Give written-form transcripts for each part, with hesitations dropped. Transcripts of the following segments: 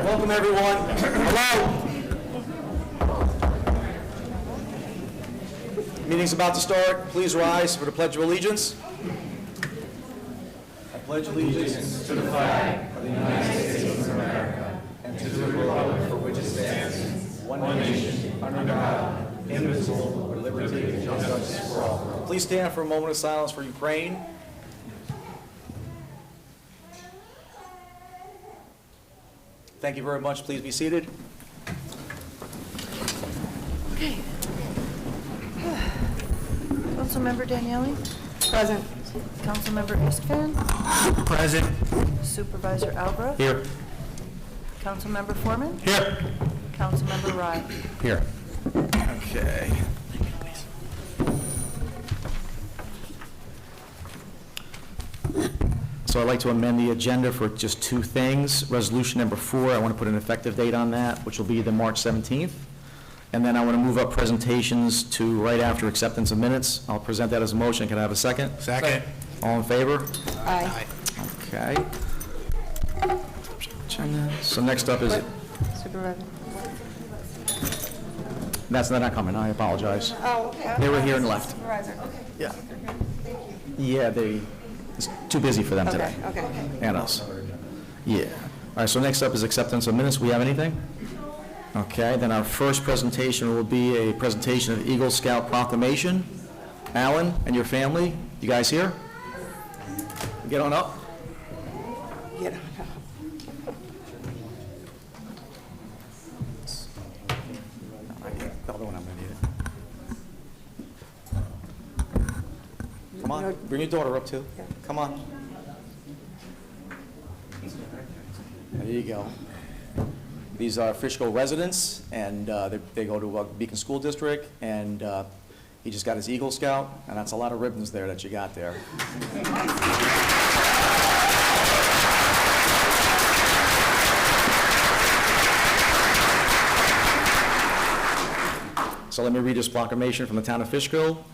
Welcome, everyone. Hello. Meeting's about to start. Please rise for the Pledge of Allegiance. I pledge allegiance to the flag of the United States of America and to the republic for which it stands, one nation, under God, indivisible, with liberty and justice for all. Please stand for a moment of silence for Ukraine. Thank you very much. Please be seated. Okay. Councilmember Daniele? Present. Councilmember Istvan? Present. Supervisor Albrecht? Here. Councilmember Foreman? Here. Councilmember Rye? Here. Okay. So I'd like to amend the agenda for just two things. Resolution number 4, I want to put an effective date on that, which will be the March 17th. And then I want to move up presentations to right after acceptance of minutes. I'll present that as a motion. Can I have a second? Second. All in favor? Aye. Okay. So next up is, Supervisor. they're not coming. I apologize. Oh, okay. They were here and left. Supervisor. Okay. Yeah. Yeah, it's too busy for them today. Okay. And us. Yeah. All right, so next up is acceptance of minutes. We have anything? Okay, then our first presentation will be a presentation of Eagle Scout Proclamation. Alan and your family, you guys here? Get on up. Get on. Tell them when I'm gonna need it. Come on, bring your daughter up too. Yeah. Come on. There you go. These are Fishkill residents, and they go to Beacon School District, and he just got his Eagle Scout, and that's a lot of ribbons there that you got there. So let me read this proclamation from the town of Fishkill.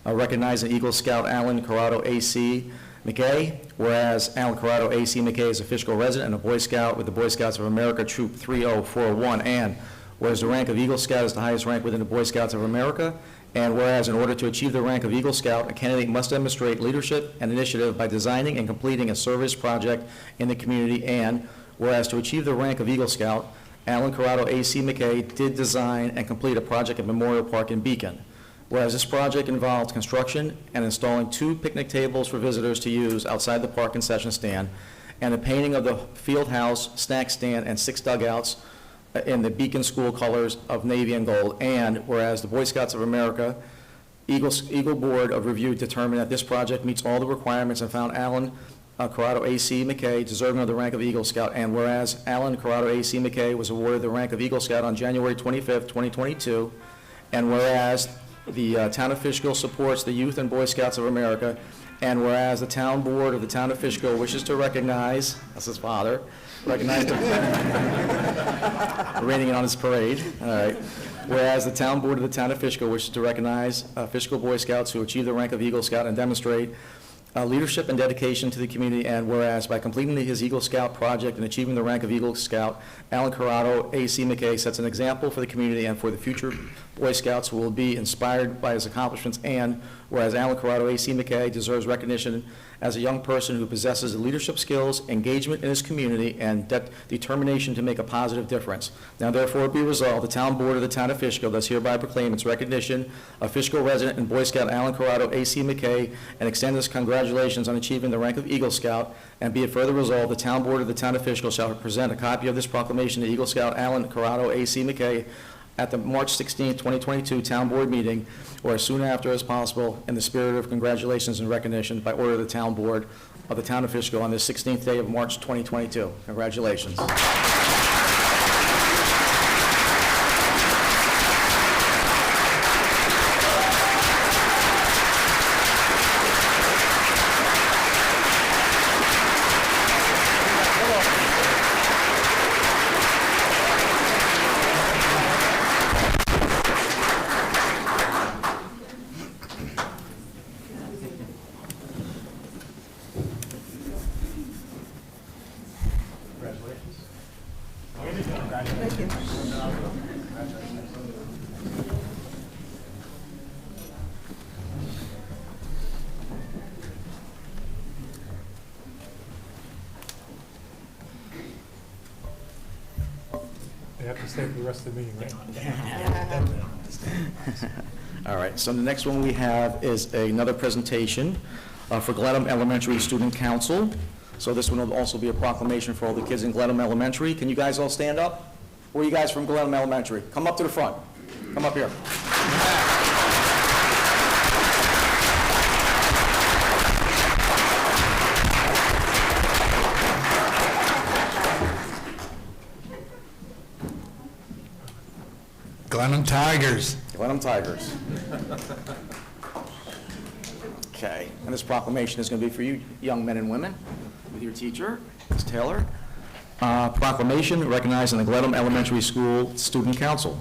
Recognizing Eagle Scout Alan Corrado A.C. McKay, whereas Alan Corrado A.C. McKay is a Fishkill resident and a Boy Scout with the Boy Scouts of America Troop 30401, and whereas the rank of Eagle Scout is the highest rank within the Boy Scouts of America, and whereas in order to achieve the rank of Eagle Scout, a candidate must demonstrate leadership and initiative by designing and completing a service project in the community, and whereas to achieve the rank of Eagle Scout, Alan Corrado A.C. McKay did design and complete a project at Memorial Park in Beacon. Whereas this project involved construction and installing 2 picnic tables for visitors to use outside the park concession stand, and the painting of the field house, snack stand, and 6 dugouts in the Beacon school colors of navy and gold. And whereas the Boy Scouts of America Eagle Board of Review determined that this project meets all the requirements and found Alan Corrado A.C. McKay deserving of the rank of Eagle Scout, and whereas Alan Corrado A.C. McKay was awarded the rank of Eagle Scout on January 25th, 2022, and whereas the town of Fishkill supports the Youth and Boy Scouts of America, and whereas the town board of the town of Fishkill wishes to recognize, that's his father, recognize the raining it on his parade, all right. Whereas the town board of the town of Fishkill wishes to recognize Fishkill Boy Scouts who achieve the rank of Eagle Scout and demonstrate leadership and dedication to the community, and whereas by completing his Eagle Scout project and achieving the rank of Eagle Scout, Alan Corrado A.C. McKay sets an example for the community and for the future Boy Scouts who will be inspired by his accomplishments, and whereas Alan Corrado A.C. McKay deserves recognition as a young person who possesses the leadership skills, engagement in his community, and determination to make a positive difference. Now therefore be resolved, the town board of the town of Fishkill does hereby proclaim its recognition of Fishkill resident and Boy Scout Alan Corrado A.C. McKay and extend its congratulations on achieving the rank of Eagle Scout, and be it further resolved, the town board of the town of Fishkill shall present a copy of this proclamation to Eagle Scout Alan Corrado A.C. McKay at the March 16, 2022 town board meeting, or as soon after as possible, in the spirit of congratulations and recognition by order of the town board of the town of Fishkill on the 16th day of March 2022. Congratulations. have to stay for the rest of the meeting, right? All right, so the next one we have is another presentation for Glenham Elementary Student Council. So this one will also be a proclamation for all the kids in Glenham Elementary. Can you guys all stand up? Where are you guys from Glenham Elementary? Come up to the front. Come up here. Glenham Tigers. Glenham Tigers. Okay, and this proclamation is going to be for you young men and women with your teacher, Ms. Taylor. Proclamation recognizing the Glenham Elementary School Student Council.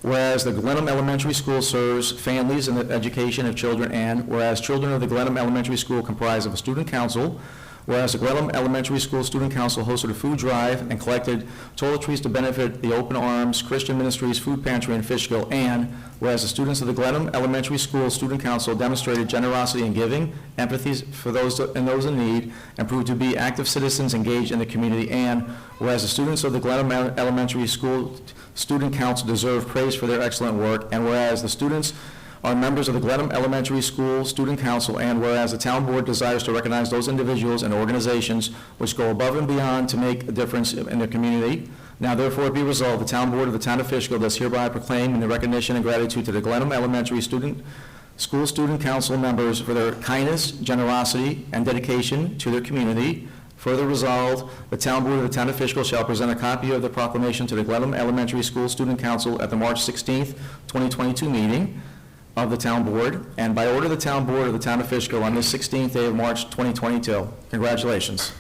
Whereas the Glenham Elementary School serves families in the education of children, and whereas children of the Glenham Elementary School comprise of a student council, whereas the Glenham Elementary School Student Council hosted a food drive and collected toiletries to benefit the Open Arms Christian Ministries Food Pantry in Fishkill, and whereas the students of the Glenham Elementary School Student Council demonstrated generosity in giving, empathy for those in need, and proved to be active citizens engaged in the community, and whereas the students of the Glenham Elementary School Student Council deserve praise for their excellent work, and whereas the students are members of the Glenham Elementary School Student Council, and whereas the town board desires to recognize those individuals and organizations which go above and beyond to make a difference in the community, now therefore be resolved, the town board of the town of Fishkill does hereby proclaim in the recognition and gratitude to the Glenham Elementary School Student Council members for their kindness, generosity, and dedication to their community. Further resolved, the town board of the town of Fishkill shall present a copy of the proclamation to the Glenham Elementary School Student Council at the March 16th, 2022 meeting of the town board, and by order of the town board of the town of Fishkill on this 16th day of March 2022. Congratulations.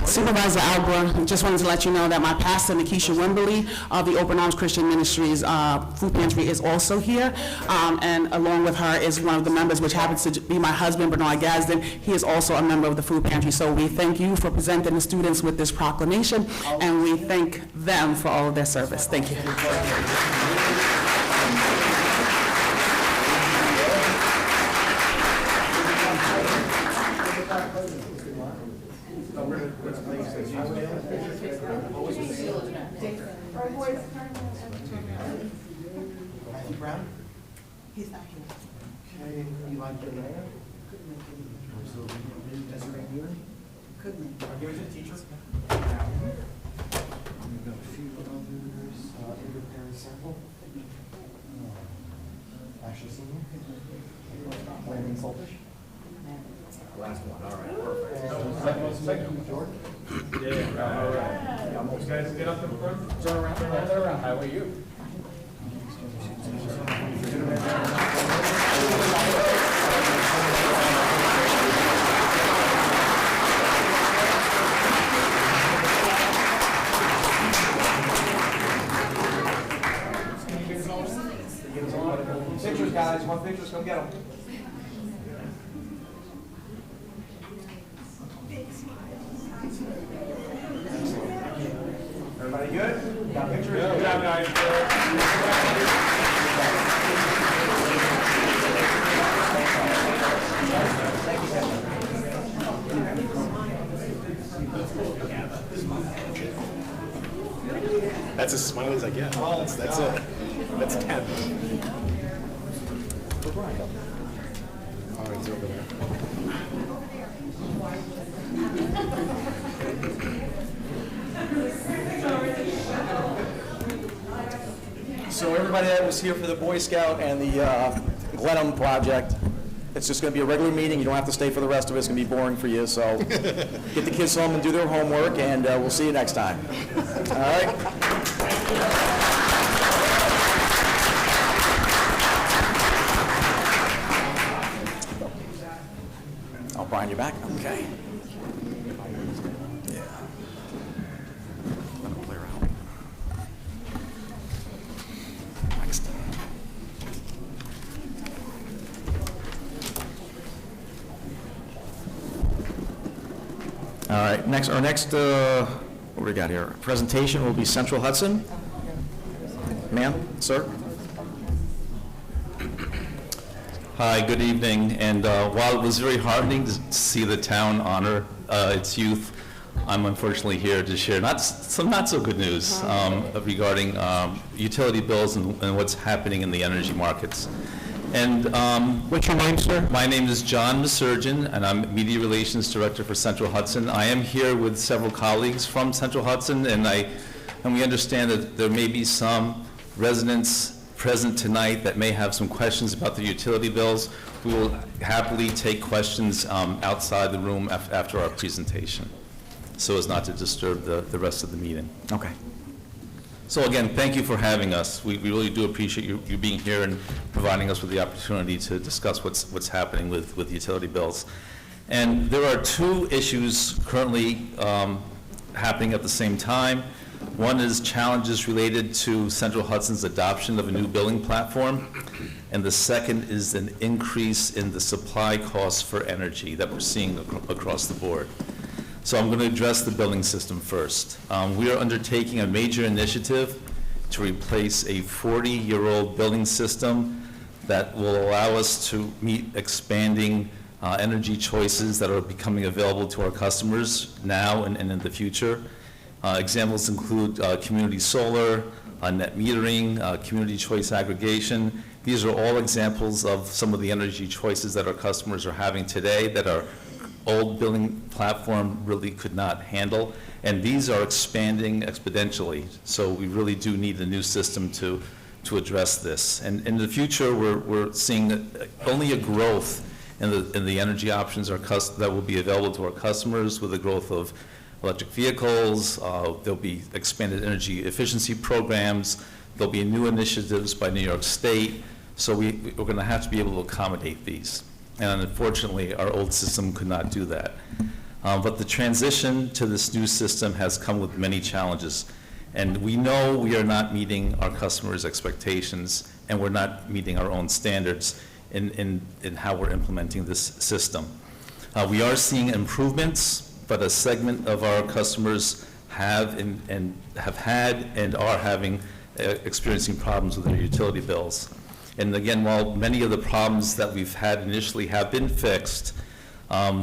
Supervisor Albra, just wanted to let you know that my pastor, Nikisha Wimberly, of the Open Arms Christian Ministries Food Pantry, is also here, and along with her is one of the members, which happens to be my husband, Bernard Gadsden. He is also a member of the Food Pantry. So we thank you for presenting the students with this proclamation, and we thank them for all of their service. Thank you. He's not here. Okay, you like the mayor? Couldn't. Give it to the teacher. We've got a few others, independent sample. Ashley Senior. Landon Soltish. Last one, all right. And George. Yeah, all right. You guys get up in front. Turn around. How are you? Pictures, guys, want pictures, come get them. Everybody good? Got pictures? Good job, guys. That's as smiley as I get. That's it. That's 10. Oh, he's over there. So everybody that was here for the Boy Scout and the Glenham project, it's just going to be a regular meeting. You don't have to stay for the rest of it. It's going to be boring for you. So get the kids home and do their homework, and we'll see you next time. All right? I'll bind you back. Okay. Yeah. Let it clear out. Next. All right, our next, what do we got here? Presentation will be Central Hudson. Ma'am, sir? Hi, good evening, and while it was very heartening to see the town honor its youth, I'm unfortunately here to share some not so good news regarding utility bills and what's happening in the energy markets. And What's your name, sir? my name is John Masurgeon, and I'm Media Relations Director for Central Hudson. I am here with several colleagues from Central Hudson, and we understand that there may be some residents present tonight that may have some questions about the utility bills. We will happily take questions outside the room after our presentation, so as not to disturb the rest of the meeting. Okay. So again, thank you for having us. We really do appreciate you being here and providing us with the opportunity to discuss what's happening with utility bills. And there are two issues currently happening at the same time. One is challenges related to Central Hudson's adoption of a new billing platform, and the second is an increase in the supply costs for energy that we're seeing across the board. So I'm going to address the billing system first. We are undertaking a major initiative to replace a 40-year-old billing system that will allow us to meet expanding energy choices that are becoming available to our customers now and in the future. Examples include community solar, net metering, community choice aggregation. These are all examples of some of the energy choices that our customers are having today that our old billing platform really could not handle. And these are expanding exponentially. So we really do need a new system to address this. And in the future, we're seeing only a growth in the energy options that will be available to our customers with the growth of electric vehicles. There'll be expanded energy efficiency programs. There'll be new initiatives by New York State. So we're going to have to be able to accommodate these. And unfortunately, our old system could not do that. But the transition to this new system has come with many challenges. And we know we are not meeting our customers' expectations, and we're not meeting our own standards in how we're implementing this system. We are seeing improvements, but a segment of our customers have had and are experiencing problems with their utility bills. And again, while many of the problems that we've had initially have been fixed,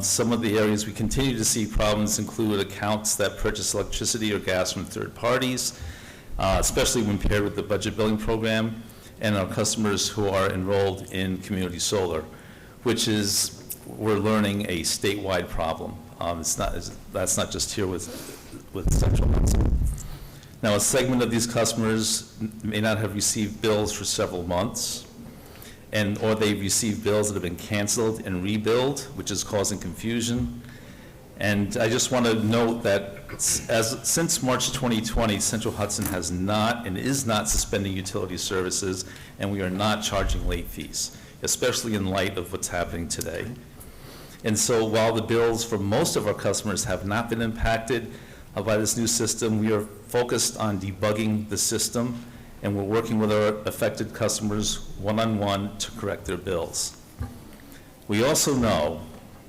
some of the areas we continue to see problems include accounts that purchase electricity or gas from third parties, especially when paired with the budget billing program, and our customers who are enrolled in community solar, which is, we're learning, a statewide problem. That's not just here with Central Hudson. Now, a segment of these customers may not have received bills for several months, or they've received bills that have been canceled and rebilled, which is causing confusion. And I just want to note that since March 2020, Central Hudson has not and is not suspending utility services, and we are not charging late fees, especially in light of what's happening today. And so while the bills for most of our customers have not been impacted by this new system, we are focused on debugging the system, and we're working with our affected customers one-on-one to correct their bills. We also know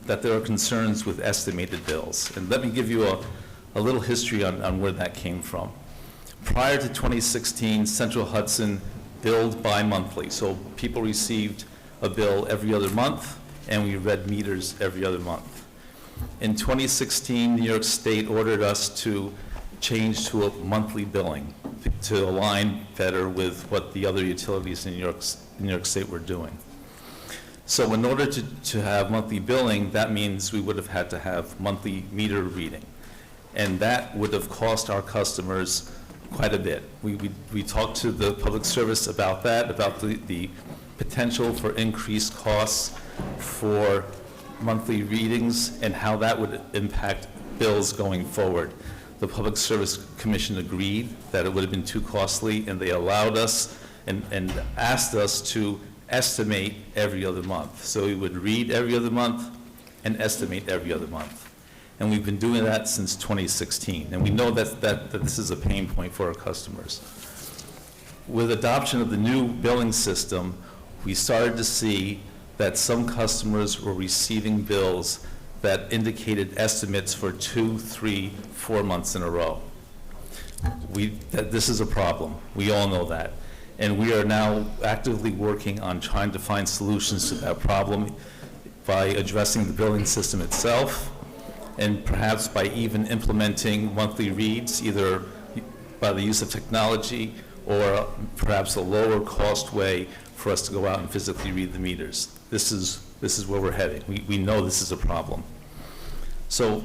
that there are concerns with estimated bills. And let me give you a little history on where that came from. Prior to 2016, Central Hudson billed bi-monthly. So people received a bill every other month, and we read meters every other month. In 2016, New York State ordered us to change to a monthly billing to align better with what the other utilities in New York State were doing. So in order to have monthly billing, that means we would have had to have monthly meter reading. And that would have cost our customers quite a bit. We talked to the public service about that, about the potential for increased costs for monthly readings and how that would impact bills going forward. The Public Service Commission agreed that it would have been too costly, and they allowed us and asked us to estimate every other month. So we would read every other month and estimate every other month. And we've been doing that since 2016. And we know that this is a pain point for our customers. With adoption of the new billing system, we started to see that some customers were receiving bills that indicated estimates for 2, 3, 4 months in a row. This is a problem. We all know that. And we are now actively working on trying to find solutions to that problem by addressing the billing system itself, and perhaps by even implementing monthly reads, either by the use of technology or perhaps a lower cost way for us to go out and physically read the meters. This is where we're heading. We know this is a problem. So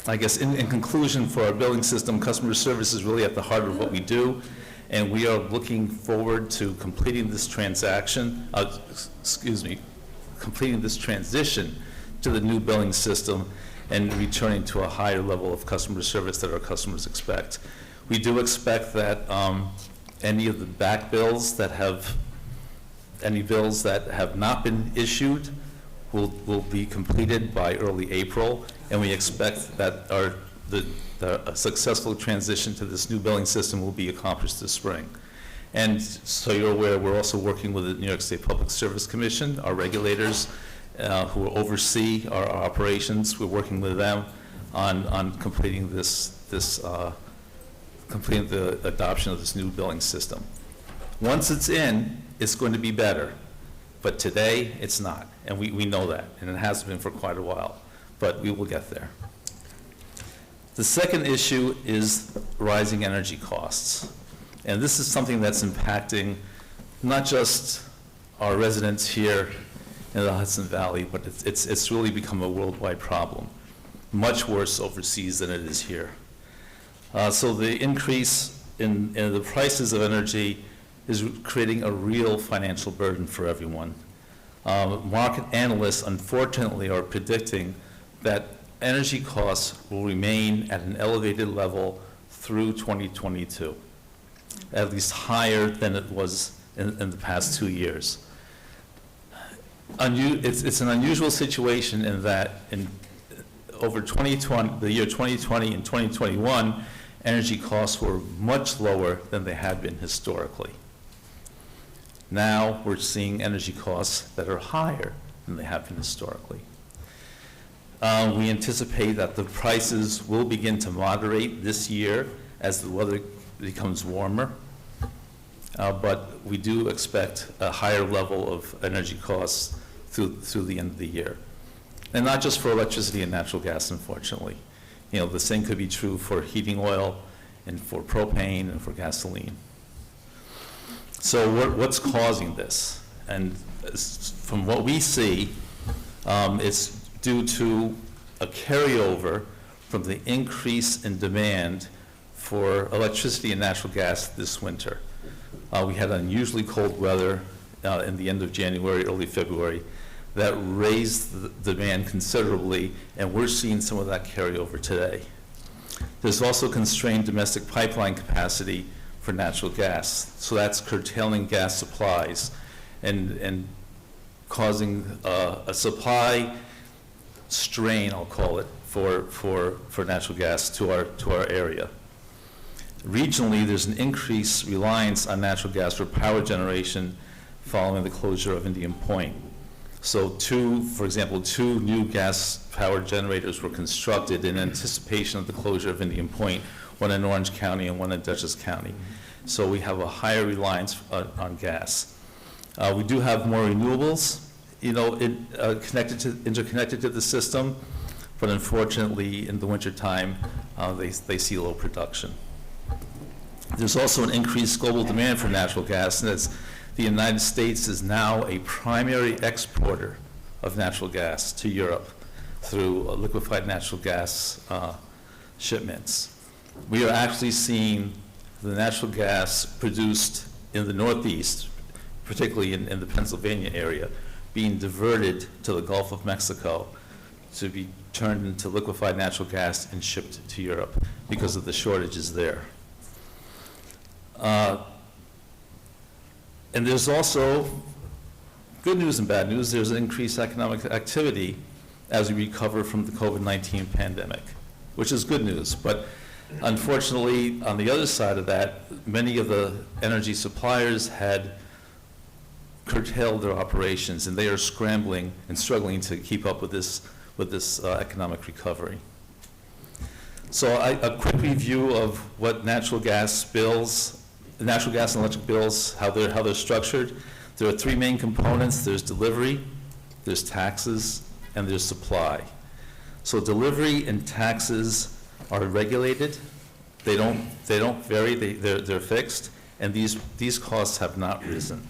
I guess in conclusion, for our billing system, customer service is really at the heart of what we do, and we are looking forward to completing this completing this transition to the new billing system and returning to a higher level of customer service that our customers expect. We do expect that any of the back bills that have, any bills that have not been issued will be completed by early April, and we expect that a successful transition to this new billing system will be accomplished this spring. And so you're aware, we're also working with the New York State Public Service Commission, our regulators who oversee our operations. We're working with them on completing completing the adoption of this new billing system. Once it's in, it's going to be better, but today it's not, and we know that, and it has been for quite a while, but we will get there. The second issue is rising energy costs. And this is something that's impacting not just our residents here in the Hudson Valley, but it's really become a worldwide problem, much worse overseas than it is here. So the increase in the prices of energy is creating a real financial burden for everyone. Market analysts, unfortunately, are predicting that energy costs will remain at an elevated level through 2022. At least higher than it was in the past 2 years. It's an unusual situation in that over the year 2020 and 2021, energy costs were much lower than they had been historically. Now we're seeing energy costs that are higher than they have been historically. We anticipate that the prices will begin to moderate this year as the weather becomes warmer, but we do expect a higher level of energy costs through the end of the year. And not just for electricity and natural gas, unfortunately. You know, the same could be true for heating oil and for propane and for gasoline. So what's causing this? And from what we see, it's due to a carryover from the increase in demand for electricity and natural gas this winter. We had unusually cold weather in the end of January, early February, that raised the demand considerably, and we're seeing some of that carryover today. There's also constrained domestic pipeline capacity for natural gas, so that's curtailing gas supplies and causing a supply strain, I'll call it, for natural gas to our area. Regionally, there's an increased reliance on natural gas for power generation following the closure of Indian Point. So for example, 2 new gas power generators were constructed in anticipation of the closure of Indian Point, one in Orange County and one in Dutchess County. So we have a higher reliance on gas. We do have more renewables, you know, interconnected to the system, but unfortunately in the wintertime, they see low production. There's also an increased global demand for natural gas, and the United States is now a primary exporter of natural gas to Europe through liquefied natural gas shipments. We are actually seeing the natural gas produced in the Northeast, particularly in the Pennsylvania area, being diverted to the Gulf of Mexico to be turned into liquefied natural gas and shipped to Europe because of the shortages there. And there's also good news and bad news. There's an increased economic activity as we recover from the COVID-19 pandemic, which is good news. But unfortunately, on the other side of that, many of the energy suppliers had curtailed their operations, and they are scrambling and struggling to keep up with this economic recovery. So a quick review of what natural gas bills natural gas and electric bills, how they're structured. There are three main components. There's delivery, there's taxes, and there's supply. So delivery and taxes are regulated. They don't vary. They're fixed, and these costs have not risen.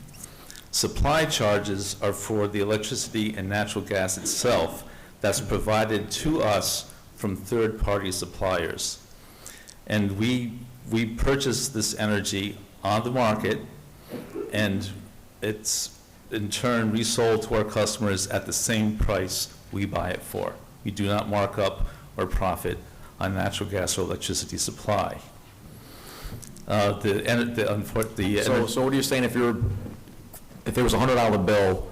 Supply charges are for the electricity and natural gas itself that's provided to us from third-party suppliers. And we purchase this energy on the market, and it's in turn resold to our customers at the same price we buy it for. We do not mark up or profit on natural gas or electricity supply. So what are you saying, if there was a $100 bill,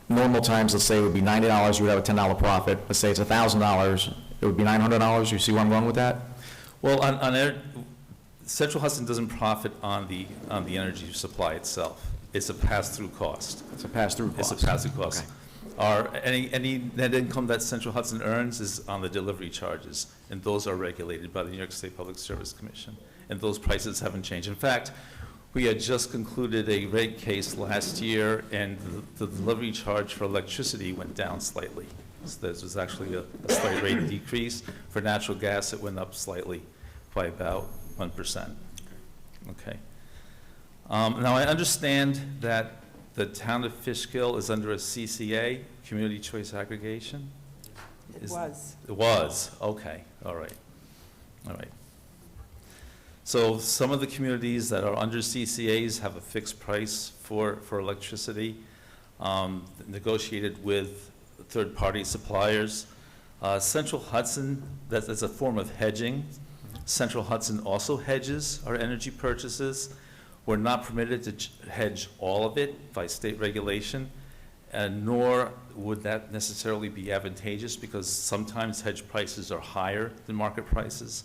normal times, let's say it would be $90, you would have a $10 profit. Let's say it's $1,000, it would be $900. You see where I'm going with that? Well, Central Hudson doesn't profit on the energy supply itself. It's a pass-through cost. It's a pass-through cost. It's a pass-through cost. Okay. Any net income that Central Hudson earns is on the delivery charges, and those are regulated by the New York State Public Service Commission, and those prices haven't changed. In fact, we had just concluded a rate case last year, and the delivery charge for electricity went down slightly. So this was actually a slight rate decrease. For natural gas, it went up slightly by about 1%. Okay. Now, I understand that the town of Fishkill is under a CCA, Community Choice Aggregation? It was. It was, okay, all right. So some of the communities that are under CCAs have a fixed price for electricity, negotiated with third-party suppliers. Central Hudson, that's a form of hedging. Central Hudson also hedges our energy purchases. We're not permitted to hedge all of it by state regulation, and nor would that necessarily be advantageous, because sometimes hedge prices are higher than market prices.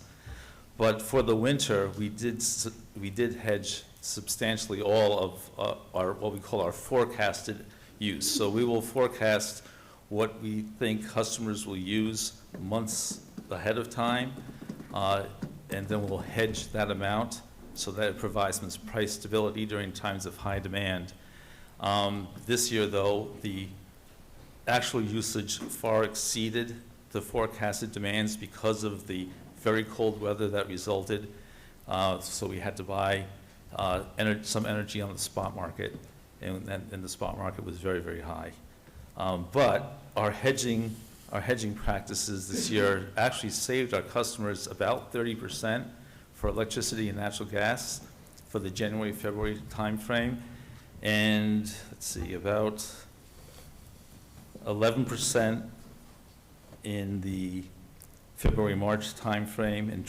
But for the winter, we did hedge substantially all of our what we call our forecasted use. So we will forecast what we think customers will use months ahead of time, and then we'll hedge that amount so that it provides some price stability during times of high demand. This year, though, the actual usage far exceeded the forecasted demands because of the very cold weather that resulted. So we had to buy some energy on the spot market, and the spot market was very, very high. But our hedging practices this year actually saved our customers about 30% for electricity and natural gas for the January-February timeframe, and let's see, about 11% in the February-March timeframe, and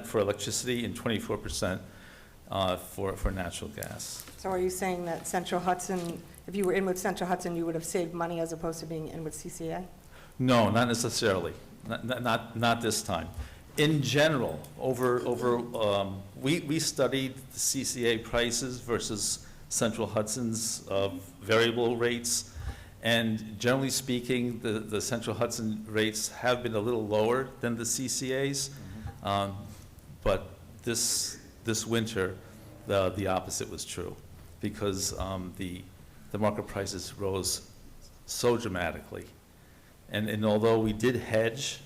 for electricity, and 24% for natural gas. So are you saying that Central Hudson, if you were in with Central Hudson, you would have saved money as opposed to being in with CCA? No, not necessarily. Not this time. In general, we studied the CCA prices versus Central Hudson's variable rates, and generally speaking, the Central Hudson rates have been a little lower than the CCA's, but this winter, the opposite was true, because the market prices rose so dramatically. And although we did hedge,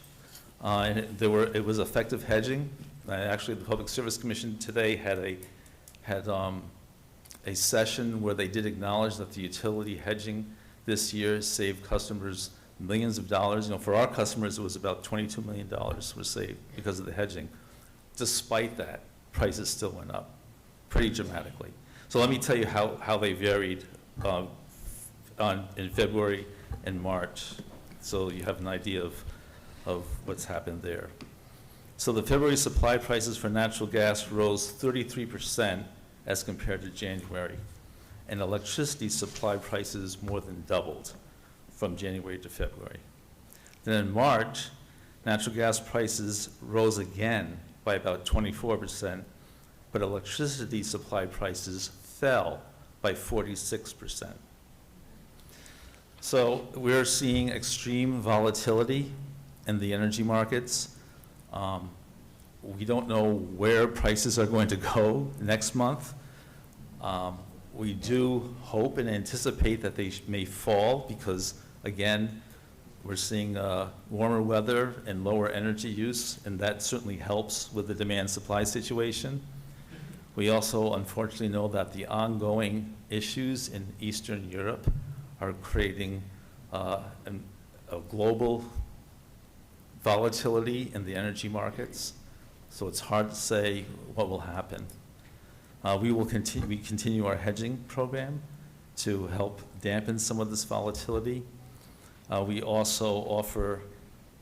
and it was effective hedging. Actually, the Public Service Commission today had a session where they did acknowledge that the utility hedging this year saved customers millions of dollars. You know, for our customers, it was about $22 million were saved because of the hedging. Despite that, prices still went up pretty dramatically. So let me tell you how they varied in February and March, so you have an idea of what's happened there. So the February supply prices for natural gas rose 33% as compared to January, and electricity supply prices more than doubled from January to February. Then in March, natural gas prices rose again by about 24%, but electricity supply prices fell by 46%. So we're seeing extreme volatility in the energy markets. We don't know where prices are going to go next month. We do hope and anticipate that they may fall because, again, we're seeing warmer weather and lower energy use, and that certainly helps with the demand-supply situation. We also unfortunately know that the ongoing issues in Eastern Europe are creating a global volatility in the energy markets, so it's hard to say what will happen. We continue our hedging program to help dampen some of this volatility. We also offer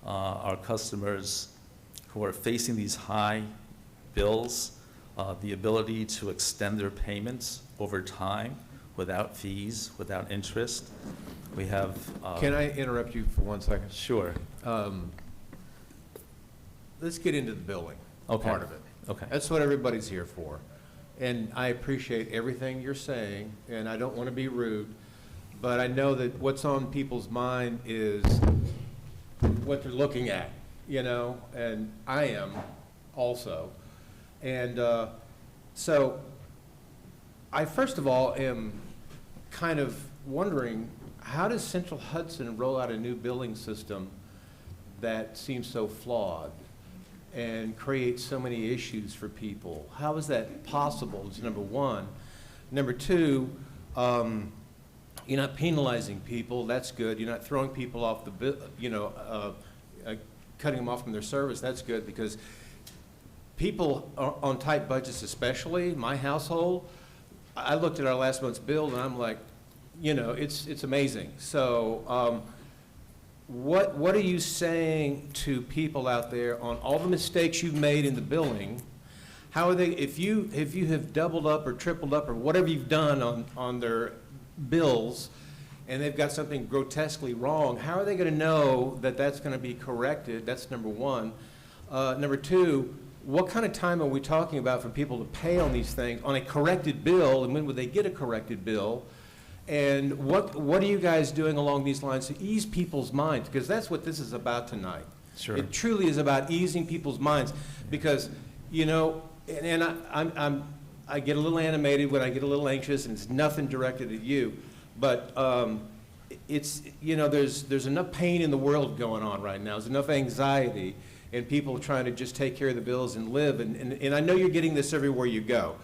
our customers who are facing these high bills the ability to extend their payments over time without fees, without interest. We have... Can I interrupt you for 1 second? Sure. Let's get into the billing part of it. Okay. That's what everybody's here for. And I appreciate everything you're saying, and I don't want to be rude, but I know that what's on people's mind is what they're looking at, you know, and I am also. And so I first of all am kind of wondering, how does Central Hudson roll out a new billing system that seems so flawed and create so many issues for people? How is that possible, is number one. Number two, you're not penalizing people, that's good. You're not throwing people off the bill, you know, cutting them off from their service, that's good, because people on tight budgets, especially my household, I looked at our last month's bill and I'm like, you know, it's amazing. So what are you saying to people out there on all the mistakes you've made in the billing? How are they, if you have doubled up or tripled up or whatever you've done on their bills, and they've got something grotesquely wrong, how are they going to know that that's going to be corrected? That's number one. Number two, what kind of time are we talking about for people to pay on these things on a corrected bill, and when would they get a corrected bill? And what are you guys doing along these lines to ease people's minds? Because that's what this is about tonight. Sure. It truly is about easing people's minds, because, you know, and I get a little animated when I get a little anxious, and it's nothing directed at you, but it's, you know, there's enough pain in the world going on right now. There's enough anxiety, and people trying to just take care of the bills and live. And I know you're getting this everywhere you go,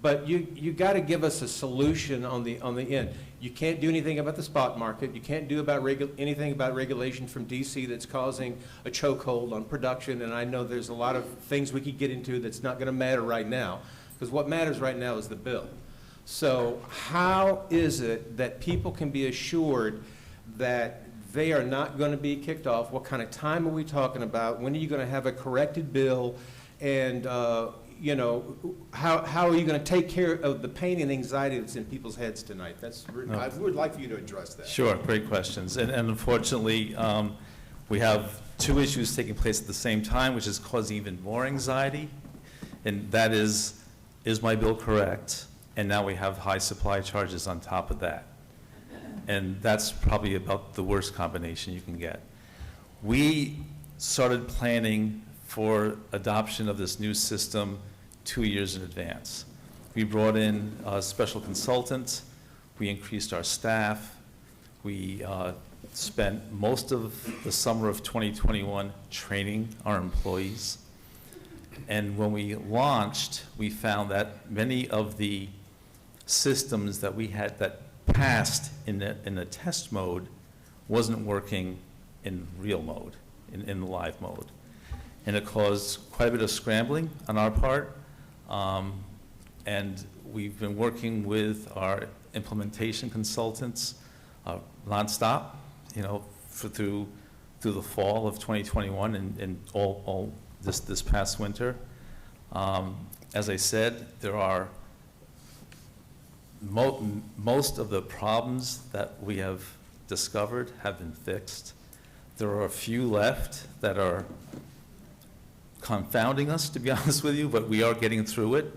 but you got to give us a solution on the end. You can't do anything about the spot market. You can't do anything about regulation from DC that's causing a chokehold on production. And I know there's a lot of things we could get into that's not going to matter right now, because what matters right now is the bill. So how is it that people can be assured that they are not going to be kicked off? What kind of time are we talking about? When are you going to have a corrected bill? And you know, how are you going to take care of the pain and anxiety that's in people's heads tonight? I would like for you to address that. Sure, great questions. And unfortunately, we have two issues taking place at the same time, which is causing even more anxiety. And that is my bill correct? And now we have high supply charges on top of that. And that's probably about the worst combination you can get. We started planning for adoption of this new system 2 years in advance. We brought in a special consultant, we increased our staff, we spent most of the summer of 2021 training our employees. And when we launched, we found that many of the systems that we had that passed in the test mode wasn't working in real mode, in the live mode. And it caused quite a bit of scrambling on our part. And we've been working with our implementation consultants nonstop, you know, through the fall of 2021 and all this past winter. As I said, there are most of the problems that we have discovered have been fixed. There are a few left that are confounding us, to be honest with you, but we are getting through it,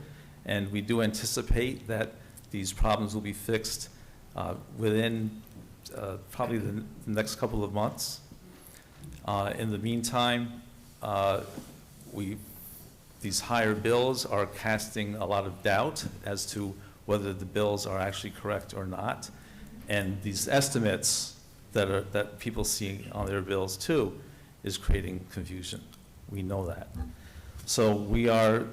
and we do anticipate that these problems will be fixed within probably the next couple of months. In the meantime, we these higher bills are casting a lot of doubt as to whether the bills are actually correct or not. And these estimates that people see on their bills too is creating confusion. We know that. So we are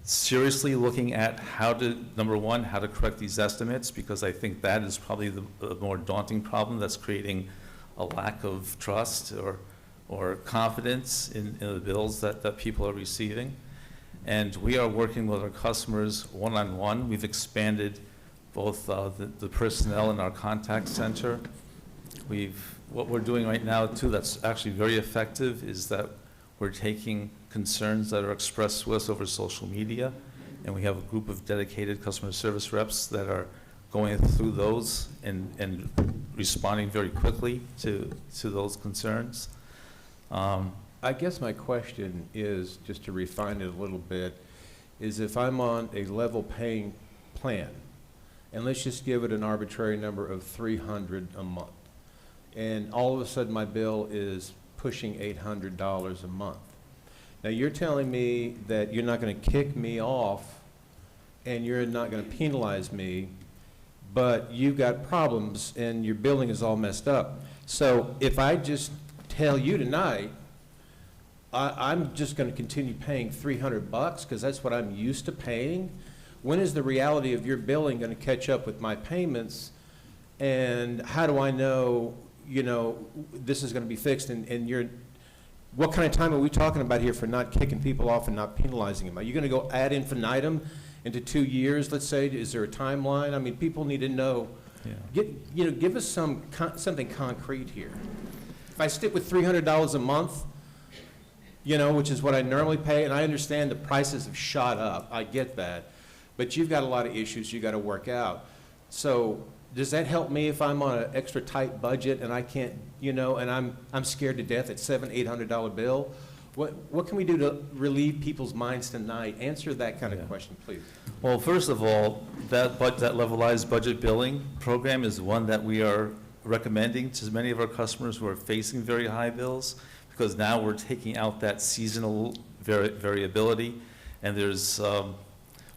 seriously looking at how to, number one, how to correct these estimates, because I think that is probably the more daunting problem that's creating a lack of trust or confidence in the bills that people are receiving. And we are working with our customers one-on-one. We've expanded both the personnel in our contact center. What we're doing right now too that's actually very effective is that we're taking concerns that are expressed to us over social media, and we have a group of dedicated customer service reps that are going through those and responding very quickly to those concerns. I guess my question is, just to refine it a little bit, is if I'm on a level paying plan, and let's just give it an arbitrary number of $300 a month, and all of a sudden my bill is pushing $800 a month. Now you're telling me that you're not going to kick me off and you're not going to penalize me, but you've got problems and your billing is all messed up. So if I just tell you tonight, I'm just going to continue paying $300 because that's what I'm used to paying, when is the reality of your billing going to catch up with my payments? And how do I know, you know, this is going to be fixed? And you're, what kind of time are we talking about here for not kicking people off and not penalizing them? Are you going to go ad infinitum into 2 years, let's say? Is there a timeline? I mean, people need to know. Yeah. Give us something concrete here. If I stick with $300 a month, which is what I normally pay, and I understand the prices have shot up, I get that, but you've got a lot of issues you got to work out. So does that help me if I'm on an extra tight budget and I can't, and I'm scared to death at $700-800 bill? What can we do to relieve people's minds tonight? Answer that kind of question, please. Well, first of all, that levelized budget billing program is one that we are recommending to many of our customers who are facing very high bills, because now we're taking out that seasonal variability, and there's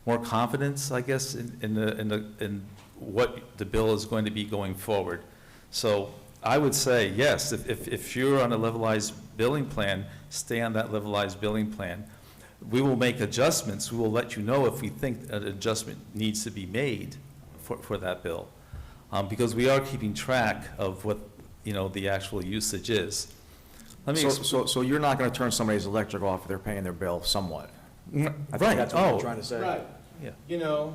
more confidence, I guess, in what the bill is going to be going forward. So I would say, yes, if you're on a levelized billing plan, stay on that levelized billing plan. We will make adjustments. We will let you know if we think an adjustment needs to be made for that bill, because we are keeping track of what the actual usage is. So you're not going to turn somebody's electric off if they're paying their bill somewhat? I think that's what you're trying to say. Right. Yeah.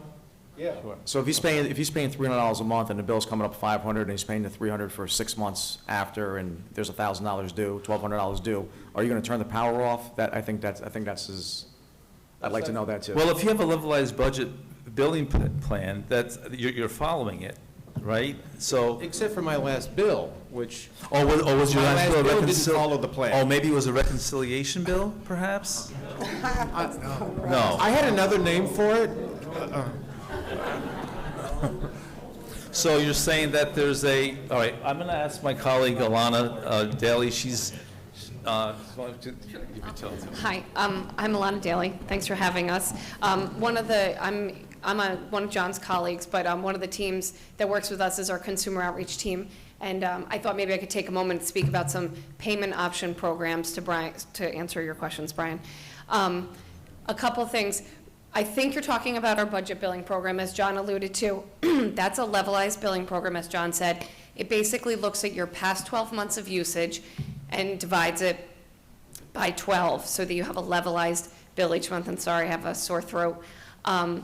Yeah. So if he's paying $300 a month and the bill's coming up $500 and he's paying the $300 for 6 months after, and there's $1,000 due, $1,200 due, are you going to turn the power off? I think that's his. I'd like to know that too. Well, if you have a levelized budget billing plan, you're following it, right? So. Except for my last bill, which. Was your my last bill didn't follow the plan. Oh, maybe it was a reconciliation bill, perhaps? No. I had another name for it. So you're saying that there's all right, I'm going to ask my colleague Alana Daly. She's, Hi, I'm Alana Daly. Thanks for having us. I'm one of John's colleagues, but one of the teams that works with us is our consumer outreach team. And I thought maybe I could take a moment to speak about some payment option programs to answer your questions, Brian. A couple things. I think you're talking about our budget billing program, as John alluded to. That's a levelized billing program, as John said. It basically looks at your past 12 months of usage and divides it by 12 so that you have a levelized bill each month. And sorry, I have a sore throat. And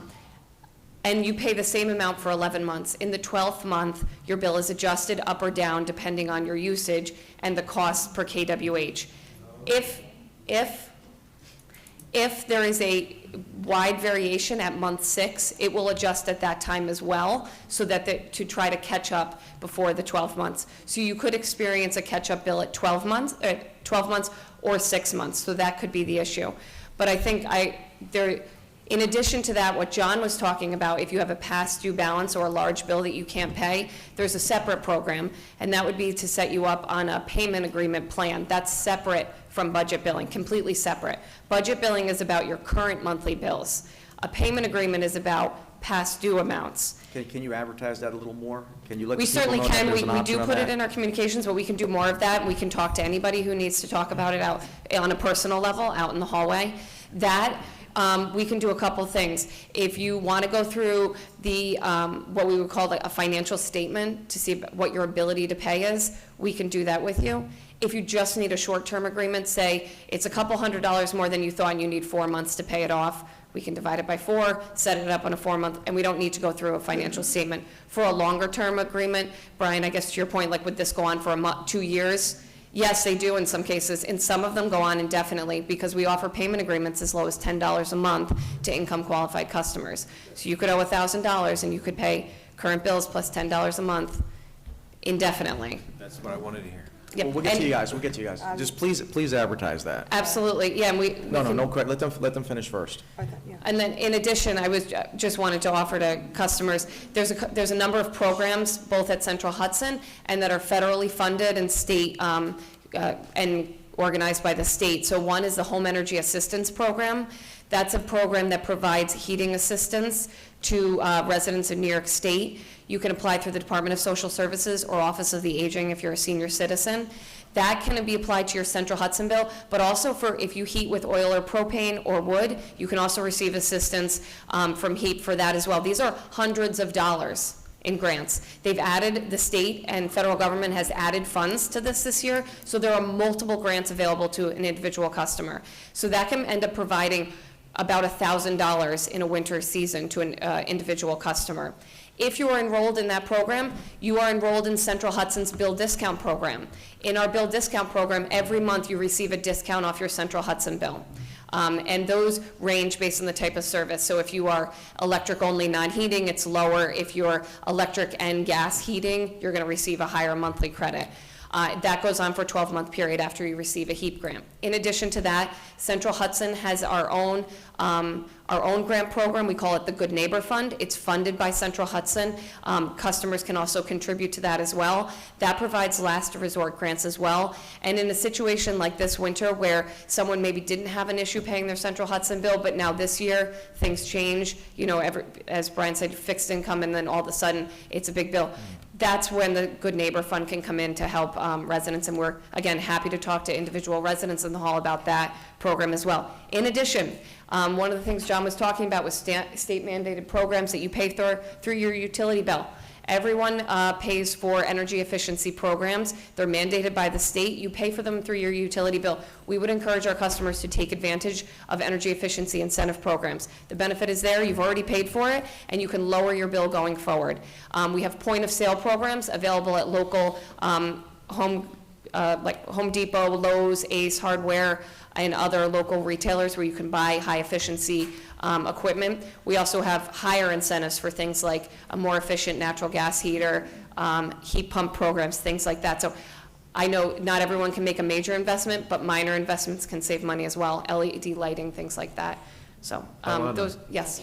you pay the same amount for 11 months. In the 12th month, your bill is adjusted up or down depending on your usage and the cost per kWh. If there is a wide variation at month 6, it will adjust at that time as well, so that to try to catch up before the 12 months. So you could experience a catch-up bill at 12 months or 6 months. So that could be the issue. But I think In addition to that, what John was talking about, if you have a past due balance or a large bill that you can't pay, there's a separate program, and that would be to set you up on a payment agreement plan. That's separate from budget billing, completely separate. Budget billing is about your current monthly bills. A payment agreement is about past due amounts. Can you advertise that a little more? Can you let We the people certainly know that can. there's an We option do on put it that? in our communications, but we can do more of that. We can talk to anybody who needs to talk about it out on a personal level, out in the hallway. That, we can do a couple things. If you want to go through the, what we would call a financial statement to see what your ability to pay is, we can do that with you. If you just need a short-term agreement, say it's a couple $100s more than you thought and you need 4 months to pay it off, we can divide it by 4, set it up on a 4-month, and we don't need to go through a financial statement. For a longer-term agreement, Brian, I guess to your point, like would this go on for 2 years? Yes, they do in some cases. In some of them go on indefinitely because we offer payment agreements as low as $10 a month to income-qualified customers. So you could owe $1,000 and you could pay current bills plus $10 a month indefinitely. That's what I wanted to hear. Yep. Well, we'll get to and- you guys, we'll get to you guys. Just please advertise that. Absolutely, yeah, and we. No, correct, let them finish first. And then, in addition, I was, just wanted to offer to customers, there's a number of programs, both at Central Hudson, and that are federally funded and state, and organized by the state. So one is the Home Energy Assistance Program. That's a program that provides heating assistance to residents in New York State. You can apply through the Department of Social Services or Office of the Aging if you're a senior citizen. That can be applied to your Central Hudson bill, but also for if you heat with oil or propane or wood, you can also receive assistance from HEAP for that as well. These are hundreds of dollars in grants. They've added, the state and federal government has added funds to this year, so there are multiple grants available to an individual customer. So that can end up providing about $1,000 in a winter season to an individual customer. If you are enrolled in that program, you are enrolled in Central Hudson's Bill Discount Program. In our Bill Discount Program, every month you receive a discount off your Central Hudson bill. And those range based on the type of service. So if you are electric only, non-heating, it's lower. If you're electric and gas heating, you're going to receive a higher monthly credit. That goes on for a 12-month period after you receive a HEAP grant. In addition to that, Central Hudson has our own grant program. We call it the Good Neighbor Fund. It's funded by Central Hudson. Customers can also contribute to that as well. That provides last resort grants as well. And in a situation like this winter where someone maybe didn't have an issue paying their Central Hudson bill, but now this year things change, you know, as Brian said, fixed income, and then all of a sudden it's a big bill. That's when the Good Neighbor Fund can come in to help residents, and we're, again, happy to talk to individual residents in the hall about that program as well. In addition, one of the things John was talking about was state-mandated programs that you pay through your utility bill. Everyone pays for energy efficiency programs. They're mandated by the state. You pay for them through your utility bill. We would encourage our customers to take advantage of energy efficiency incentive programs. The benefit is there. You've already paid for it, and you can lower your bill going forward. We have point-of-sale programs available at local like Home Depot, Lowe's, Ace Hardware, and other local retailers where you can buy high-efficiency equipment. We also have higher incentives for things like a more efficient natural gas heater, heat pump programs, things like that. So I know not everyone can make a major investment, but minor investments can save money as well, LED lighting, things like that. So those, yes.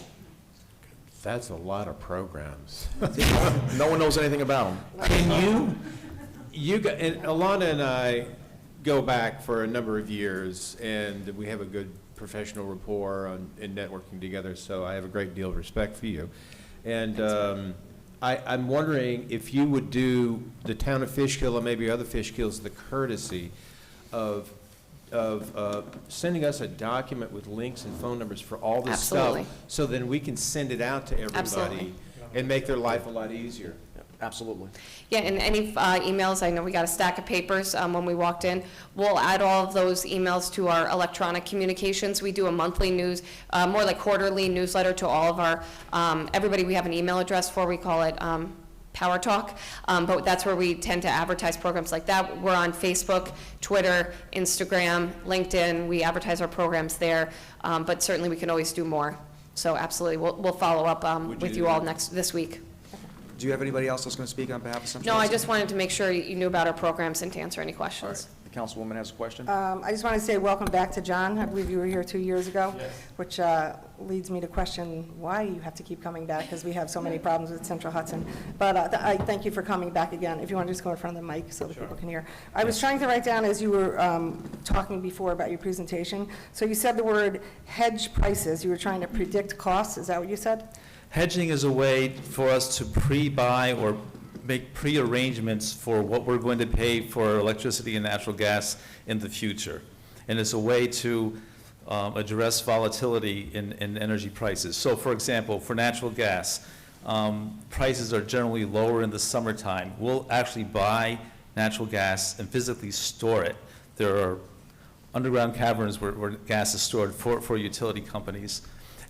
That's a lot of programs. No one knows anything about them. Can and Alana and I go back for a number of years, and we have a good professional rapport in networking together, so I have a great deal of respect for you. And I'm wondering if you would do the town of Fishkill and maybe other Fishkills the courtesy of sending us a document with links and phone numbers for all this Absolutely. stuff, so then we can send it out to everybody. Absolutely. And make their life a lot easier. Absolutely. Yeah, and any emails, I know we got a stack of papers when we walked in. We'll add all of those emails to our electronic communications. We do a monthly news, more like quarterly newsletter to all of our, everybody we have an email address for. We call it Power Talk, but that's where we tend to advertise programs like that. We're on Facebook, Twitter, Instagram, LinkedIn. We advertise our programs there, but certainly we can always do more. So absolutely, we'll follow up with you all this week. Do you have anybody else that's going to speak on behalf of Central No, I Hudson? just wanted to make sure you knew about our programs and to answer any questions. All right. Councilwoman has a question. I just want to say welcome back to John. I believe you were here 2 years ago, which leads me to question why you have to keep coming back, because we have so many problems with Central Hudson. But I thank you for coming back again. If you want to just go in front of the mic so that people can hear. I was trying to write down as you were talking before about your presentation. So you said the word hedge prices. You were trying to predict costs. Is that what you said? Hedging is a way for us to pre-buy or make pre-arrangements for what we're going to pay for electricity and natural gas in the future. And it's a way to address volatility in energy prices. So for example, for natural gas, prices are generally lower in the summertime. We'll actually buy natural gas and physically store it. There are underground caverns where gas is stored for utility companies,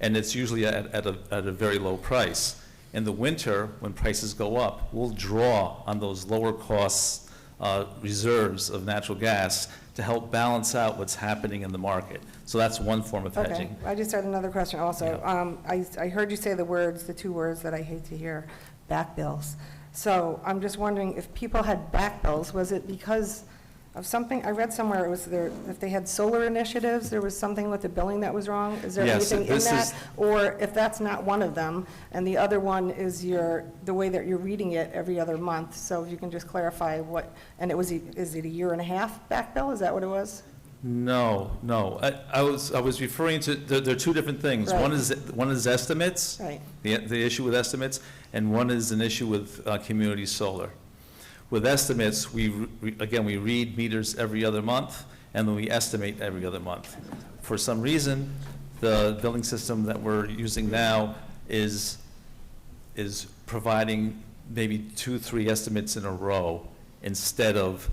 and it's usually at a very low price. In the winter, when prices go up, we'll draw on those lower cost reserves of natural gas to help balance out what's happening in the market. So that's one form of hedging. Okay, I just had another question also. I heard you say the two words that I hate to hear, back bills. So I'm just wondering if people had back bills, was it because of something? I read somewhere it was if they had solar initiatives, there was something with the billing that was wrong. Is there Yes, anything in this that? is- Or if that's not one of them, and the other one is the way that you're reading it every other month. So if you can just clarify what, and is it a year and a half back bill? Is that what it was? No. I was referring to, there are two different things. Right. One is estimates, Right. the issue with estimates, and one is an issue with community solar. With estimates, we read meters every other month, and then we estimate every other month. For some reason, the billing system that we're using now is providing maybe 2-3 estimates in a row instead of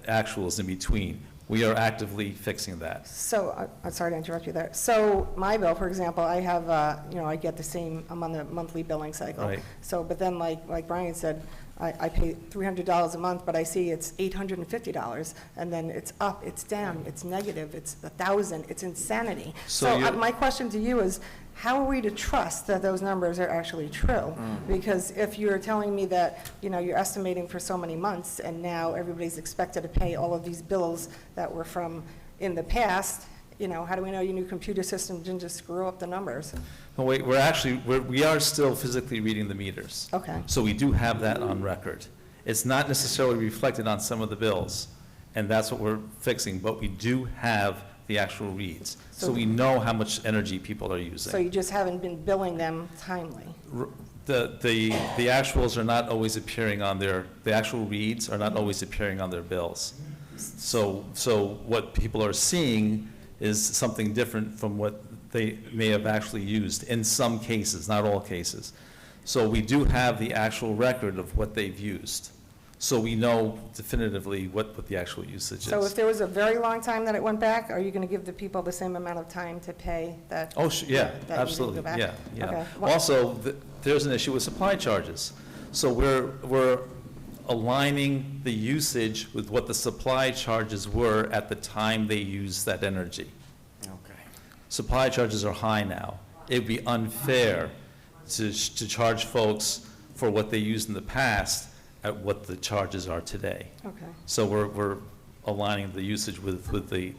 actuals in between. We are actively fixing that. So, I'm sorry to interrupt you there. So, my bill, for example, I have, I get the same, I'm on the monthly billing cycle. Right. So, but then like Brian said, I pay $300 a month, but I see it's $850, and then it's up, it's down, it's negative, it's 1,000, it's insanity. So you- my question to you is, how are we to trust that those numbers are actually true? Because if you're telling me that, you're estimating for so many months, and now everybody's expected to pay all of these bills that were from in the past, how do we know your new computer system didn't just screw up the numbers? No, wait, we are still physically reading the meters. Okay. So we do have that on record. It's not necessarily reflected on some of the bills, and that's what we're fixing, but we do have the actual reads. So we know how much energy people are using. So you just haven't been billing them timely? The actuals are not always appearing on the actual reads are not always appearing on their bills. So what people are seeing is something different from what they may have actually used in some cases, not all cases. So we do have the actual record of what they've used. So we know definitively what the actual usage is. So if there was a very long time that it went back, are you going to give the people the same amount of time to pay that? Oh, yeah, that you didn't go absolutely, back? yeah. Okay. Well- Also, there's an issue with supply charges. So we're aligning the usage with what the supply charges were at the time they used that energy. Okay. Supply charges are high now. It'd be unfair to charge folks for what they used in the past at what the charges are today. Okay. So we're aligning the usage with the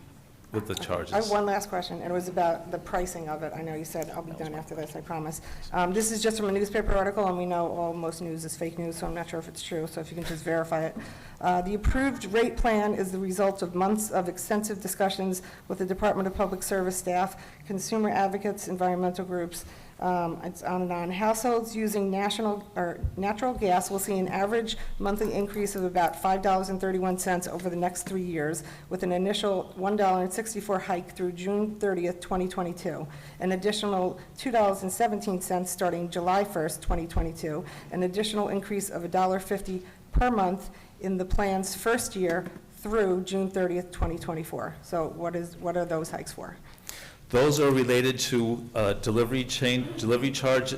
charges. I have one last question, and it was about the pricing of it. I know you said I'll be done after this, I promise. This is just from a newspaper article, and we know most news is fake news, so I'm not sure if it's true, so if you can just verify it. The approved rate plan is the result of months of extensive discussions with the Department of Public Service staff, consumer advocates, environmental groups. It's on and on. Households using natural gas will see an average monthly increase of about $5.31 over the next 3 years, with an initial $1.64 hike through June 30th, 2022, an additional $2.17 starting July 1st, 2022, an additional increase of $1.50 per month in the plan's first year through June 30th, 2024. So what are those hikes for? Those are related to delivery charge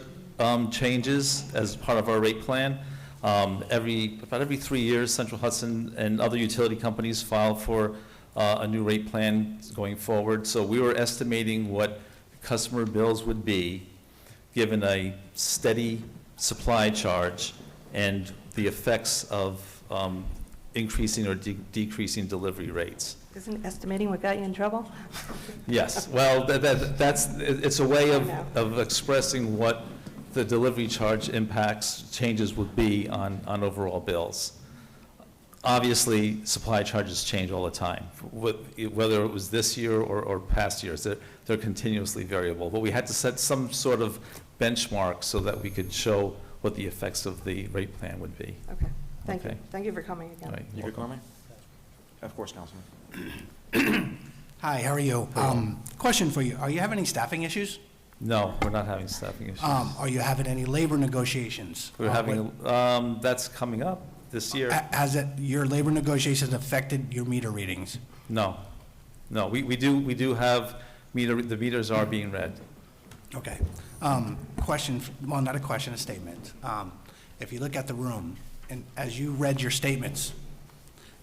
changes as part of our rate plan. About every 3 years, Central Hudson and other utility companies file for a new rate plan going forward. So we were estimating what customer bills would be given a steady supply charge and the effects of increasing or decreasing delivery rates. Isn't estimating what got you in trouble? Yes, well, it's a way I know. of expressing what the delivery charge impacts, changes would be on overall bills. Obviously, supply charges change all the time, whether it was this year or past years. They're continuously variable, but we had to set some sort of benchmark so that we could show what the effects of the rate plan would be. Okay, thank you. Okay. Thank you for coming again. All right. You good, Carmen? Of course, Councilman. Hi, how are you? Question for you. Are you having any staffing issues? No, we're not having staffing issues. Are you having any labor negotiations? We're having, that's coming up this year. Has your labor negotiations affected your meter readings? No, we do have the meters are being read. Okay. Question, well, not a question, a statement. If you look at the room, and as you read your statements,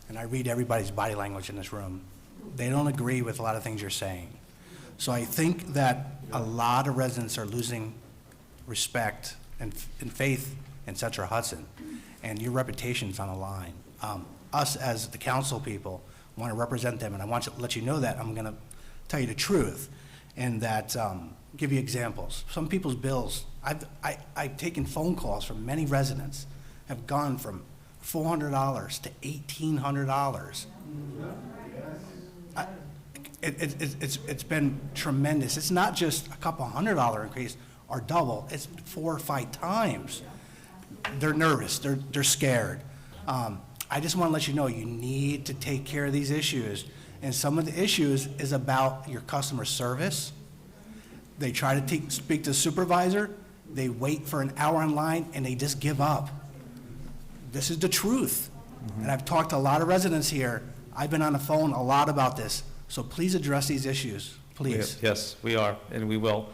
and I read everybody's body language in this room, they don't agree with a lot of things you're saying. So I think that a lot of residents are losing respect and faith in Central Hudson, and your reputation's on the line. Us as the council people want to represent them, and I want to let you know that I'm going to tell you the truth, and that give you examples. Some people's bills, I've taken phone calls from many residents, have gone from $400 to $1,800. It's been tremendous. It's not just a couple $100 increase or double, it's 4 or 5 times. They're nervous, they're scared. I just want to let you know, you need to take care of these issues. And some of the issues is about your customer service. They try to speak to the supervisor, they wait for an hour in line, and they just give up. This is the truth. And I've talked to a lot of residents here. I've been on the phone a lot about this. So please address these issues, please. Yes, we are, and we will.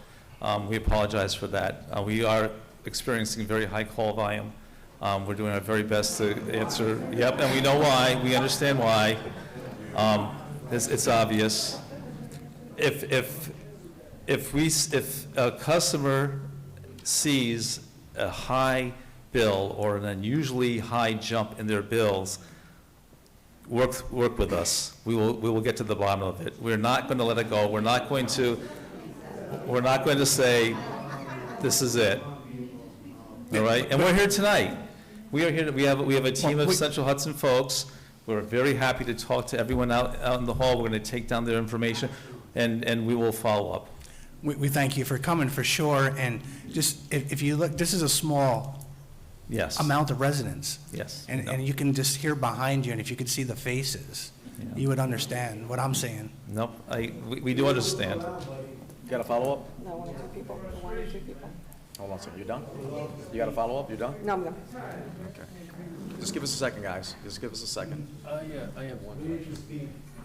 We apologize for that. We are experiencing very high call volume. We're doing our very best to answer. Yep, and we know why. We understand why. It's obvious. If a customer sees a high bill or an unusually high jump in their bills, work with us. We will get to the bottom of it. We're not going to let it go. We're not going to say this is it. All right? And we're here tonight. We are here. We have a team of Central Hudson folks. We're very happy to talk to everyone out in the hall. We're going to take down their information, and we will follow up. We thank you for coming, for sure. And just, if you look, this is a small Yes. amount of residents. Yes. And you can just hear behind you, and if you could see the faces, Yeah. you would understand what I'm saying. Nope. We do understand. You got a follow-up? No, 1 or 2 people, 1 or 2 people. Hold on a second, you done? You got a follow-up, you done? No, I'm done. Okay. Just give us a second, guys. Just give us a second. Yeah, I have one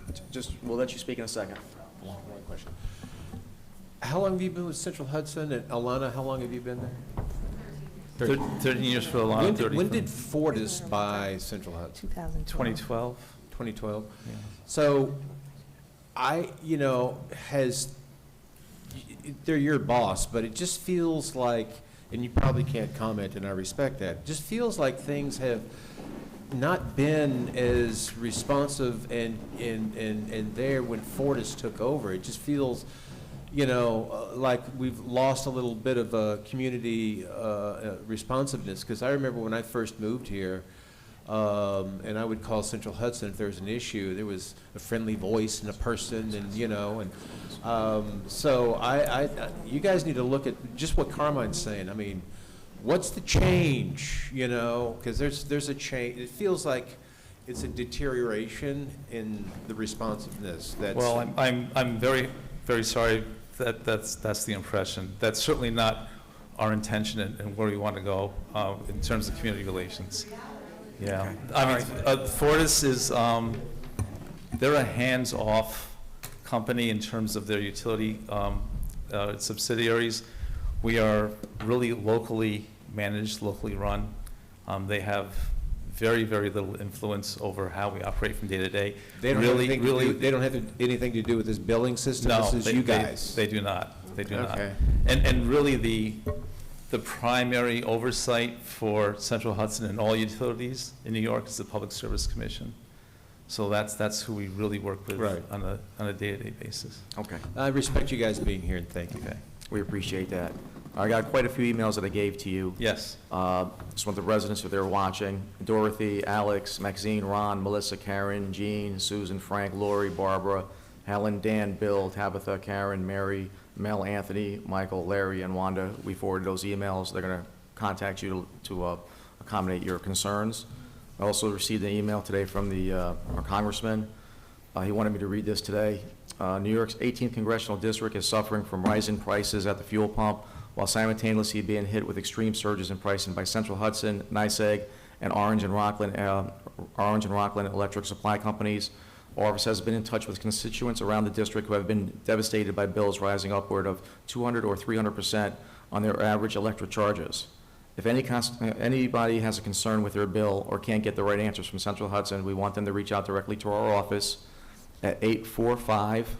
question. We'll let you speak in a second. One question. How long have you been with Central Hudson? And Alana, how long have you been there? 13 years for Alana, 30 When for- did Fortis buy Central Hudson? 2012. 2012? Yeah. So, they're your boss, but it just feels like, and you probably can't comment, and I respect that, it just feels like things have not been as responsive and there when Fortis took over. It just feels, like we've lost a little bit of community responsiveness, because I remember when I first moved here, and I would call Central Hudson if there was an issue. There was a friendly voice and a person, and so you guys need to look at just what Carmine's saying. I mean, what's the change? Because there's a change. It feels like it's a deterioration in the responsiveness. Well, I'm very, very sorry that that's the impression. That's certainly not our intention and where we want to go in terms of community relations. Yeah. Okay. I mean, Fortis is, they're a hands-off company in terms of their utility subsidiaries. We are really locally managed, locally run. They have very, very little influence over how we operate from day to day. They don't have anything to do with this billing system? No, This is you guys? they do not. They do not. Okay. And really, the primary oversight for Central Hudson and all utilities in New York is the Public Service Commission. So that's who we really work with Right. on a day-to-day basis. Okay, I respect you guys being here, and thank you. Okay. we appreciate that. I got quite a few emails that I gave to you. Yes. Just want the residents, if they're watching, Dorothy, Alex, Maxine, Ron, Melissa, Karen, Jean, Susan, Frank, Lori, Barbara, Helen, Dan, Bill, Tabitha, Karen, Mary, Mel, Anthony, Michael, Larry, and Wanda. We forwarded those emails. They're going to contact you to accommodate your concerns. I also received an email today from our congressman. He wanted me to read this today. New York's 18th Congressional District is suffering from rising prices at the fuel pump while simultaneously being hit with extreme surges in pricing by Central Hudson, NYSEG, and Orange and Rockland electric supply companies. Our office has been in touch with constituents around the district who have been devastated by bills rising upward of 200 or 300% on their average electric charges. If anybody has a concern with their bill or can't get the right answers from Central Hudson, we want them to reach out directly to our office at 845,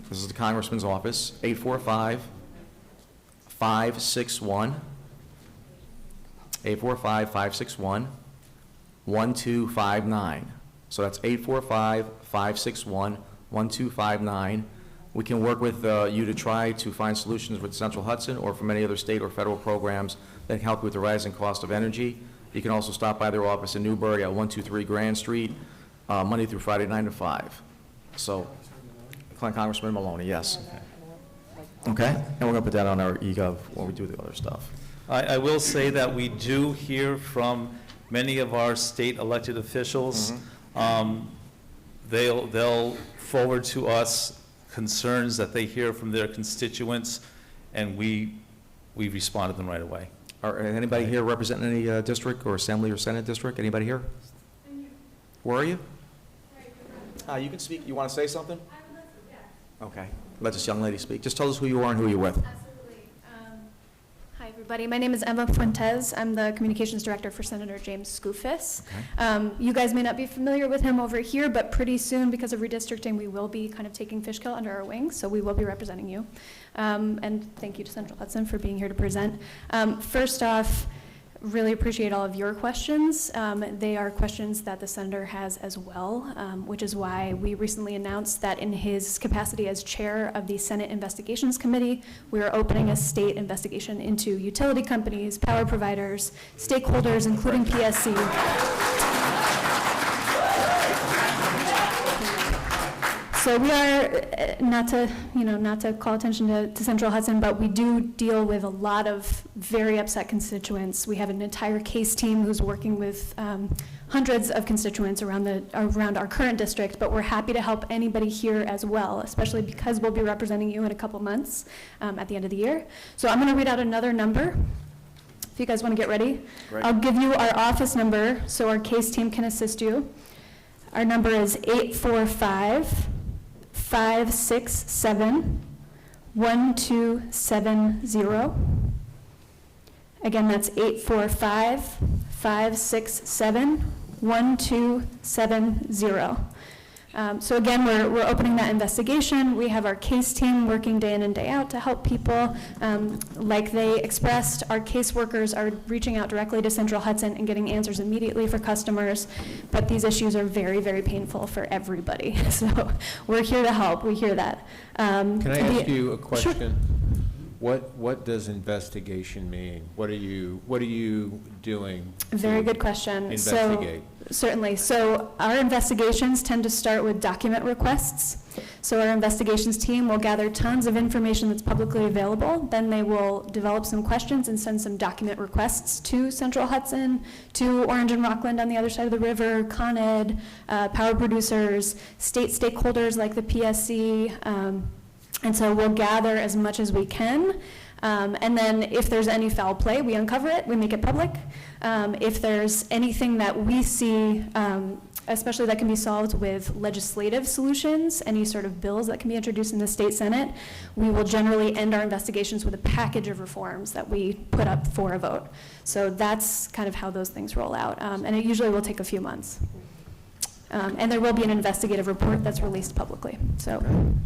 this is the Congressman's office, 845-561, 845-561-1259. So that's 845-561-1259. We can work with you to try to find solutions with Central Hudson or from any other state or federal programs that can help with the rising cost of energy. You can also stop by their office in Newbury at 123 Grand Street, Monday through Friday, 9 to 5. So, Congressman Maloney, yes. Okay, and we're going to put that on our eGov when we do the other stuff. I will say that we do hear from many of our state elected officials. They'll forward to us concerns that they hear from their constituents, and we respond to them right away. Anybody here representing any district or assembly or senate district? Anybody here? Where are you? You can speak. You want to say something? I would love to, yeah. Okay. Let this young lady speak. Just tell us who you are and who you're with. Absolutely. Hi, everybody. My name is Emma Fuentes. I'm the Communications Director for Senator James Skoufis. Okay. You guys may not be familiar with him over here, but pretty soon, because of redistricting, we will be kind of taking Fishkill under our wing, so we will be representing you. And thank you to Central Hudson for being here to present. First off, really appreciate all of your questions. They are questions that the Senator has as well, which is why we recently announced that in his capacity as chair of the Senate Investigations Committee, we are opening a state investigation into utility companies, power providers, stakeholders, including PSC. So we are, not to call attention to Central Hudson, but we do deal with a lot of very upset constituents. We have an entire case team who's working with hundreds of constituents around our current district, but we're happy to help anybody here as well, especially because we'll be representing you in a couple months at the end of the year. So I'm going to read out another number. If you guys want to get ready. Great. I'll give you our office number so our case team can assist you. Our number is 845-567-1270. Again, that's 845-567-1270. So again, we're opening that investigation. We have our case team working day in and day out to help people. Like they expressed, our caseworkers are reaching out directly to Central Hudson and getting answers immediately for customers. But these issues are very, very painful for everybody. So we're here to help. We hear that. Can I ask you a question? Sure. What does investigation mean? What are you doing? Very to good question. Investigate. Certainly. So our investigations tend to start with document requests. So our investigations team will gather tons of information that's publicly available. Then they will develop some questions and send some document requests to Central Hudson, to Orange and Rockland on the other side of the river, Con Ed, power producers, state stakeholders like the PSC. And so we'll gather as much as we can. And then if there's any foul play, we uncover it, we make it public. If there's anything that we see, especially that can be solved with legislative solutions, any sort of bills that can be introduced in the state Senate, we will generally end our investigations with a package of reforms that we put up for a vote. So that's kind of how those things roll out. And it usually will take a few months. And there will be an investigative report that's released publicly. So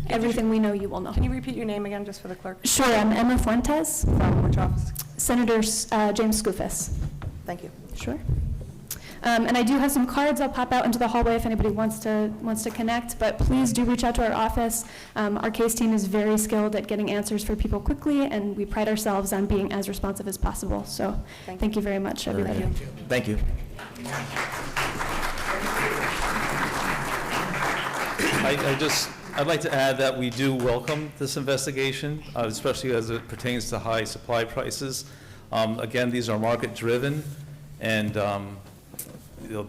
everything we know, you will know. Can you repeat your name again, just for the clerk? Sure, I'm Emma Fuentes, From which office? Senator James Skoufis. Thank you. Sure. And I do have some cards I'll pop out into the hallway if anybody wants to connect, but please do reach out to our office. Our case team is very skilled at getting answers for people quickly, and we pride ourselves on being as responsive as possible. So thank you very much, everybody. Thank you. I'd like to add that we do welcome this investigation, especially as it pertains to high supply prices. Again, these are market-driven, and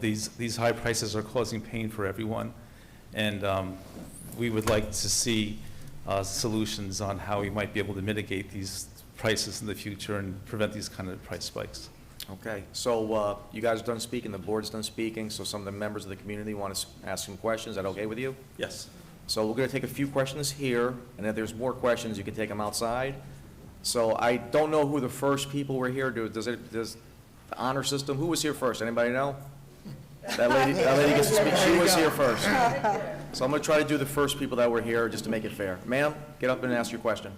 these high prices are causing pain for everyone. And we would like to see solutions on how we might be able to mitigate these prices in the future and prevent these kind of price spikes. Okay, so you guys are done speaking, the board's done speaking, so some of the members of the community want to ask some questions. Is that okay with you? Yes. So we're going to take a few questions here, and if there's more questions, you can take them outside. So I don't know who the first people were here. Does the honor system, who was here first? Anybody know? That lady gets to speak. She was here first. So I'm going to try to do the first people that were here just to make it fair. Ma'am, get up and ask your question.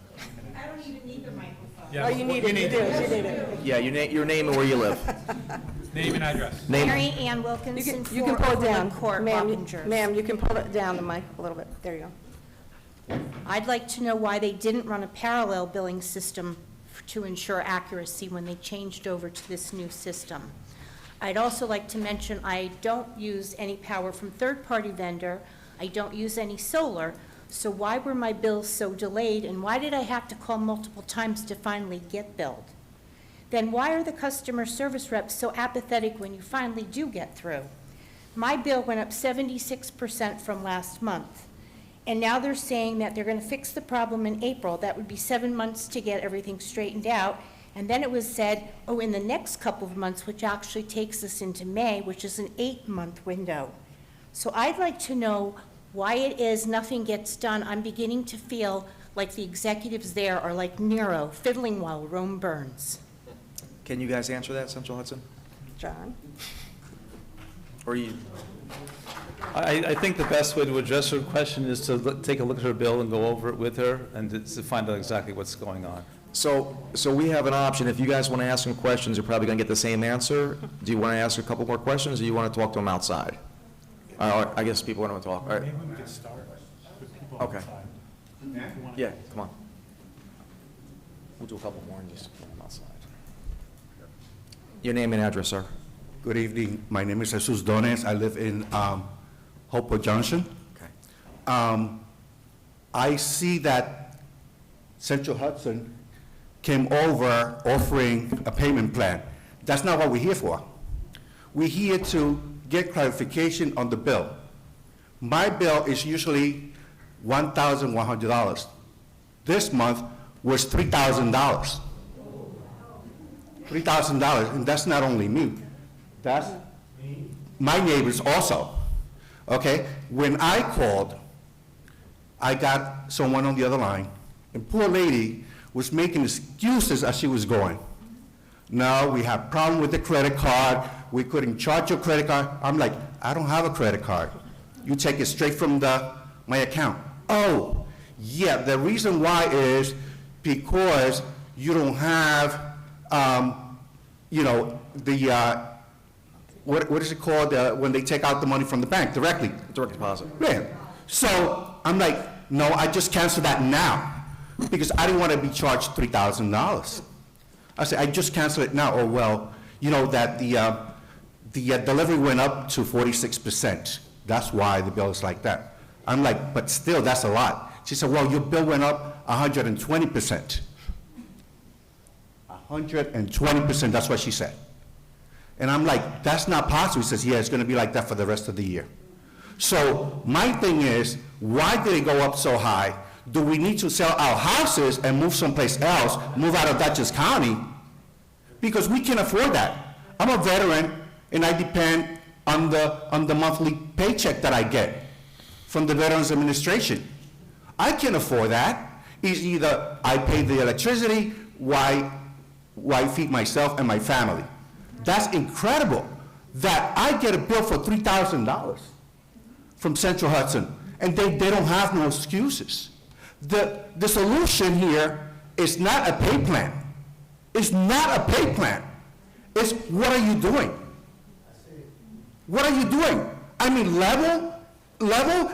I don't even need the microphone. Yeah, Oh, you need it, you do, you need it. Yeah, your name and where you live. Name and address. Name. Mary Ann Wilkinson, You can pull it down. Court, Ma'am, Wappingers. Ma'am, you can pull it down, the mic a little bit. There you go. I'd like to know why they didn't run a parallel billing system to ensure accuracy when they changed over to this new system. I'd also like to mention I don't use any power from third-party vendor. I don't use any solar. So why were my bills so delayed, and why did I have to call multiple times to finally get billed? Then why are the customer service reps so apathetic when you finally do get through? My bill went up 76% from last month, and now they're saying that they're going to fix the problem in April. That would be 7 months to get everything straightened out. And then it was said, oh, in the next couple of months, which actually takes us into May, which is an 8-month window. So I'd like to know why it is nothing gets done. I'm beginning to feel like the executives there are like Nero, fiddling while Rome burns. Can you guys answer that, Central Hudson? John? Or you? I think the best way to address her question is to take a look at her bill and go over it with her and to find out exactly what's going on. So we have an option. If you guys want to ask some questions, you're probably going to get the same answer. Do you want to ask a couple more questions, or do you want to talk to them outside? I guess people want to talk. All right. Maybe we could start with people Okay. outside. Yeah, come on. We'll do a couple more and just get them outside. Your name and address, sir. Good evening. My name is Jesus Dones. I live in Hopewell Junction. Okay. I see that Central Hudson came over offering a payment plan. That's not what we're here for. We're here to get clarification on the bill. My bill is usually $1,100. This month was $3,000. $3,000, and that's not only me. That's my neighbors also. Okay? When I called, I got someone on the other line, and poor lady was making excuses as she was going. No, we have problem with the credit card. We couldn't charge your credit card. I'm like, I don't have a credit card. You take it straight from my account. Oh, yeah, the reason why is because you don't have, what is it called, when they take out the money from the bank directly? Direct deposit. Yeah. So I'm like, no, I just cancel that now because I didn't want to be charged $3,000. I said, I just cancel it now. Oh, well, you know that the delivery went up to 46%. That's why the bill is like that. I'm like, but still, that's a lot. She said, well, your bill went up 120%. 120%, that's what she said. And I'm like, that's not possible. He says, yeah, it's going to be like that for the rest of the year. So my thing is, why did it go up so high? Do we need to sell our houses and move someplace else, move out of Dutchess County? Because we can afford that. I'm a veteran, and I depend on the monthly paycheck that I get from the Veterans Administration. I can afford that. It's either I pay the electricity, why feed myself and my family. That's incredible that I get a bill for $3,000. from Central Hudson, and they don't have no excuses. The solution here is not a pay plan. It's not a pay plan. It's what are you doing? What are you doing? I mean, level,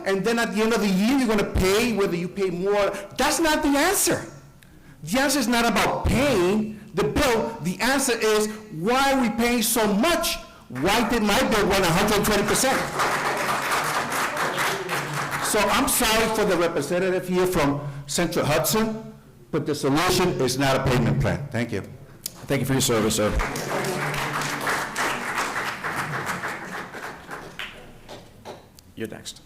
and then at the end of the year, you're gonna pay whether you pay more. That's not the answer. The answer is not about paying the bill. The answer is, why are we paying so much? Why did my bill run 120%? So I'm sorry for the representative here from Central Hudson, but the solution is not a payment plan. Thank you. Thank you for your service, sir. You're next.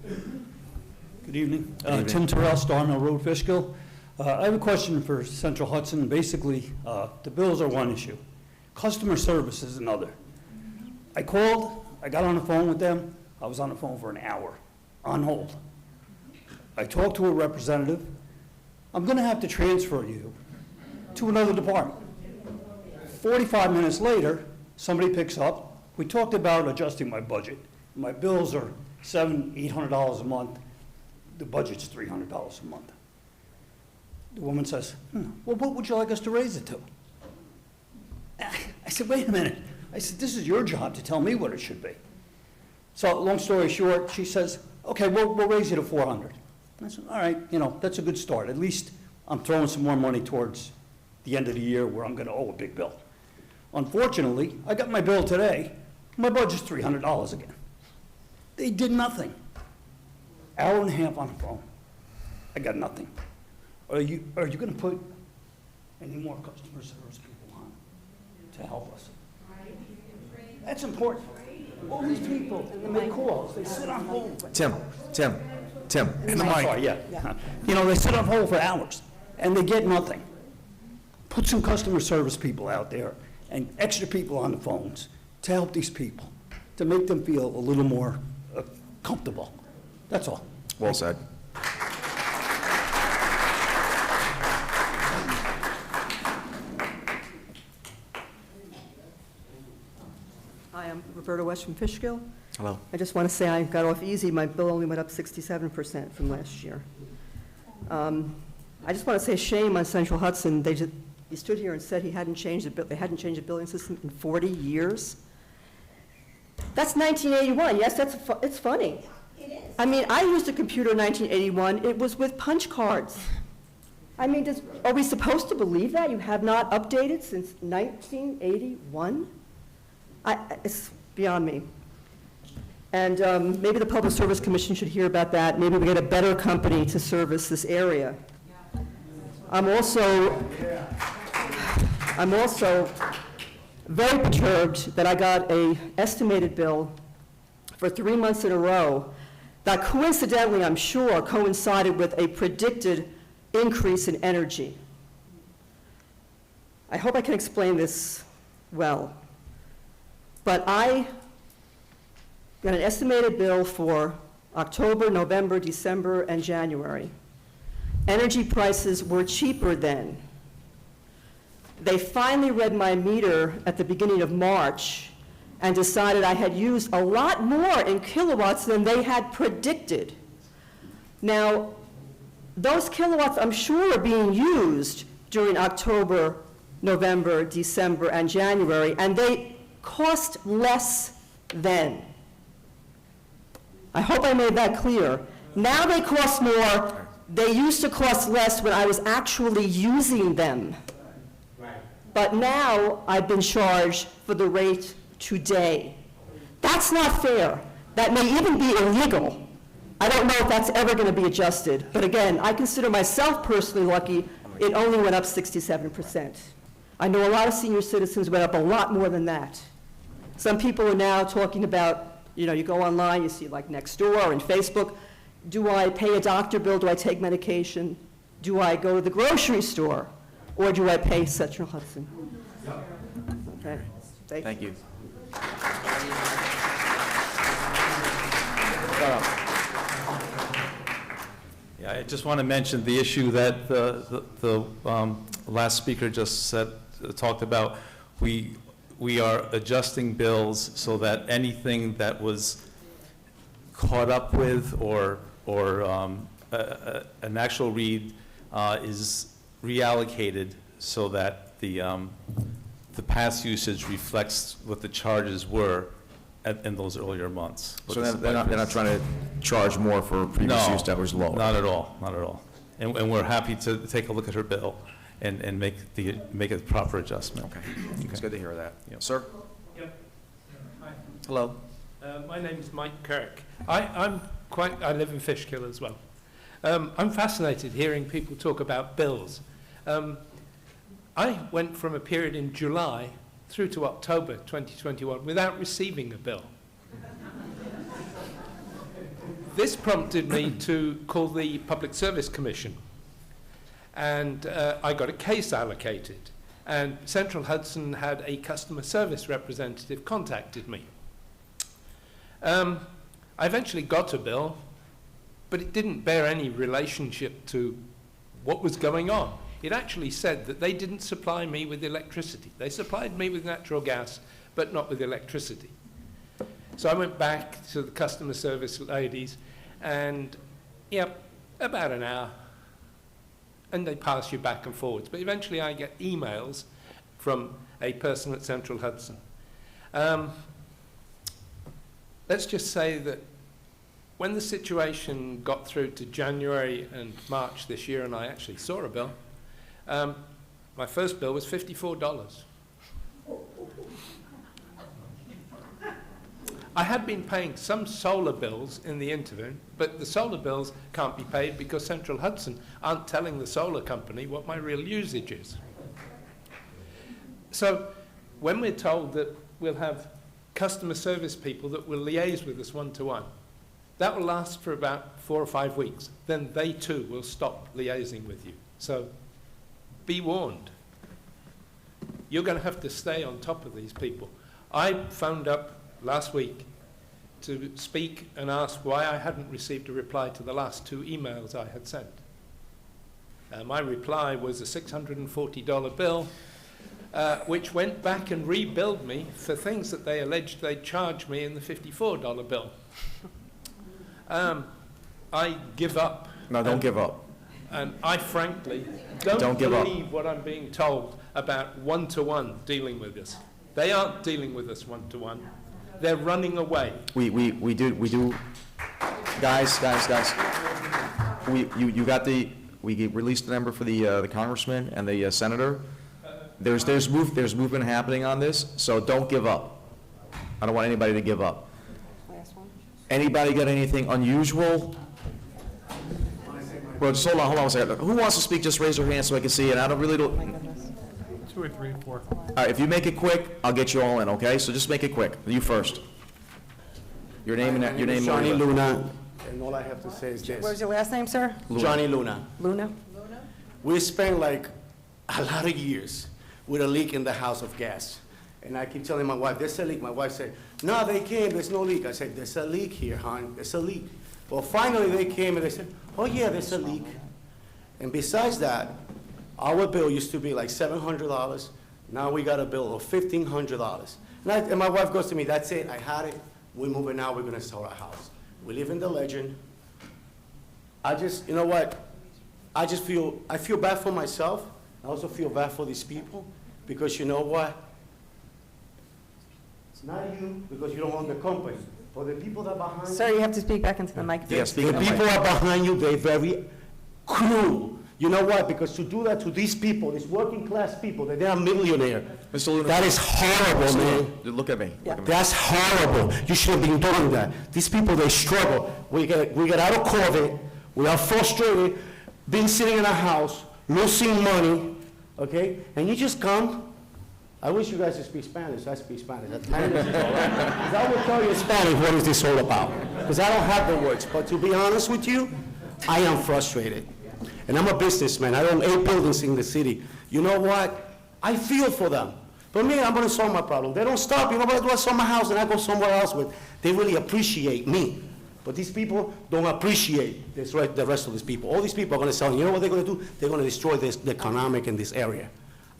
Good evening. Good evening. Tim Terrell, Star Mill Road, Fishkill. I have a question for Central Hudson. Basically, the bills are one issue. Customer service is another. I called, I got on the phone with them. I was on the phone for an hour, on hold. I talked to a representative. I'm going to have to transfer you to another department. 45 minutes later, somebody picks up. We talked about adjusting my budget. My bills are $800 a month. The budget's $300 a month. The woman says, well, what would you like us to raise it to? I said, wait a minute. I said, this is your job to tell me what it should be. So long story short, she says, okay, we'll raise you to $400. I said, all right, that's a good start. At least I'm throwing some more money towards the end of the year where I'm going to owe a big bill. Unfortunately, I got my bill today. My budget's $300 again. They did nothing. Hour and a half on the phone. I got nothing. Are you going to put any more customer service people on to help us? That's important. All these people, and they make calls. They sit on hold. Tim. In the mic. Yeah. They sit on hold for hours, and they get nothing. Put some customer service people out there and extra people on the phones to help these people, to make them feel a little more comfortable. That's all. Well said. Hi, I'm Roberta West from Fishkill. Hello. I just want to say I got off easy. My bill only went up 67% from last year. I just want to say shame on Central Hudson. He stood here and said they hadn't changed the billing system in 40 years. That's 1981. Yes, it's funny. It is. I mean, I used a computer in 1981. It was with punch cards. I mean, are we supposed to believe that? You have not updated since 1981? It's beyond me. And maybe the Public Service Commission should hear about that. Maybe we get a better company to service this area. I'm also very perturbed that I got an estimated bill for 3 months in a row that coincidentally, I'm sure, coincided with a predicted increase in energy. I hope I can explain this well. But I got an estimated bill for October, November, December, and January. Energy prices were cheaper then. They finally read my meter at the beginning of March and decided I had used a lot more in kilowatts than they had predicted. Now, those kilowatts, I'm sure, are being used during October, November, December, and January, and they cost less then. I hope I made that clear. Now they cost more. They used to cost less when I was actually using them. But now I've been charged for the rate today. That's not fair. That may even be illegal. I don't know if that's ever going to be adjusted. But again, I consider myself personally lucky. It only went up 67%. I know a lot of senior citizens went up a lot more than that. Some people are now talking about, you go online, you see like Nextdoor and Facebook. Do I pay a doctor bill? Do I take medication? Do I go to the grocery store? Or do I pay Central Hudson? Okay. Thank you. Yeah, I just want to mention the issue that the last speaker just talked about. We we are adjusting bills so that anything that was caught up with or an actual read is reallocated so that the past usage reflects what the charges were in those earlier months. So they're not trying to charge more for previous use that was lower? Not at all, not at all. And we're happy to take a look at her bill and make a proper adjustment. Okay, it's good to hear that. Sir? Yep. Hi. Hello. My name is Mike Kirk. I live in Fishkill as well. I'm fascinated hearing people talk about bills. I went from a period in July through to October 2021 without receiving a bill. This prompted me to call the Public Service Commission, and I got a case allocated, and Central Hudson had a customer service representative contacted me. I eventually got a bill, but it didn't bear any relationship to what was going on. It actually said that they didn't supply me with electricity. They supplied me with natural gas, but not with electricity. So I went back to the customer service ladies, and yep, about an hour, and they pass you back and forwards. But eventually I get emails from a person at Central Hudson. Let's just say that when the situation got through to January and March this year, and I actually saw a bill, my first bill was $54. I had been paying some solar bills in the interim, but the solar bills can't be paid because Central Hudson aren't telling the solar company what my real usage is. So when we're told that we'll have customer service people that will liaise with us one-to-one, that will last for about 4 or 5 weeks. Then they too will stop liaising with you. So be warned. You're going to have to stay on top of these people. I phoned up last week to speak and ask why I hadn't received a reply to the last 2 emails I had sent. My reply was a $640 bill, which went back and rebilled me for things that they alleged they'd charged me in the $54 bill. I give up. No, don't give up. And I frankly don't give up. believe what I'm being told about one-to-one dealing with us. They aren't dealing with us one-to-one. They're running away. We do, guys, we released the number for the congressman and the senator. There's movement happening on this, so don't give up. I don't want anybody to give up. Last one. Anybody got anything unusual? Well, just hold on a second. Who wants to speak? Just raise your hand so I can see it. I don't really do. 2 or 3 or 4. All right, if you make it quick, I'll get you all in, okay? So just make it quick. You first. Your name and your name. Johnny Luna, and all I have to say is this. What was your last name, sir? Johnny Luna. Luna? We spent like a lot of years with a leak in the house of gas. And I keep telling my wife, there's a leak. My wife said, no, they came, there's no leak. I said, there's a leak here, hon, there's a leak. Well, finally they came and they said, oh yeah, there's a leak. And besides that, our bill used to be like $700. Now we got a bill of $1,500. And my wife goes to me, that's it, I had it. We're moving out, we're gonna sell our house. We live in the legend. You know what? I feel bad for myself. I also feel bad for these people because you know what? It's not you because you don't own the company. For the people that are behind you. Sir, you have to speak back into the mic. Yeah, speak in The the people mic. are behind you, they're very cruel. You know what? Because to do that to these people, these working class people, that they are millionaires, Mr. Luna. that is horrible, man. Look at me. Look at me. That's horrible. You should have been doing that. These people, they struggle. We get out of COVID. We are frustrated, been sitting in a house, losing money, okay? And you just come. I wish you guys could speak Spanish. I speak Spanish. Because I will tell you in Spanish what is this all about. Because I don't have the words. But to be honest with you, I am frustrated. And I'm a businessman. I own 8 buildings in the city. You know what? I feel for them. But me, I'm going to solve my problem. They don't stop. You know what I do? I sell my house and I go somewhere else with. They really appreciate me. But these people don't appreciate the rest of these people. All these people are going to sell. You know what they're going to do? They're going to destroy the economic in this area.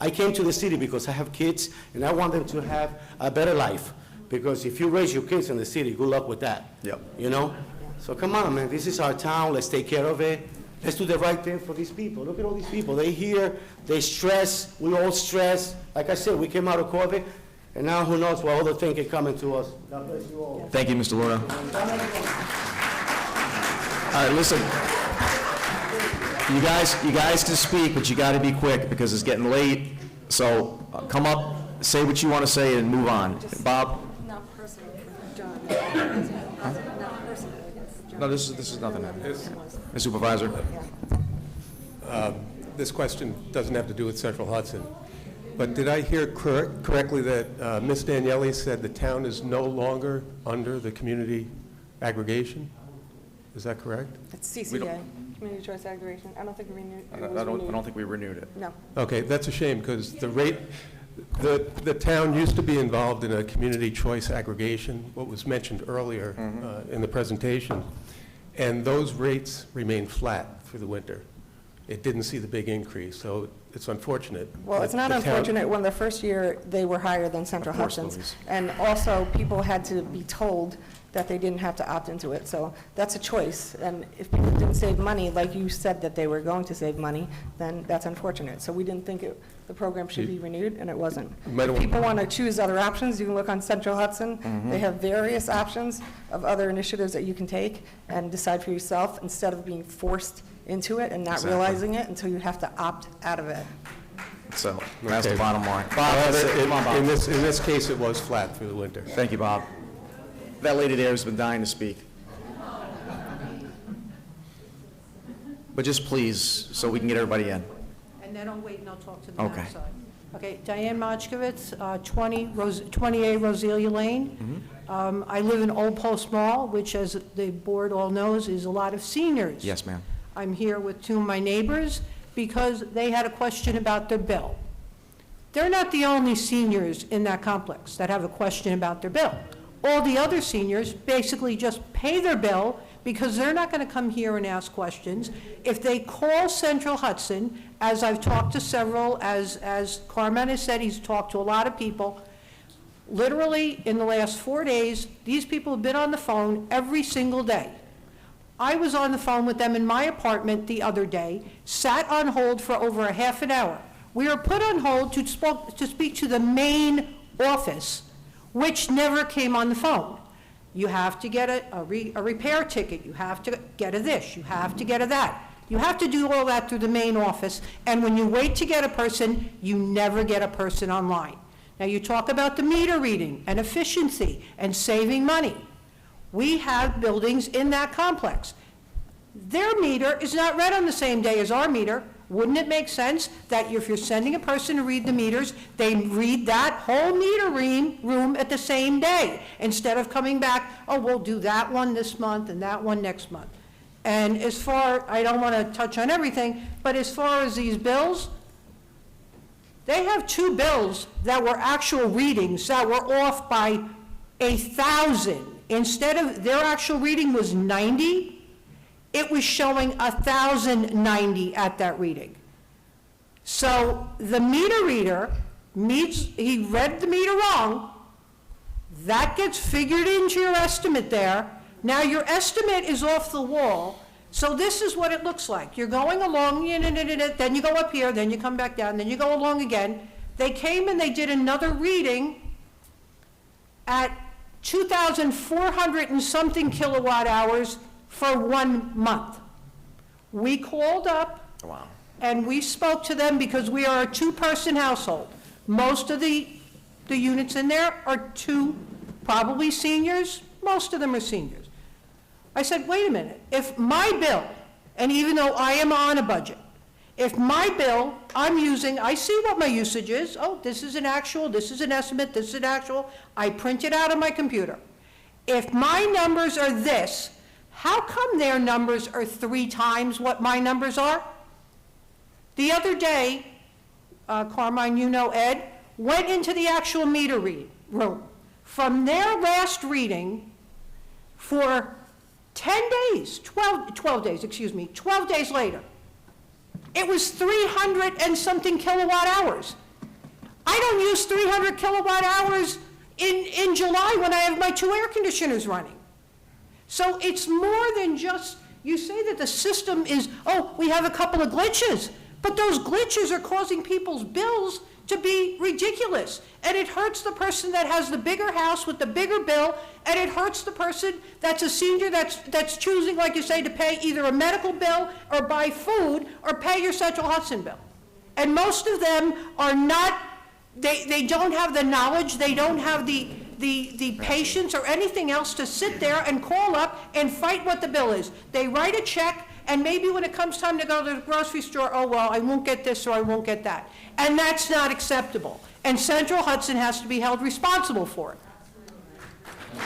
I came to the city because I have kids, and I want them to have a better life. Because if you raise your kids in the city, good luck with that. Yep. You know? So come on, man, this is our town, let's take care of it. Let's do the right thing for these people. Look at all these people, they here, they stress, we all stress. Like I said, we came out of COVID, and now who knows what other thing can come into us. God bless you all. Thank you, Mr. Luna. All right, listen. You guys can speak, but you got to be quick because it's getting late. So come up, say what you want to say, and move on. Bob? Not personal, John. Not personal against John. No, this is nothing. Mr. Supervisor? This question doesn't have to do with Central Hudson, but did I hear correctly that Ms. Daniele said the town is no longer under the community aggregation? Is that correct? It's CCA, Community Choice Aggregation. I don't think we renewed. I don't think we renewed it. No. Okay, that's a shame, because the rate, the town used to be involved in a community choice aggregation, what was mentioned earlier in the presentation, and those rates remained flat through the winter. It didn't see the big increase, so it's unfortunate. Well, it's not unfortunate. When the first year, they were higher than Central Hudson's. And also, people had to be told that they didn't have to opt into it. So that's a choice. And if people didn't save money, like you said that they were going to save money, then that's unfortunate. So we didn't think the program should be renewed, and it wasn't. If people want to choose other options, you can look on Central Hudson. They have various options of other initiatives that you can take and decide for yourself instead of being forced into it and not realizing it until you have to opt out of it. So that's the bottom line. Bob, Come on, Bob. in this case, it was flat through the winter. Thank you, Bob. That lady there has been dying to speak. But just please, so we can get everybody in. And then I'll wait and I'll talk to the Okay. outside. Okay, Diane Mochkovitz, 28 Roselia Lane. I live in Old Post Mall, which, as the board all knows, is a lot of seniors. Yes, ma'am. I'm here with two of my neighbors because they had a question about their bill. They're not the only seniors in that complex that have a question about their bill. All the other seniors basically just pay their bill because they're not going to come here and ask questions. If they call Central Hudson, as I've talked to several, as Carmen has said, he's talked to a lot of people, literally in the last 4 days, these people have been on the phone every single day. I was on the phone with them in my apartment the other day, sat on hold for over a half an hour. We were put on hold to speak to the main office, which never came on the phone. You have to get a repair ticket, you have to get a this, you have to get a that. You have to do all that through the main office, and when you wait to get a person, you never get a person online. Now, you talk about the meter reading and efficiency and saving money. We have buildings in that complex. Their meter is not read on the same day as our meter. Wouldn't it make sense that if you're sending a person to read the meters, they read that whole meter room at the same day, instead of coming back, oh, we'll do that one this month and that one next month. And as far, I don't want to touch on everything, but as far as these bills, they have two bills that were actual readings that were off by 1,000. Instead of, their actual reading was 90, it was showing 1,090 at that reading. So the meter reader he read the meter wrong, that gets figured into your estimate there. Now your estimate is off the wall, so this is what it looks like. You're going along, then you go up here, then you come back down, then you go along again. They came and they did another reading at 2,400 and something kilowatt hours for 1 month. We called up and we spoke to them because we are a two-person household. Most of the units in there are two, probably seniors. Most of them are seniors. I said, wait a minute, if my bill, and even though I am on a budget, if my bill, I see what my usage is. Oh, this is an actual, this is an estimate, this is an actual. I print it out on my computer. If my numbers are this, how come their numbers are 3 times what my numbers are? The other day, Carmine, you know Ed, went into the actual meter room. From their last reading, for 10 days, 12 days later, it was 300 and something kilowatt hours. I don't use 300 kilowatt hours in July when I have my 2 air conditioners running. So it's more than just, you say that the system is, oh, we have a couple of glitches, but those glitches are causing people's bills to be ridiculous. And it hurts the person that has the bigger house with the bigger bill, and it hurts the person that's a senior that's choosing, like you say, to pay either a medical bill or buy food or pay your Central Hudson bill. And most of them are not, they don't have the knowledge, they don't have the patience or anything else to sit there and call up and fight what the bill is. They write a check, and maybe when it comes time to go to the grocery store, oh, well, I won't get this or I won't get that. And that's not acceptable. And Central Hudson has to be held responsible for it.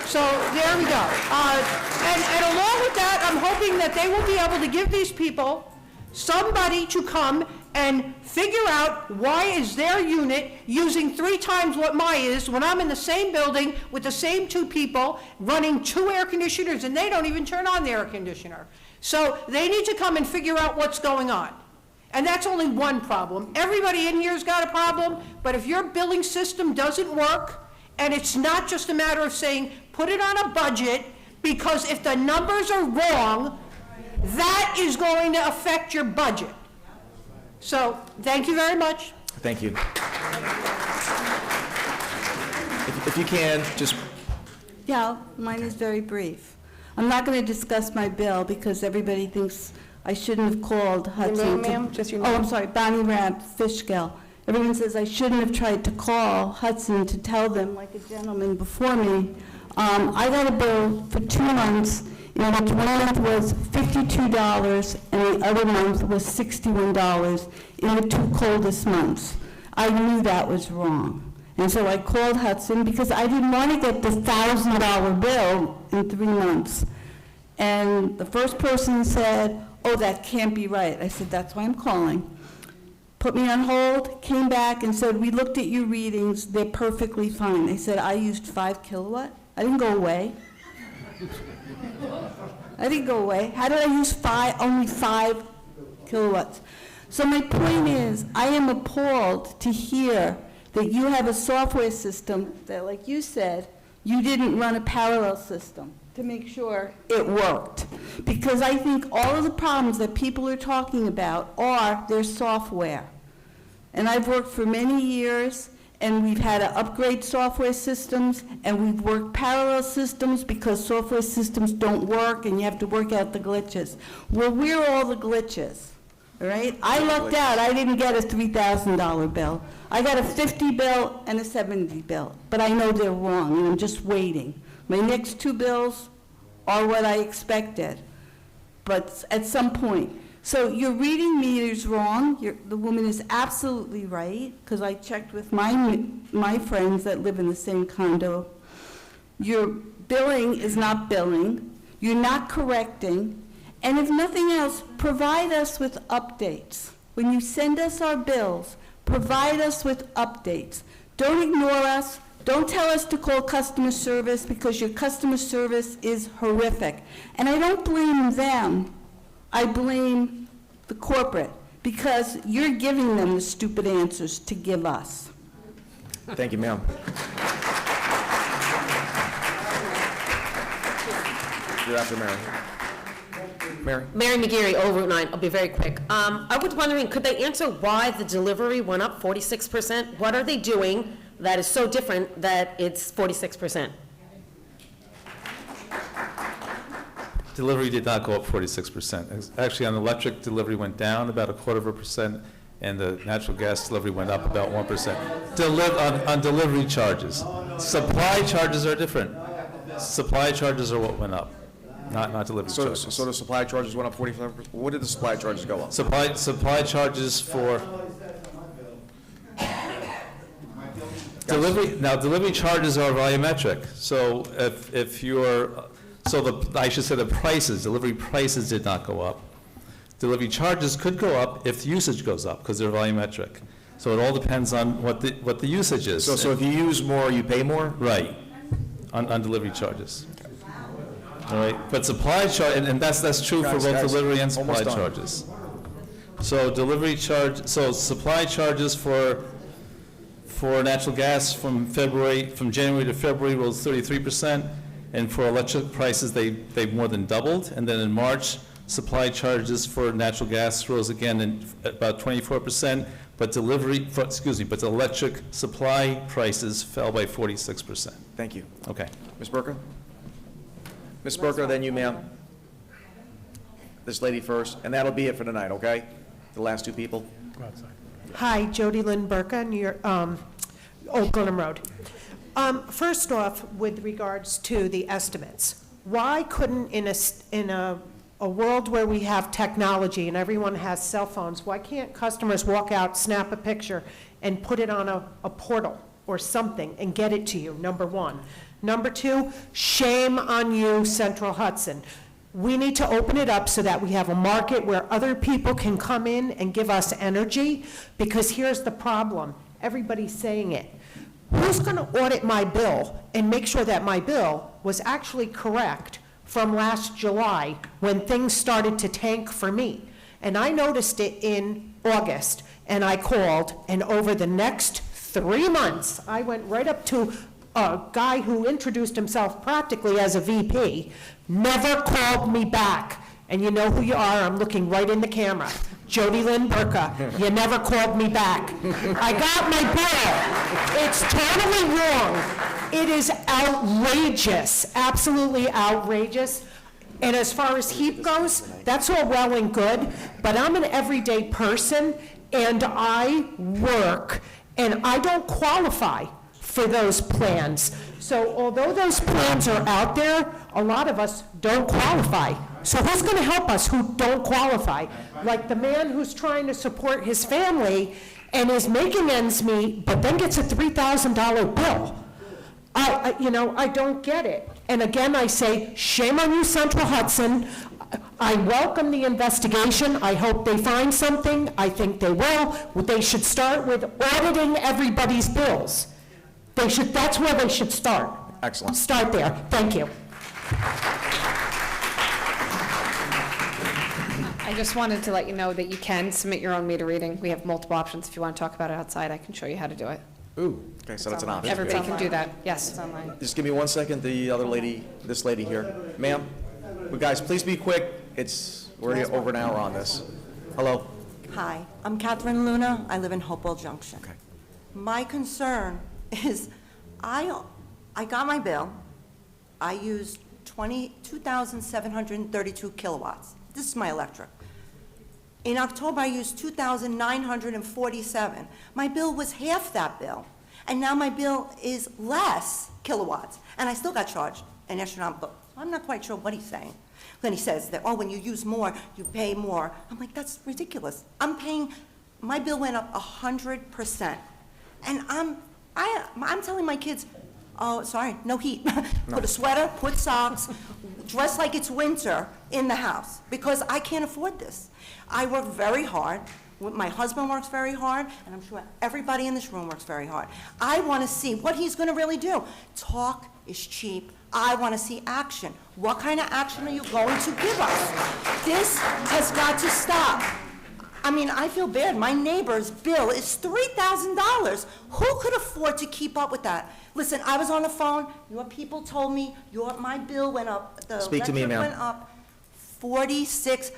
So there we go. And along with that, I'm hoping that they will be able to give these people somebody to come and figure out why is their unit using 3 times what mine is when I'm in the same building with the same 2 people running 2 air conditioners, and they don't even turn on the air conditioner. So they need to come and figure out what's going on. And that's only one problem. Everybody in here's got a problem, but if your billing system doesn't work, and it's not just a matter of saying, put it on a budget, because if the numbers are wrong, that is going to affect your budget. So, thank you very much. Thank you. If you can, just, Yeah, mine is very brief. I'm not going to discuss my bill because everybody thinks I shouldn't have called Hudson. Your name, ma'am? Just your name. Oh, I'm sorry, Bonnie Ramp, Fishkill. Everyone says I shouldn't have tried to call Hudson to tell them, like a gentleman before me. I got a bill for 2 months, in which one month was $52 and the other month was $61 in the 2 coldest months. I knew that was wrong. And so I called Hudson because I didn't want to get the $1,000 bill in 3 months. And the first person said, oh, that can't be right. I said, that's why I'm calling. Put me on hold, came back and said, we looked at your readings, they're perfectly fine. They said, I used 5 kilowatt. I didn't go away. I didn't go away. How did I use only 5 kilowatts? So my point is, I am appalled to hear that you have a software system that, like you said, you didn't run a parallel system to make sure it worked. Because I think all of the problems that people are talking about are their software. And I've worked for many years, and we've had to upgrade software systems, and we've worked parallel systems because software systems don't work, and you have to work out the glitches. Well, where are all the glitches? All right? I lucked out. I didn't get a $3,000 bill. I got a $50 bill and a $70 bill, but I know they're wrong, and I'm just waiting. My next 2 bills are what I expected, but at some point. So you're reading meters wrong. The woman is absolutely right, because I checked with my friends that live in the same condo. Your billing is not billing. You're not correcting. And if nothing else, provide us with updates. When you send us our bills, provide us with updates. Don't ignore us. Don't tell us to call customer service, because your customer service is horrific. And I don't blame them. I blame the corporate, because you're giving them the stupid answers to give us. thank you, ma'am. You're after Mary. Mary? Mary McGeary, Old Route 9. I'll be very quick. I was wondering, could they answer why the delivery went up 46%? What are they doing that is so different that it's 46%? Delivery did not go up 46%. Actually, on electric, delivery went down about 0.25%, and the natural gas delivery went up about 1%. On delivery charges. Supply charges are different. Supply charges are what went up, not delivery charges. So the supply charges went up 45%? What did the supply charges go up? Supply charges for delivery, now delivery charges are volumetric. So if you're, I should say the prices, delivery prices did not go up. Delivery charges could go up if the usage goes up, because they're volumetric. So it all depends on what the usage is. So if you use more, you pay more? Right, on delivery charges. All right, but supply charge, and that's true for both delivery and supply charges. So supply charges for For natural gas from January to February rose 33%, and for electric prices, they've more than doubled. And then in March, supply charges for natural gas rose again in about 24%, but but electric supply prices fell by 46%. Thank you. Okay. Ms. Burka? Ms. Burka, then you, ma'am. This lady first, and that'll be it for tonight, okay? The last two people. Hi, Jody Lynn Burka, New York, Old Glenham Road. First off, with regards to the estimates, why couldn't, in a world where we have technology and everyone has cell phones, why can't customers walk out, snap a picture, and put it on a portal or something and get it to you, number one? Number two, shame on you, Central Hudson. We need to open it up so that we have a market where other people can come in and give us energy, because here's the problem. Everybody's saying it. Who's going to audit my bill and make sure that my bill was actually correct from last July when things started to tank for me? And I noticed it in August, and I called, and over the next 3 months, I went right up to a guy who introduced himself practically as a VP, never called me back. And you know who you are, I'm looking right in the camera. Jody Lynn Burka, you never called me back. I got my bill. It's totally wrong. It is outrageous, absolutely outrageous. And as far as heat goes, that's all well and good, but I'm an everyday person, and I work, and I don't qualify for those plans. So although those plans are out there, a lot of us don't qualify. So who's going to help us who don't qualify? Like the man who's trying to support his family and is making ends meet, but then gets a $3,000 bill. I don't get it. And again, I say, shame on you, Central Hudson. I welcome the investigation. I hope they find something. I think they will. They should start with auditing everybody's bills. That's where they should start. Excellent. Start there. Thank you. I just wanted to let you know that you can submit your own meter reading. We have multiple options. If you want to talk about it outside, I can show you how to do it. Ooh, okay, so that's an option. Everybody can do that, yes. It's online. Just give me 1 second, the other lady, this lady here. Ma'am, but guys, please be quick. We're over an hour on this. Hello? Hi, I'm Catherine Luna. I live in Hopewell Junction. Okay. My concern is I got my bill. I used 2,732 kilowatts. This is my electric. In October, I used 2,947. My bill was half that bill, and now my bill is less kilowatts, and I still got charged an astronomical. I'm not quite sure what he's saying. Then he says that, when you use more, you pay more. I'm like, that's ridiculous. My bill went up 100%, and I'm telling my kids, oh, sorry, no heat. Put a sweater, put socks, dress like it's winter in the house, because I can't afford this. I work very hard. My husband works very hard, and I'm sure everybody in this room works very hard. I want to see what he's going to really do. Talk is cheap. I want to see action. What kind of action are you going to give us? This has got to stop. I feel bad. My neighbor's bill is $3,000. Who could afford to keep up with that? Listen, I was on the phone. Your people told me my bill went up. The Speak to me, electric ma'am. went up 46%.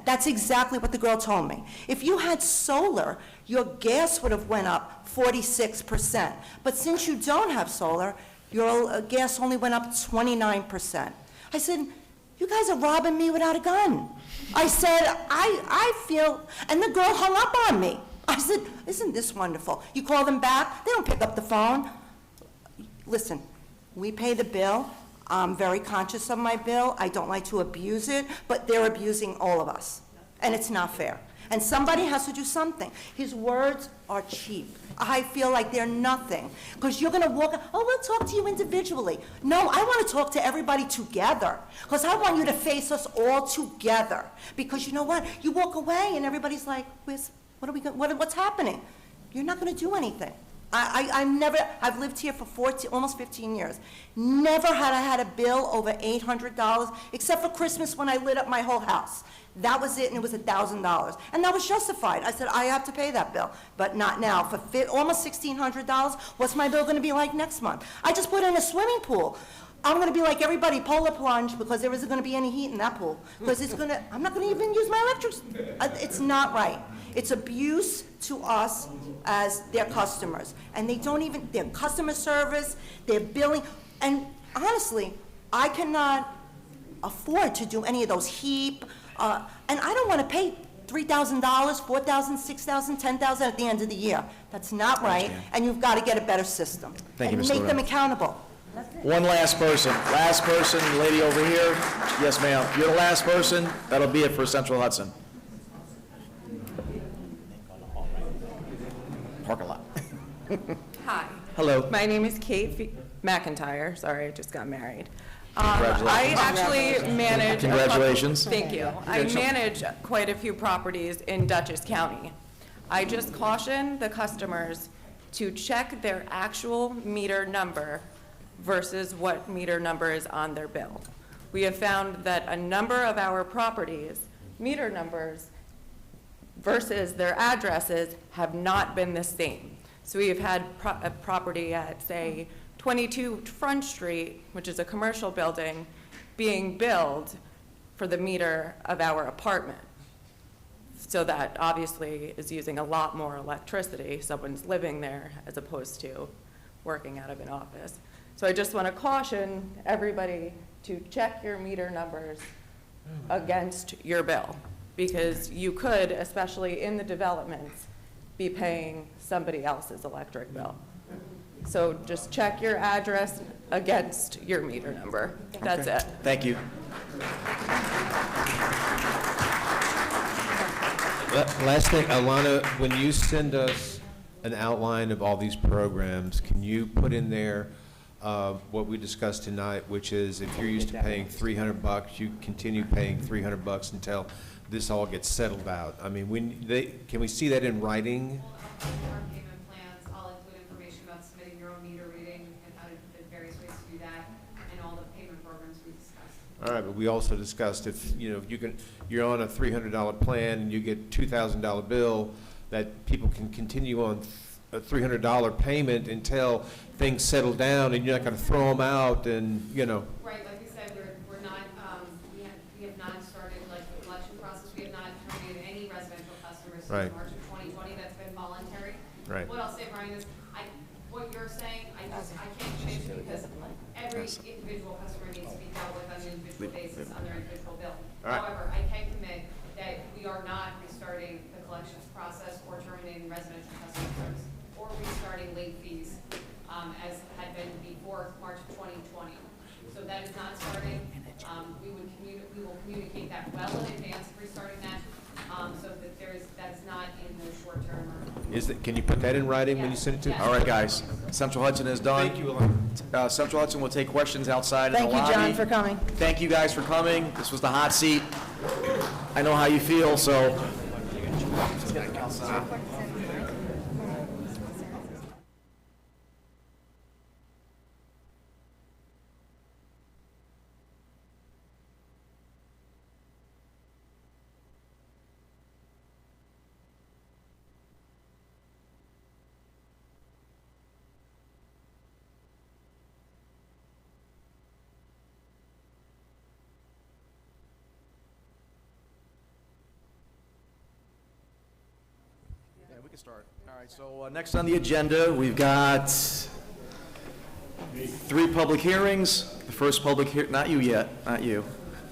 That's exactly what the girl told me. If you had solar, your gas would have went up 46%. But since you don't have solar, your gas only went up 29%. I said, you guys are robbing me without a gun. I said, I feel, and the girl hung up on me. I said, isn't this wonderful? You call them back, they don't pick up the phone. Listen, we pay the bill. I'm very conscious of my bill. I don't like to abuse it, but they're abusing all of us, and it's not fair. And somebody has to do something. His words are cheap. I feel like they're nothing, because you're going to walk, we'll talk to you individually. No, I want to talk to everybody together, because I want you to face us all together. Because you know what? You walk away, and everybody's like, what's happening? You're not going to do anything. I've lived here for almost 15 years. Never had I had a bill over $800, except for Christmas when I lit up my whole house. That was it, and it was $1,000. And that was justified. I said, I have to pay that bill, but not now. For almost $1,600, what's my bill gonna be like next month? I just put in a swimming pool. I'm gonna be like everybody, polar plunge, because there isn't gonna be any heat in that pool. Because I'm not gonna even use my electric, it's not right. It's abuse to us as their customers. And they don't even, their customer service, their billing, and honestly, I cannot afford to do any of those HEAP, and I don't wanna pay $3,000, $4,000, $6,000, $10,000 at the end of the year. That's not right, and you've gotta get a better system. Thank you, Ms. And make them Loretta. accountable. One last person, lady over here. Yes, ma'am, you're the last person. That'll be it for Central Hudson. Parking lot. Hi. Hello. My name is Kate McIntyre. Sorry, I just got married. Congratulations. I actually manage. Congratulations. Thank you. I manage quite a few properties in Dutchess County. I just caution the customers to check their actual meter number versus what meter number is on their bill. We have found that a number of our properties, meter numbers versus their addresses have not been the same. So we have had a property at, say, 22 Front Street, which is a commercial building, being billed for the meter of our apartment. So that obviously is using a lot more electricity. Someone's living there as opposed to working out of an office. So I just want to caution everybody to check your meter numbers against your bill, because you could, especially in the developments, be paying somebody else's electric bill. So just check your address against your meter number. That's Okay. it. Thank you. Last thing, Alana, when you send us an outline of all these programs, can you put in there what we discussed tonight, which is if you're used to paying $300, you continue paying $300 until this all gets settled out? I mean, can we see that in writing? Our payment plans, I'll include information about submitting your own meter reading and how to, the various ways to do that, and all the payment programs we discussed. All right, but we also discussed if, you know, you're on a $300 plan and you get $2,000 bill, that people can continue on a $300 payment until things settle down, and you're not gonna throw them out and, you know. Right, like we said, we're not, we have not started like the election process. We have not terminated any residential customers Right. since March of 2020. That's been voluntary. Right. What I'll say, Brian, is what you're saying, I can't change because every individual customer needs to be dealt with on an individual basis on their individual bill. All right. However, I can commit that we are not restarting the collections process or terminating residential customer service or restarting late fees, as had been before March of 2020. So that is not starting. We will communicate that well in advance of restarting that, so that that's not in the short term. Can you put that in writing when you send it to us? All right, guys. Central Hudson is done. Thank you, Alana. Central Hudson will take questions outside in the Thank you, lobby. John, for coming. Thank you guys for coming. This was the hot seat. I know how you feel, so. Yeah, we can start. All right, so next on the agenda, we've got 3 public hearings. The first public not you yet, not you.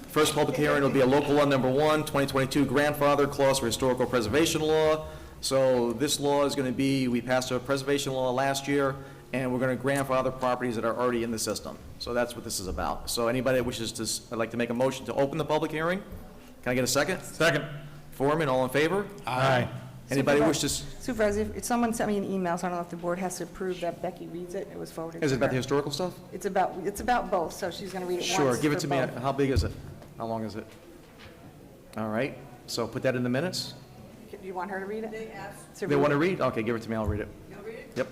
First public hearing will be a local law number 1, 2022 grandfather clause for historical preservation law. So this law is going to be, we passed a preservation law last year, and we're going to grandfather properties that are already in the system. So that's what this is about. So anybody that wishes to, I'd like to make a motion to open the public hearing. Can I get a second? Second. Foreman, all in favor? Aye. Anybody wish to? Supervisor, if someone sent me an email, so I don't know if the board has to approve that Becky reads it. It was forwarded. Is it to about the her. historical stuff? It's about both, so she's going to read it once. Sure, give it for to me. both. How big is it? How long is it? All right, so put that in the minutes. Do you want her to read it? They want to read? Okay, give it to me, I'll read it. You'll read it? Yep.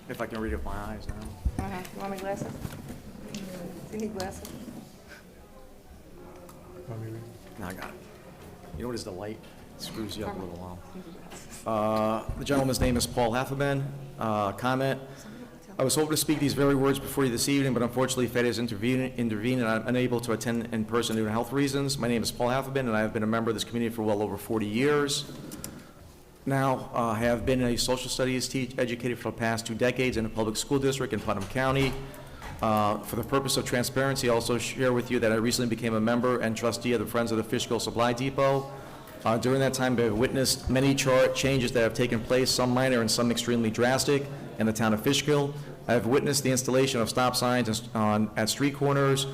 If I can read it with my eyes now. You want my glasses? Do you need glasses? Now I got it. You know what is the light? It screws you up a little while. The gentleman's name is Paul Hafferman. Comment. I was hoping to speak these very words before you this evening, but unfortunately fate has intervened and I'm unable to attend in person due to health reasons. My name is Paul Hafferman, and I have been a member of this community for well over 40 years. Now, I have been a social studies educator for the past 2 decades in a public school district in Putnam County. For the purpose of transparency, I also share with you that I recently became a member and trustee of the Friends of the Fishkill Supply Depot. During that time, I've witnessed many changes that have taken place, some minor and some extremely drastic, in the town of Fishkill. I've witnessed the installation of stop signs at street corners,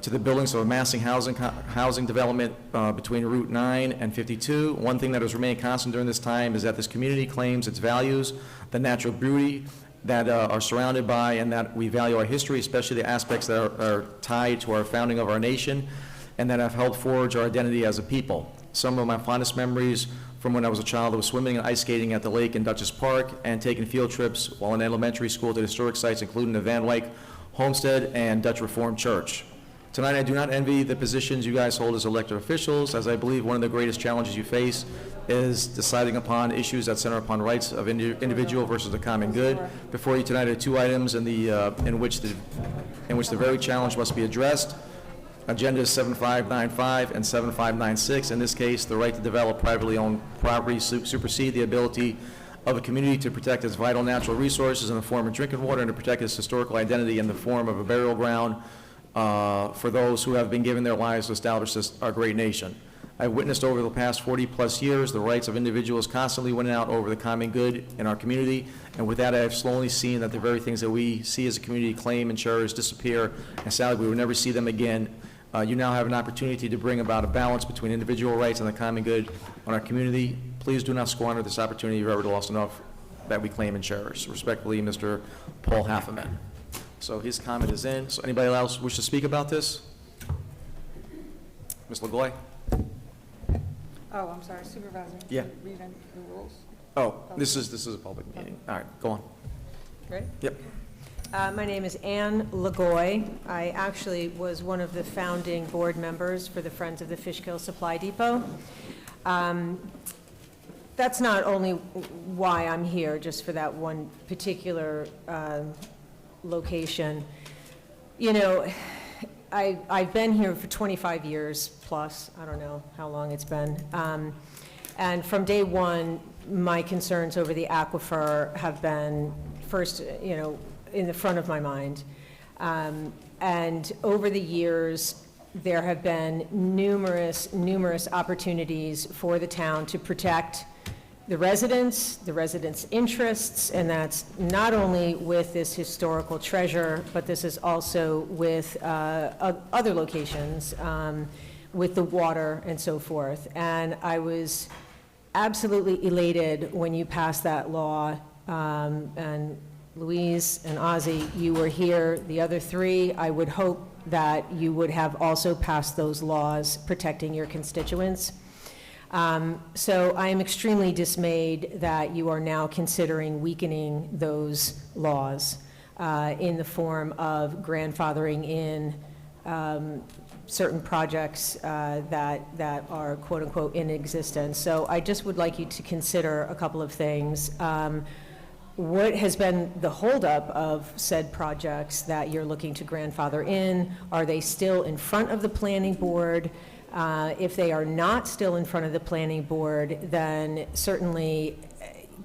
to the buildings of a massing housing development between Route 9 and 52. One thing that has remained constant during this time is that this community claims its values, the natural beauty that are surrounded by, and that we value our history, especially the aspects that are tied to our founding of our nation, and that have helped forge our identity as a people. Some of my fondest memories from when I was a child was swimming and ice skating at the lake in Dutchess Park and taking field trips while in elementary school to historic sites including the Van Wyck Homestead and Dutch Reformed Church. Tonight, I do not envy the positions you guys hold as elected officials, as I believe one of the greatest challenges you face is deciding upon issues that center upon rights of individual versus the common good. Before you tonight are 2 items in which the very challenge must be addressed. Agendas 7595 and 7596. In this case, the right to develop privately owned property supersede the ability of a community to protect its vital natural resources in the form of drinking water and to protect its historical identity in the form of a burial ground for those who have been given their lives to establish our great nation. I've witnessed over the past 40-plus years the rights of individuals constantly winning out over the common good in our community, and with that I've slowly seen that the very things that we see as a community claim and cherish disappear, and sadly we will never see them again. You now have an opportunity to bring about a balance between individual rights and the common good on our community. Please do not squander this opportunity you've ever lost enough that we claim and cherish. Respectfully, Mr. Paul Hafferman. So his comment is in. So anybody else wish to speak about this? Ms. LaGoy? Oh, I'm sorry, Supervisor. Yeah. Read in the rules. Oh, this is a public meeting. All right, go on. Ready? Yep. My name is Anne LaGoy. I actually was one of the founding board members for the Friends of the Fishkill Supply Depot. That's not only why I'm here, just for that one particular location. You know, I've been here for 25 years plus. I don't know how long it's been. And from day one, my concerns over the aquifer have been first, you know, in the front of my mind. And over the years, there have been numerous opportunities for the town to protect the residents' interests, and that's not only with this historical treasure, but this is also with other locations, with the water and so forth. And I was absolutely elated when you passed that law, and Louise and Ozzie, you were here. The other 3, I would hope that you would have also passed those laws protecting your constituents. So I am extremely dismayed that you are now considering weakening those laws in the form of grandfathering in certain projects that are quote-unquote in existence. So I just would like you to consider a couple of things. What has been the holdup of said projects that you're looking to grandfather in? Are they still in front of the planning board? If they are not still in front of the planning board, then certainly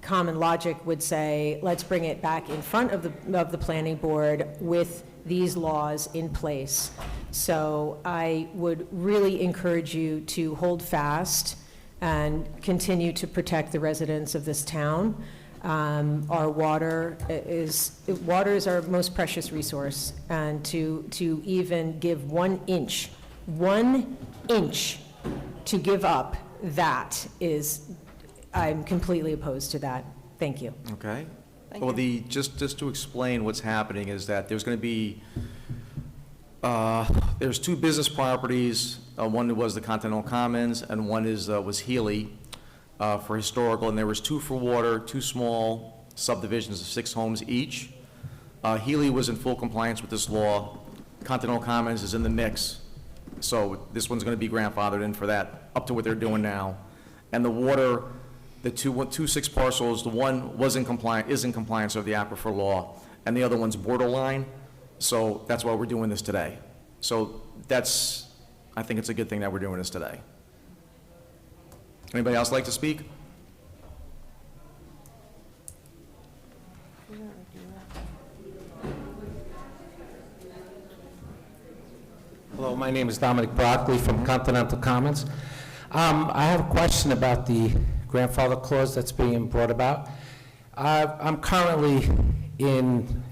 common logic would say, let's bring it back in front of the planning board with these laws in place. So I would really encourage you to hold fast and continue to protect the residents of this town. Our water is our most precious resource, and to even give 1 inch to give up, that is, I'm completely opposed to that. Thank you. Okay. Well, just to explain what's happening is that there's going to be, there's 2 business properties. One was the Continental Commons, and one was Healy for historical, and there was 2 for water, 2 small subdivisions of 6 homes each. Healy was in full compliance with this law. Continental Commons is in the mix. So this one's going to be grandfathered in for that, up to what they're doing now. And the water, the two 6 parcels, the one is in compliance of the Aquifer law, and the other one's borderline. So that's why we're doing this today. So I think it's a good thing that we're doing this today. Anybody else like to speak? Hello, my name is Dominic Broccoli from Continental Commons. I have a question about the grandfather clause that's being brought about. I'm currently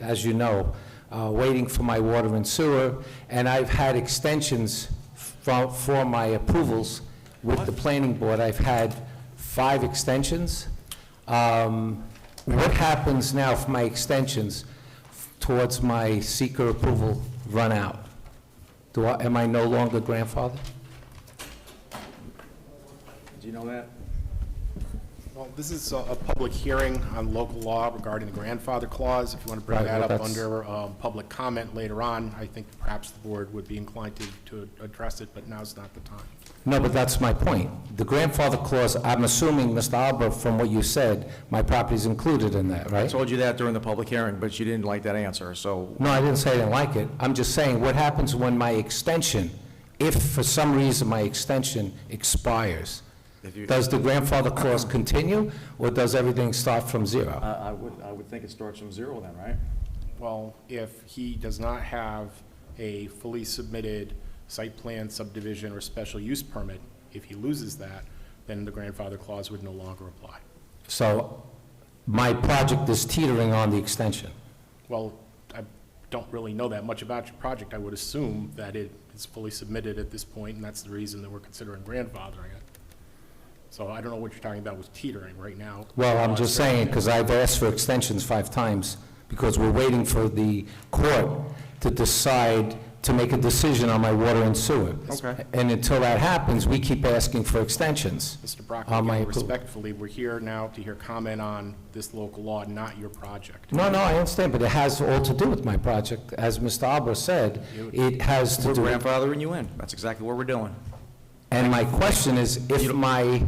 as you know, waiting for my water and sewer, and I've had extensions for my approvals with the planning board. I've had 5 extensions. What happens now if my extensions towards my seeker approval run out? Am I no longer grandfathered? Do you know that? Well, this is a public hearing on local law regarding the grandfather clause. If you want to bring Right, that well, up under public comment later on, I think perhaps the board would be inclined to address it, but now's not the time. No, but that's my point. The grandfather clause, I'm assuming, Mr. Albert, from what you said, my property's included in that, I right? told you that during the public hearing, but you didn't like that answer, so. No, I didn't say I didn't like it. I'm just saying, what happens when my extension, if for some reason my extension expires? Does the grandfather clause continue, or does everything start from zero? I would think it starts from 0 then, right? Well, if he does not have a fully submitted site plan, subdivision, or special use permit, if he loses that, then the grandfather clause would no longer apply. So my project is teetering on the extension. Well, I don't really know that much about your project. I would assume that it is fully submitted at this point, and that's the reason that we're considering grandfathering it. So I don't know what you're talking about with teetering right now. Well, I'm just saying, because I've asked for extensions 5 times, because we're waiting for the court to decide, to make a decision on my water and sewer. Okay. And until that happens, we keep asking for extensions. Mr. Broccoli, on my again, approval. respectfully, we're here now to hear comment on this local law, not your project. No, I understand, but it has all to do with my project. As Mr. Albert said, it has to We're do with... grandfathering you in. That's exactly what we're doing. And my question is, if my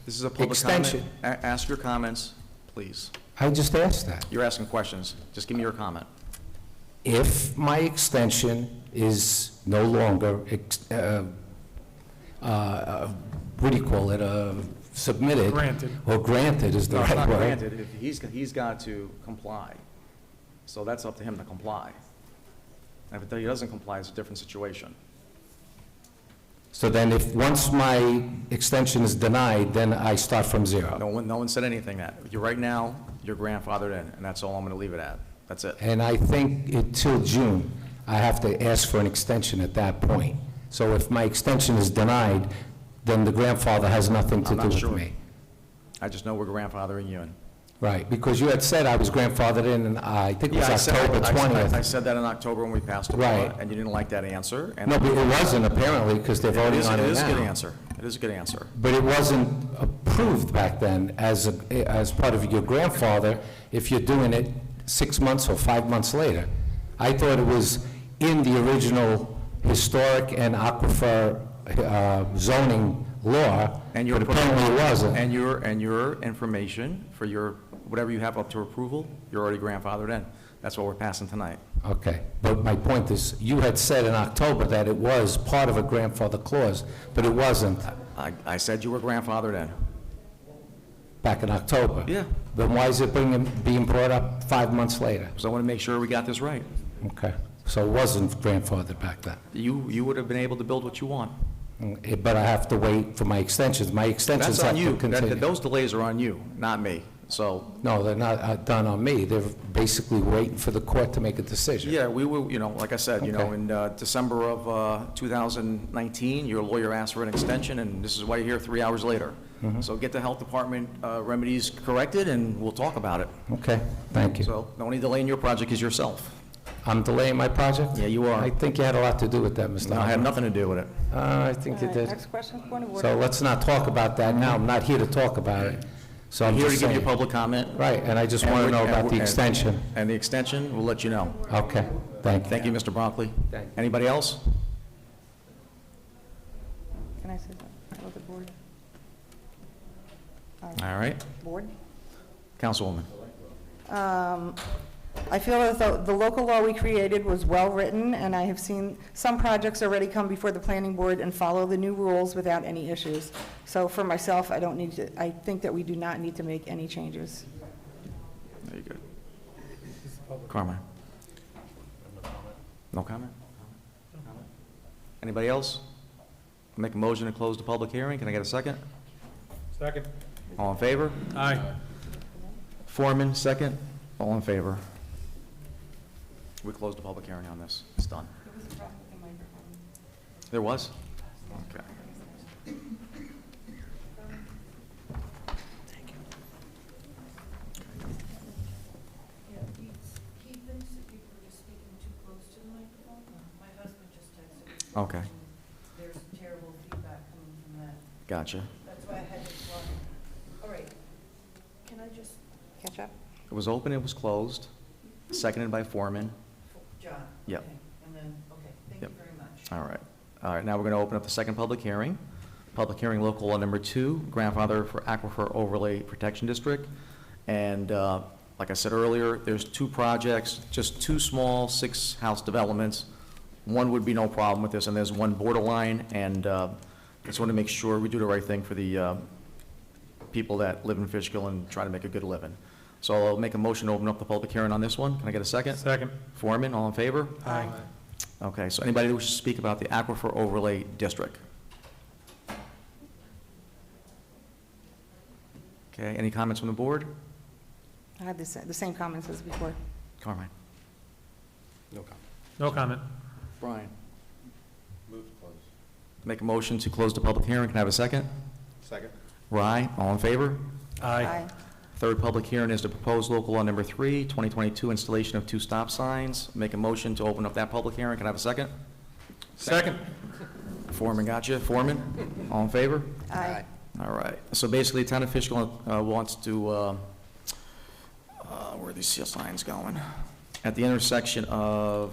This is a public comment. extension... Ask your comments, please. I just asked that. You're asking questions. Just give me your comment. If my extension is no longer, what do you call it, submitted? Granted. Or granted is the No, it's right not word. granted. If he's got to comply. So that's up to him to comply. And if he doesn't comply, it's a different situation. So then if, once my extension is denied, then I start from zero. No one said anything that. Right now, you're grandfathered in, and that's all I'm going to leave it at. That's it. And I think until June, I have to ask for an extension at that point. So if my extension is denied, then the grandfather has nothing to I'm do not with sure. me. I just know we're grandfathering you in. Right, because you had said I was grandfathered in, and I think it was Yeah, I said- October I 20th. said that in October when we passed the law, Right. and you didn't like that answer. And No, but it wasn't apparently, because they're voting on it now. It is a good answer. It is a good answer. But it wasn't approved back then as part of your grandfather if you're doing it 6 months or 5 months later. I thought it was in the original historic and aquifer zoning law, but apparently it wasn't. And your information for your, whatever you have up to approval, you're already grandfathered in. That's what we're passing tonight. Okay, but my point is, you had said in October that it was part of a grandfather clause, but it wasn't I said you were grandfathered in. back in October. Yeah. Then why is it being brought up 5 months later? So I want to make sure we got this right. Okay, so it wasn't grandfathered back then. You would have been able to build what you want. But I have to wait for my extensions. My extensions That's have on to you. continue. Those delays are on you, not me. So, No, they're not done on me. They're basically waiting for the court to make a decision. yeah, we were, like I said, Okay. in December of 2019, your lawyer asked for an extension, and this is why you're here 3 hours later. Mhm. So get the health department remedies corrected, and we'll talk about it. Okay, thank you. So the only delay in your project is yourself. I'm delaying my project? Yeah, you are. I think you had a lot to do with that, Mr. No, I had Albert. nothing to do with it. I think you did. Next question, point of order. So let's not talk about that now. I'm not here to talk about it. So I'm I'm here to just give you saying. public comment. Right, and I just want to know about the extension. And the extension, we'll let you know. Okay, thank you. Thank you, Mr. Broccoli. Thank you. Anybody else? Can I say that? With the board? All right. Board? Councilwoman. I feel as though the local law we created was well-written, and I have seen some projects already come before the planning board and follow the new rules without any issues. So for myself, I think that we do not need to make any changes. Very good. Carmine. No comment? Anybody else? Make a motion to close the public hearing. Can I get a second? Second. All in favor? Aye. Foreman, second. All in favor? We closed the public hearing on this. It's done. There was? Okay. He thinks that people are just speaking too close to the microphone. My husband just texted me. Okay. There's terrible feedback coming from that. Gotcha. That's why I had to plug. All right. Can I just? Catch up? It was open, it was closed, seconded by Foreman. John? Yep. Okay. And then, okay, thank Yep. you very much. All right. All right, now we're going to open up the second public hearing. Public hearing local law number 2, grandfather for Aquifer Overlay Protection District. And like I said earlier, there's 2 projects, just 2 small 6-house developments. One would be no problem with this, and there's one borderline, and just want to make sure we do the right thing for the people that live in Fishkill and try to make a good living. So I'll make a motion to open up the public hearing on this one. Can I get a second? Second. Foreman, all in favor? Aye. Okay, so anybody that wishes to speak about the Aquifer Overlay District? Okay, any comments from the board? I had the same comments as before. Carmine? No comment. No comment. Brian? Move to close. Make a motion to close the public hearing. Can I have a second? Second. Rye, all in favor? Aye. Third public hearing is the proposed local law number 3, 2022 installation of 2 stop signs. Make a motion to open up that public hearing. Can I have a second? Second. Foreman, gotcha. Foreman, all in favor? Aye. All right. So basically, the town of Fishkill wants to, where are these signs going? At the intersection of,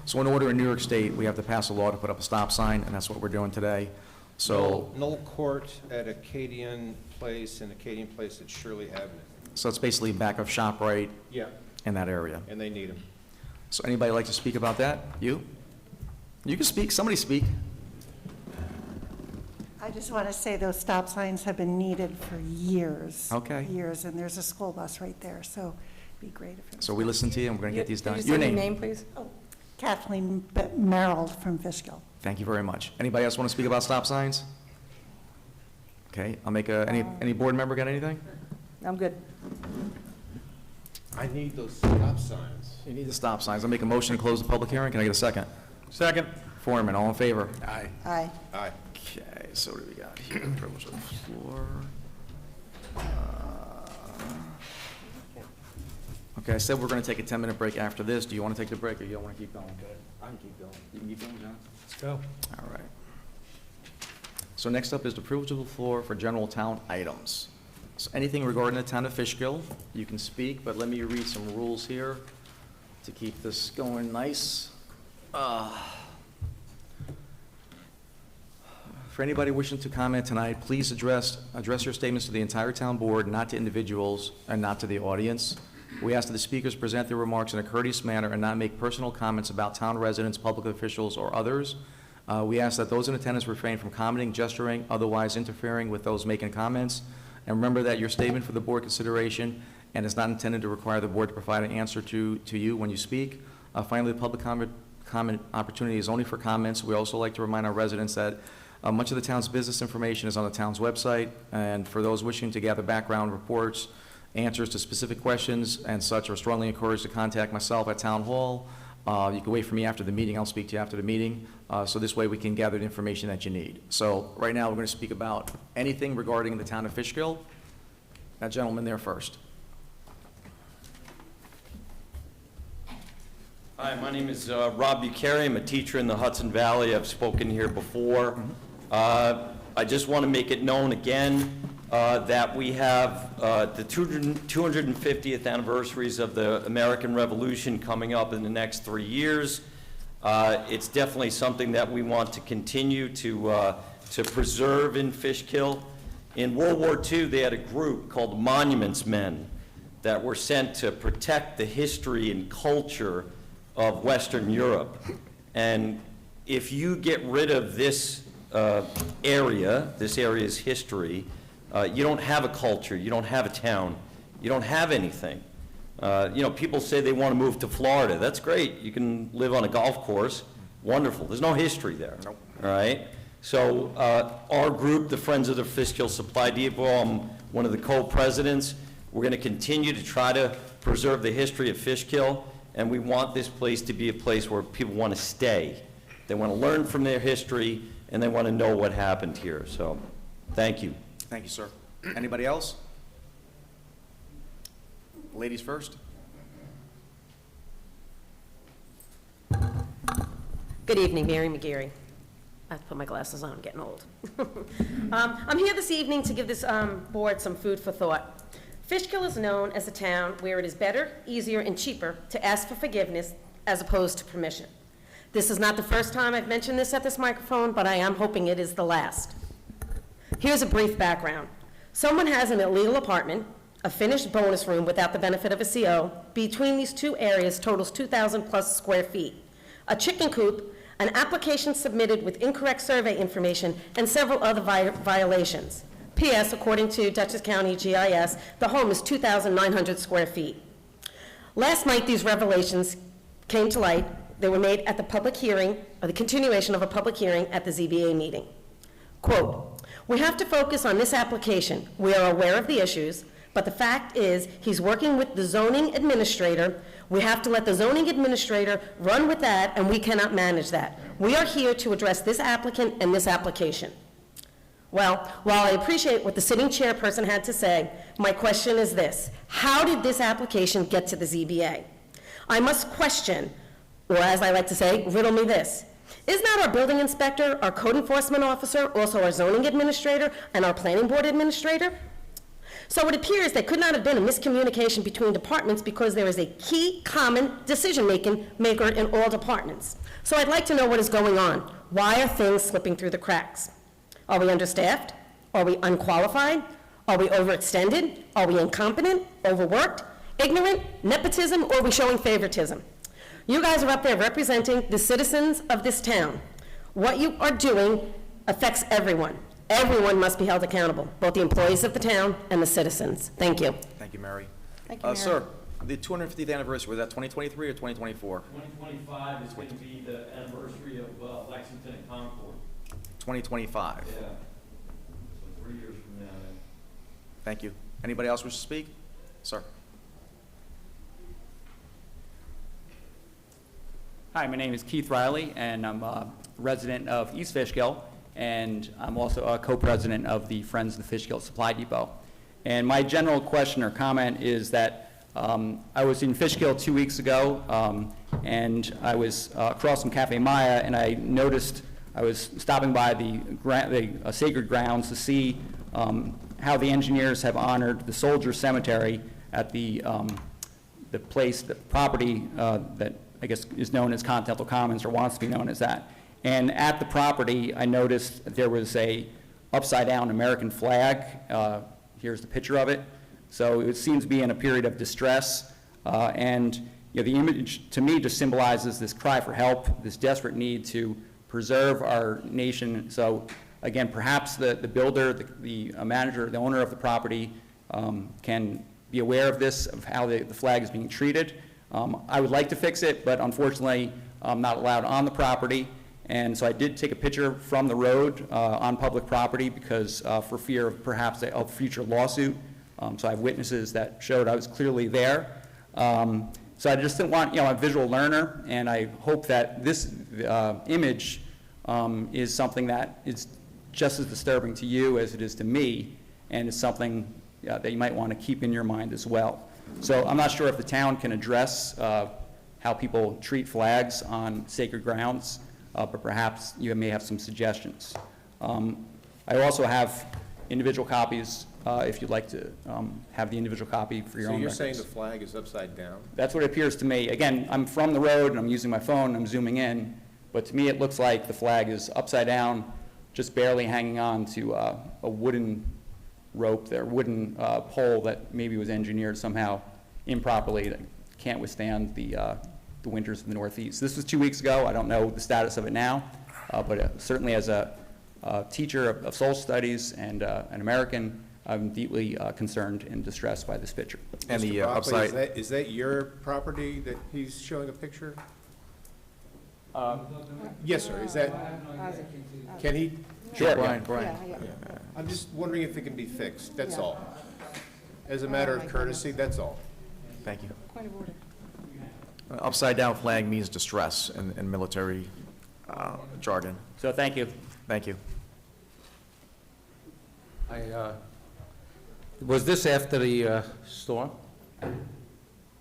so in order in New York State, we have to pass a law to put up a stop sign, and that's what we're doing today. So, Knoll Court at Acadian Place and Acadian Place at Shirley Avenue. so it's basically back of ShopRite Yeah. in that area. And they need them. So anybody like to speak about that? You? You can speak. Somebody speak. I just want to say those stop signs have been needed for years. Okay. Years, and there's a school bus right there, so it'd be great if it was. So we listen to you, and we're going to get these done. Can you say your name, please? Oh, Kathleen Merrill from Fishkill. Thank you very much. Anybody else want to speak about stop signs? Okay, I'll make any board member got anything? I'm good. I need those stop signs. You need the stop signs. I'll make a motion to close the public hearing. Can I get a second? Second. Foreman, all in favor? Aye. Aye. Aye. Okay, so what do we got here? Privilege of the floor. Okay, I said we're going to take a 10-minute break after this. Do you want to take the break, or you don't want to keep going? I can keep going. You can keep going, John? Let's go. All right. So next up is the privilege of the floor for general town items. So anything regarding the town of Fishkill, you can speak, but let me read some rules here to keep this going nice. For anybody wishing to comment tonight, please address your statements to the entire town board, not to individuals and not to the audience. We ask that the speakers present their remarks in a courteous manner and not make personal comments about town residents, public officials, or others. We ask that those in attendance refrain from commenting, gesturing, otherwise interfering with those making comments. And remember that your statement for the board consideration and is not intended to require the board to provide an answer to you when you speak. Finally, the public comment opportunity is only for comments. We also like to remind our residents that much of the town's business information is on the town's website, and for those wishing to gather background reports, answers to specific questions and such, are strongly encouraged to contact myself at Town Hall. You can wait for me after the meeting. I'll speak to you after the meeting. So this way we can gather the information that you need. So right now we're going to speak about anything regarding the town of Fishkill. That gentleman there first. Hi, my name is Rob Bucheri. I'm a teacher in the Hudson Valley. I've spoken here before. I just want to make it known again that we have the 250th anniversaries of the American Revolution coming up in the next 3 years. It's definitely something that we want to continue to to preserve in Fishkill. In World War II, they had a group called Monuments Men that were sent to protect the history and culture of Western Europe. And if you get rid of this area's history, you don't have a culture, you don't have a town, you don't have anything. People say they want to move to Florida. That's great. You can live on a golf course. Wonderful. There's no history there. Nope. All right? So our group, the Friends of the Fishkill Supply Depot, I'm one of the co-presidents. We're going to continue to try to preserve the history of Fishkill, and we want this place to be a place where people want to stay. They want to learn from their history, and they want to know what happened here. So, thank you. Thank you, sir. Anybody else? Ladies first. Good evening, Mary McGeary. I have to put my glasses on, I'm getting old. I'm here this evening to give this board some food for thought. Fishkill is known as a town where it is better, easier, and cheaper to ask for forgiveness as opposed to permission. This is not the first time I've mentioned this at this microphone, but I am hoping it is the last. Here's a brief background. Someone has an illegal apartment, a finished bonus room without the benefit of a CO. Between these two areas totals 2,000 plus square feet. A chicken coop, an application submitted with incorrect survey information, and several other violations. P.S., according to Dutchess County GIS, the home is 2,900 square feet. Last night, these revelations came to light. They were made at the public hearing, or the continuation of a public hearing at the ZBA meeting. Quote, "We have to focus on this application. We are aware of the issues, but the fact is he's working with the zoning administrator. We have to let the zoning administrator run with that, and we cannot manage that. We are here to address this applicant and this application." Well, while I appreciate what the sitting chairperson had to say, my question is this: how did this application get to the ZBA? I must question, or as I like to say, riddle me this. Is not our building inspector, our code enforcement officer, also our zoning administrator, and our planning board administrator? So it appears there could not have been a miscommunication between departments because there is a key common decision-maker in all departments. So I'd like to know what is going on. Why are things slipping through the cracks? Are we understaffed? Are we unqualified? Are we overextended? Are we incompetent? Overworked? Ignorant? Nepotism? Or are we showing favoritism? You guys are up there representing the citizens of this town. What you are doing affects everyone. Everyone must be held accountable, both the employees of the town and the citizens. Thank you. Thank you, Mary. Thank you, Mary. Sir, the 250th anniversary, was that 2023 or 2024? 2025 is going to be the anniversary of Lexington and Concord. 2025. Yeah. So 3 years from now. Thank you. Anybody else wish to speak? Sir. Hi, my name is Keith Riley, and I'm a resident of East Fishkill, and I'm also a co-president of the Friends of the Fishkill Supply Depot. And my general question or comment is that I was in Fishkill 2 weeks ago, and I was across from Cafe Maya, and I noticed I was stopping by the sacred grounds to see how the engineers have honored the soldier cemetery at the place, the property that I guess is known as Continental Commons, or wants to be known as that. And at the property, I noticed there was a upside-down American flag. Here's the picture of it. So it seems to be in a period of distress. And the image, to me, just symbolizes this cry for help, this desperate need to preserve our nation. So again, perhaps the builder, the manager, the owner of the property can be aware of this, of how the flag is being treated. I would like to fix it, but unfortunately, I'm not allowed on the property. And so I did take a picture from the road on public property because for fear of perhaps a future lawsuit. So I have witnesses that showed I was clearly there. So I just didn't want, I'm a visual learner, and I hope that this image is something that is just as disturbing to you as it is to me, and it's something that you might want to keep in your mind as well. So I'm not sure if the town can address how people treat flags on sacred grounds, but perhaps you may have some suggestions. I also have individual copies if you'd like to have the individual copy for your own records. So you're saying the flag is upside down? That's what it appears to me. Again, I'm from the road and I'm using my phone and I'm zooming in, but to me it looks like the flag is upside down just barely hanging on to a wooden rope there, wooden pole that maybe was engineered somehow improperly that can't withstand the winters of the Northeast. This was 2 weeks ago. I don't know the status of it now, but certainly as a teacher of social studies and an American, I'm deeply concerned and distressed by this picture. And the Mr. Broccoli, upside, is that your property that he's showing a picture? Yes, sir, is that, can he? sure, Brian, Brian. I'm just wondering if it can be fixed, that's all. As a matter of courtesy, that's all. Thank you. Point of order. Upside down flag means distress in military jargon. So thank you. Thank you. Was this after the storm?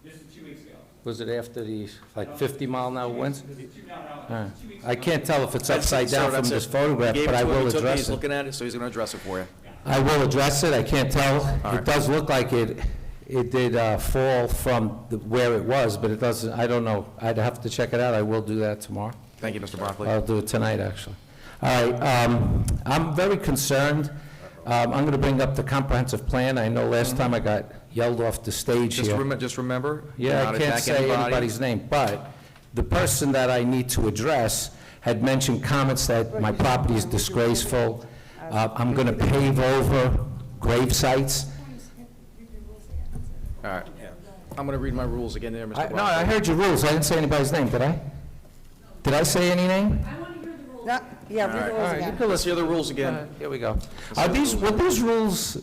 This is 2 weeks ago. Was it after the, like, 50-mile-an-hour winds? All right. I can't tell if it's upside down from this photograph, but I will He's address it. looking at it, so he's going to address it for you. I will address it, I can't tell. right. It does look like it did fall from where it was, but it doesn't, I don't know. I'd have to check it out, I will do that tomorrow. Thank you, Mr. Broccoli. I'll do it tonight, actually. All right, I'm very concerned. I'm going to bring up the comprehensive plan. I know last time I got yelled off the stage Just here. remember. Yeah, not I can't attack say anybody. anybody's name, but the person that I need to address had mentioned comments that my property is disgraceful. I'm going to pave over grave sites. All right. I'm going to read my rules again there, Mr. Broccoli. No, I heard your rules. I didn't say anybody's name, did I? Did I say any name? Yeah, read the rules again. Let's hear the rules again. Here we go. Were these rules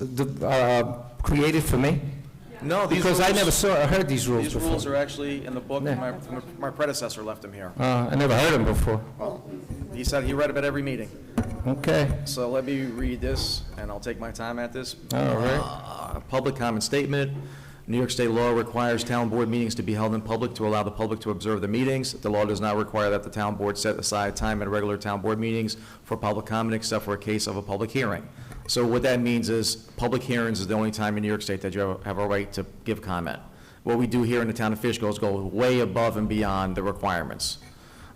created for me? No, these Because I rules- never heard these rules These before. rules are actually in the book, and my predecessor left them here. I never heard them before. Well, he said he read them at every meeting. Okay. So let me read this, and I'll take my time at this. All right. Public comment statement. New York State law requires town board meetings to be held in public to allow the public to observe the meetings. The law does not require that the town board set aside time at regular town board meetings for public comment except for a case of a public hearing. So what that means is public hearings is the only time in New York State that you have a right to give comment. What we do here in the town of Fishkill is go way above and beyond the requirements.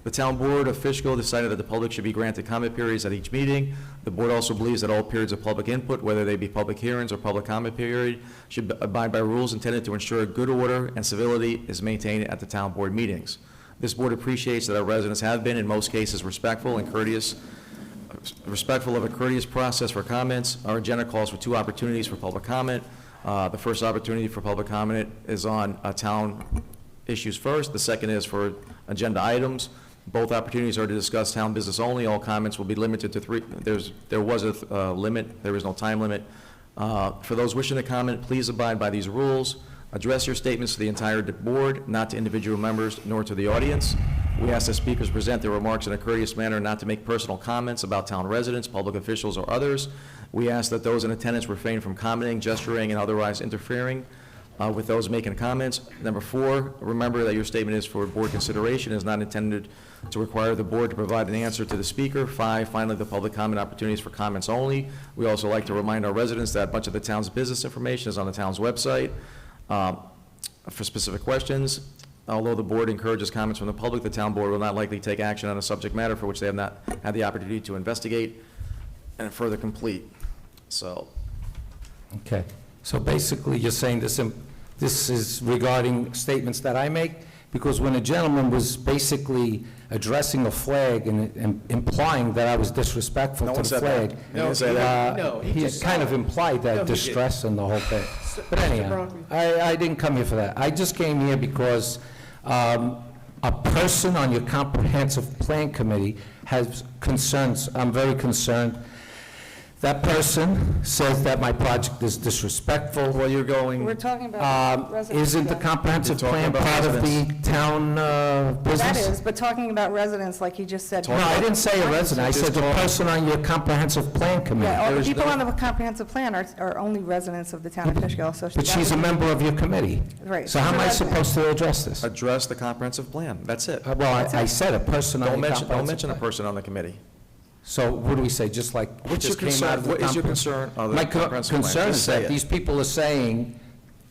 The town board of Fishkill decided that the public should be granted comment periods at each meeting. The board also believes that all periods of public input, whether they be public hearings or public comment period, should abide by rules intended to ensure good order and civility is maintained at the town board meetings. This board appreciates that our residents have been, in most cases, respectful and courteous, respectful of a courteous process for comments. Our agenda calls for 2 opportunities for public comment. The first opportunity for public comment is on town issues first. The second is for agenda items. Both opportunities are to discuss town business only. All comments will be limited to 3. There was a limit. There is no time limit. For those wishing to comment, please abide by these rules. Address your statements to the entire board, not to individual members nor to the audience. We ask that speakers present their remarks in a courteous manner, not to make personal comments about town residents, public officials, or others. We ask that those in attendance refrain from commenting, gesturing, and otherwise interfering with those making comments. Number 4, remember that your statement is for board consideration, is not intended to require the board to provide an answer to the speaker. 5, finally, the public comment opportunities for comments only. We also like to remind our residents that much of the town's business information is on the town's website. For specific questions, although the board encourages comments from the public, the town board will not likely take action on a subject matter for which they have not had the opportunity to investigate and further complete. So, Okay. So basically, you're saying this is regarding statements that I make? Because when a gentleman was basically addressing a flag and implying that I was disrespectful No to one the said that. flag, No one said that. No, he he just- kind of implied No, that he distress and the whole thing. But anyhow, I didn't come here for that. I just came here because a person on your comprehensive plan committee has concerns. I'm very concerned. That person says that my project is disrespectful. well, you're going, We're talking about residents. Isn't the comprehensive You're talking plan about part of the residents. town business? That is, but talking about residents, like he just said. No, I didn't say a resident, I said the person on your comprehensive plan committee. Yeah, all the There's people no- on the comprehensive plan are only residents of the town of Fishkill, so. But that she's a would be- member of your committee. Right. So how am I She's a resident. supposed to address this? address the comprehensive plan. That's it. Well, I said a person on Don't your mention comprehensive a plan. person on the committee. So what do we say, just like, What's your just came out concern? of the What is your compre- concern of the My comprehensive plan? concern Just is say that it. these people are saying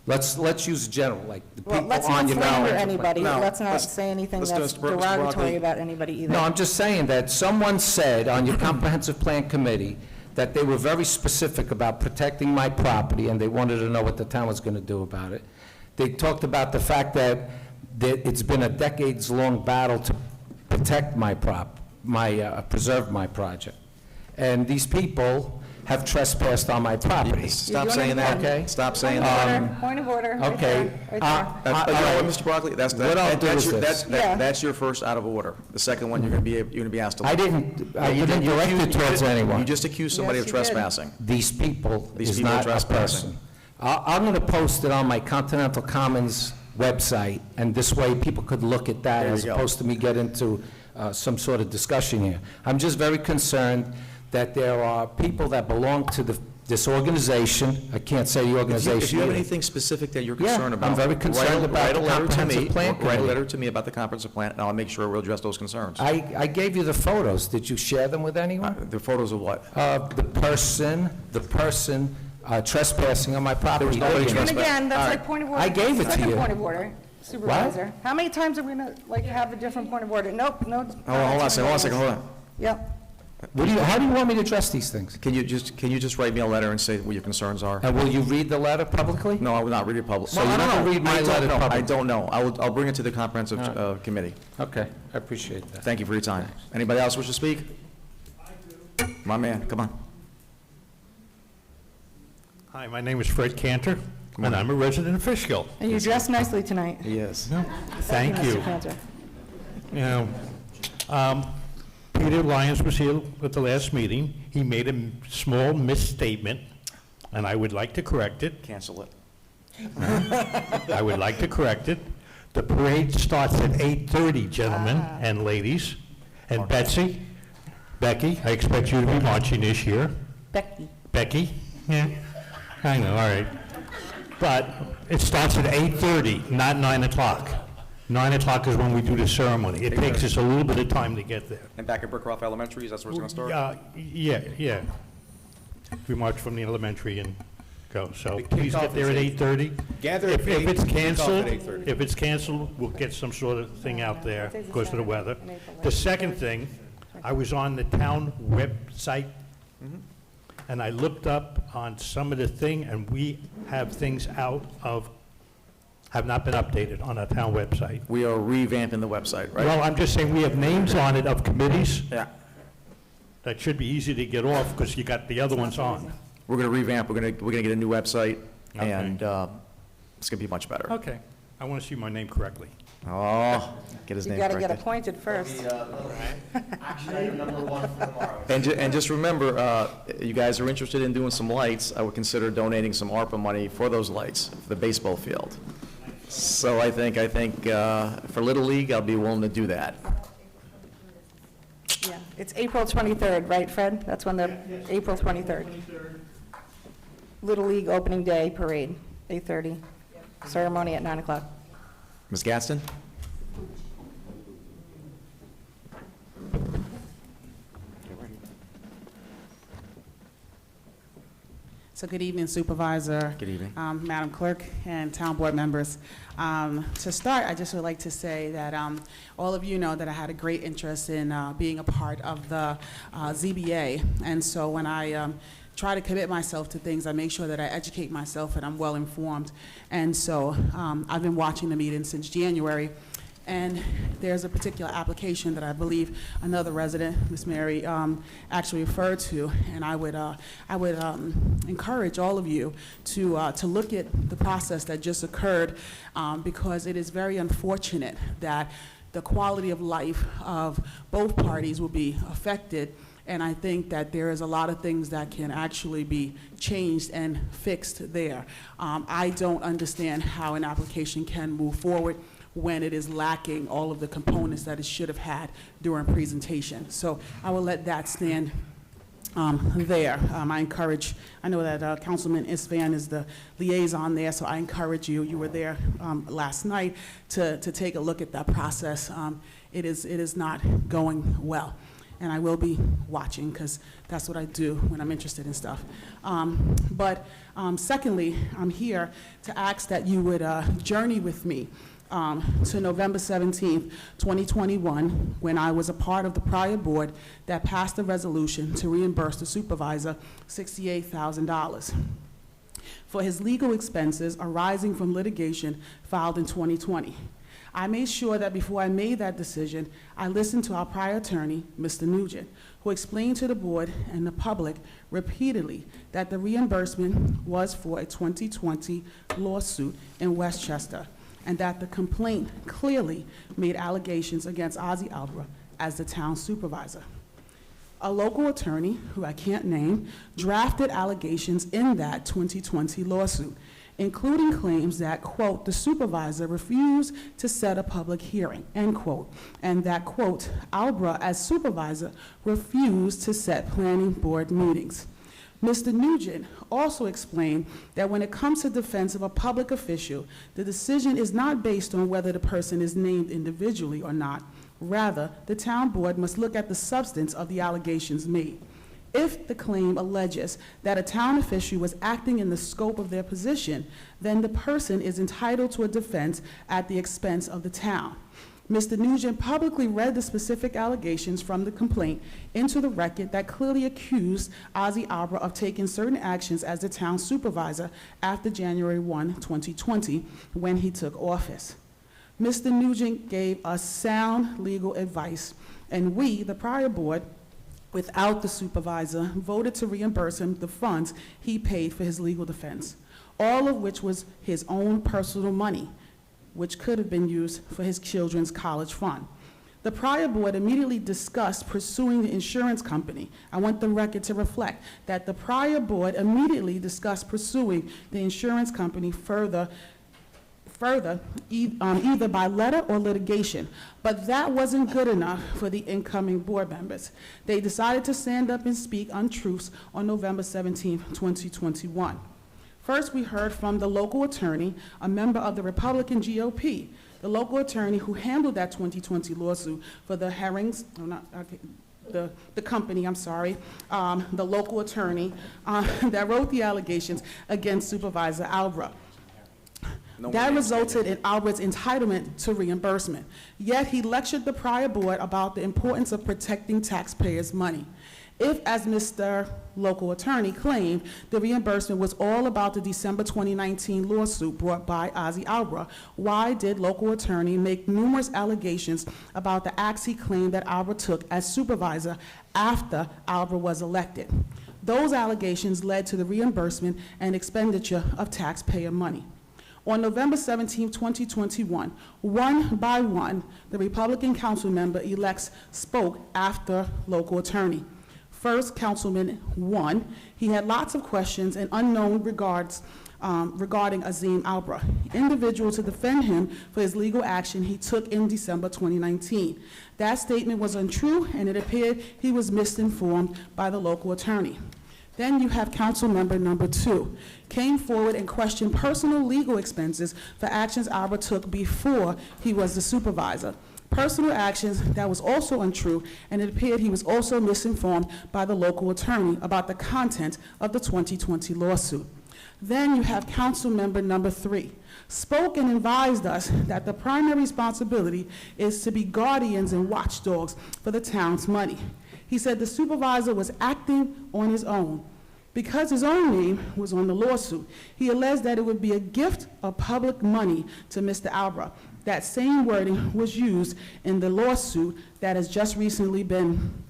Let's use general, like the Well, people let's on not your slander ballot. anybody. No, Let's not let's- say anything let's do that's Mr. Broccoli. derogatory about anybody either. No, I'm just saying that someone said on your comprehensive plan committee that they were very specific about protecting my property, and they wanted to know what the town was going to do about it. They talked about the fact that it's been a decades-long battle to protect preserve my project. And these people have trespassed on my property. Stop saying that, okay? Stop saying that. Point of order. Right Okay. there, right there. You know what, Mr. Broccoli, What I'll do is this. that's your first out of order. The second one, you're going to be asked to. I didn't direct it towards anyone. You just accused somebody Yes, of you did. trespassing. These people These is people are not a trespassing. person. I'm going to post it on my Continental Commons website, and this way people could look at that There you as go. opposed to me get into some sort of discussion here. I'm just very concerned that there are people that belong to this organization, I can't say the If organization you have either. anything specific that you're Yeah, concerned about. I'm very concerned about write a the letter to me. comprehensive plan Write a committee. letter to me about the comprehensive plan, and I'll make sure we'll address those concerns. I gave you the photos. Did you share them with anyone? The photos of what? The person trespassing on my property. There was nobody And trespassing. again, that's All like right. point of order. I gave it to Second you. point of order, Supervisor. How many times are we gonna, have a different point of order? Nope, no. Hold on a second, hold on. Yep. How do you want me to address these things? Can you just write me a letter and say what your concerns are? And will you read the letter publicly? No, I will not read it publicly. So you're not gonna read my letter I publicly? don't know. I'll bring it to the comprehensive committee. Okay, I appreciate that. Thank you for your time. Anybody else wish to speak? My man, come on. Hi, my name is Fred Cantor, and I'm a resident of Fishkill. And you dressed nicely tonight. Yes. Thank you. Mr. Cantor. You know, Peter Lyons was here at the last meeting. He made a small misstatement, and I would like to correct it. Cancel it. I would like to correct it. The parade starts at 8:30, gentlemen and ladies. And Becky, I expect you to be marching this year. Becky? Yeah, I know, all right. But it starts at 8:30, not 9 o'clock. 9 o'clock is when we do the ceremony. It takes us a little bit of time to get there. And back at Brookcroft Elementary, that's where it's going to start? Yeah. We march from the elementary and go. So The please kickoff get there is at 8:30. Gather If at 8, it's kickoff at canceled, 8:30. if it's canceled, we'll get some sort of thing out there because of the weather. The second thing, I was on the town website, and I looked up on some of the thing, and we have things have not been updated on our town website. We are revamping the website, right? Well, I'm just saying, we have names on it of committees Yeah. that should be easy to get off because you got the other ones on. We're going to revamp, we're going to get a new website, Okay. and it's going to be much better. Okay, I want to see my name correctly. Oh, get his You name gotta get corrected. appointed first. Action item number 1 for tomorrow. And just remember, you guys are interested in doing some lights, I would consider donating some ARPA money for those lights, for the baseball field. So I think for Little League, I'll be willing to do that. Yeah, it's April 23rd, right, Fred? That's when April 23rd. Little League Opening Day Parade, 8:30. Ceremony at 9 o'clock. Ms. Gaston? So good evening, Supervisor. Good evening. Madam Clerk and Town Board members. To start, I just would like to say that all of you know that I had a great interest in being a part of the ZBA. And so when I try to commit myself to things, I make sure that I educate myself and I'm well informed. And so I've been watching the meeting since January. And there's a particular application that I believe another resident, Ms. Mary, actually referred to, and I would encourage all of you to look at the process that just occurred, because it is very unfortunate that the quality of life of both parties will be affected. And I think that there is a lot of things that can actually be changed and fixed there. I don't understand how an application can move forward when it is lacking all of the components that it should have had during presentation. So I will let that stand there. I know that Councilman Isvan is the liaison there, so I encourage you, you were there last night, to take a look at that process. It is not going well. and I will be watching, because that's what I do when I'm interested in stuff. Secondly, I'm here to ask that you would journey with me to November 17th, 2021, when I was a part of the prior board that passed a resolution to reimburse the supervisor $68,000 for his legal expenses arising from litigation filed in 2020. I made sure that before I made that decision, I listened to our prior attorney, Mr. Nugent, who explained to the board and the public repeatedly that the reimbursement was for a 2020 lawsuit in Westchester, and that the complaint clearly made allegations against Ozzy Albra as the town supervisor. A local attorney, who I can't name, drafted allegations in that 2020 lawsuit, including claims that, quote, the supervisor refused to set a public hearing, end quote, and that, quote, Albra as supervisor refused to set planning board meetings. Mr. Nugent also explained that when it comes to defense of a public official, the decision is not based on whether the person is named individually or not. Rather, the town board must look at the substance of the allegations made. If the claim alleges that a town official was acting in the scope of their position, then the person is entitled to a defense at the expense of the town. Mr. Nugent publicly read the specific allegations from the complaint into the record that clearly accused Ozzy Albra of taking certain actions as the town supervisor after January 1, 2020, when he took office. Mr. Nugent gave us sound legal advice, and we, the prior board, without the supervisor, voted to reimburse him the funds he paid for his legal defense, all of which was his own personal money, which could have been used for his children's college fund. The prior board immediately discussed pursuing the insurance company. I want the record to reflect that the prior board immediately discussed pursuing the insurance company further, either by letter or litigation, but that wasn't good enough for the incoming board members. They decided to stand up and speak untruths on November 17, 2021. First, we heard from the local attorney, a member of the Republican GOP, the local attorney who handled that 2020 lawsuit for the Herrings, the company, I'm sorry, the local attorney that wrote the allegations against Supervisor Albra. That resulted in Albra's entitlement to reimbursement. Yet he lectured the prior board about the importance of protecting taxpayers' money. If, as Mr. Local Attorney claimed, the reimbursement was all about the December 2019 lawsuit brought by Ozzy Albra, why did Local Attorney make numerous allegations about the acts he claimed that Albra took as supervisor after Albra was elected? Those allegations led to the reimbursement and expenditure of taxpayer money. On November 17, 2021, one by one, the Republican council member elects spoke after Local Attorney. First, Councilman 1, he had lots of questions and unknown regarding Azim Albra, individual to defend him for his legal action he took in December 2019. That statement was untrue, and it appeared he was misinformed by the local attorney. Then you have council member number 2, came forward and questioned personal legal expenses for actions Albra took before he was the supervisor. Personal actions that was also untrue, and it appeared he was also misinformed by the local attorney about the content of the 2020 lawsuit. Then you have council member number 3, spoke and advised us that the primary responsibility is to be guardians and watchdogs for the town's money. He said the supervisor was acting on his own. Because his own name was on the lawsuit, he alleged that it would be a gift of public money to Mr. Albra. That same wording was used in the lawsuit that has just recently been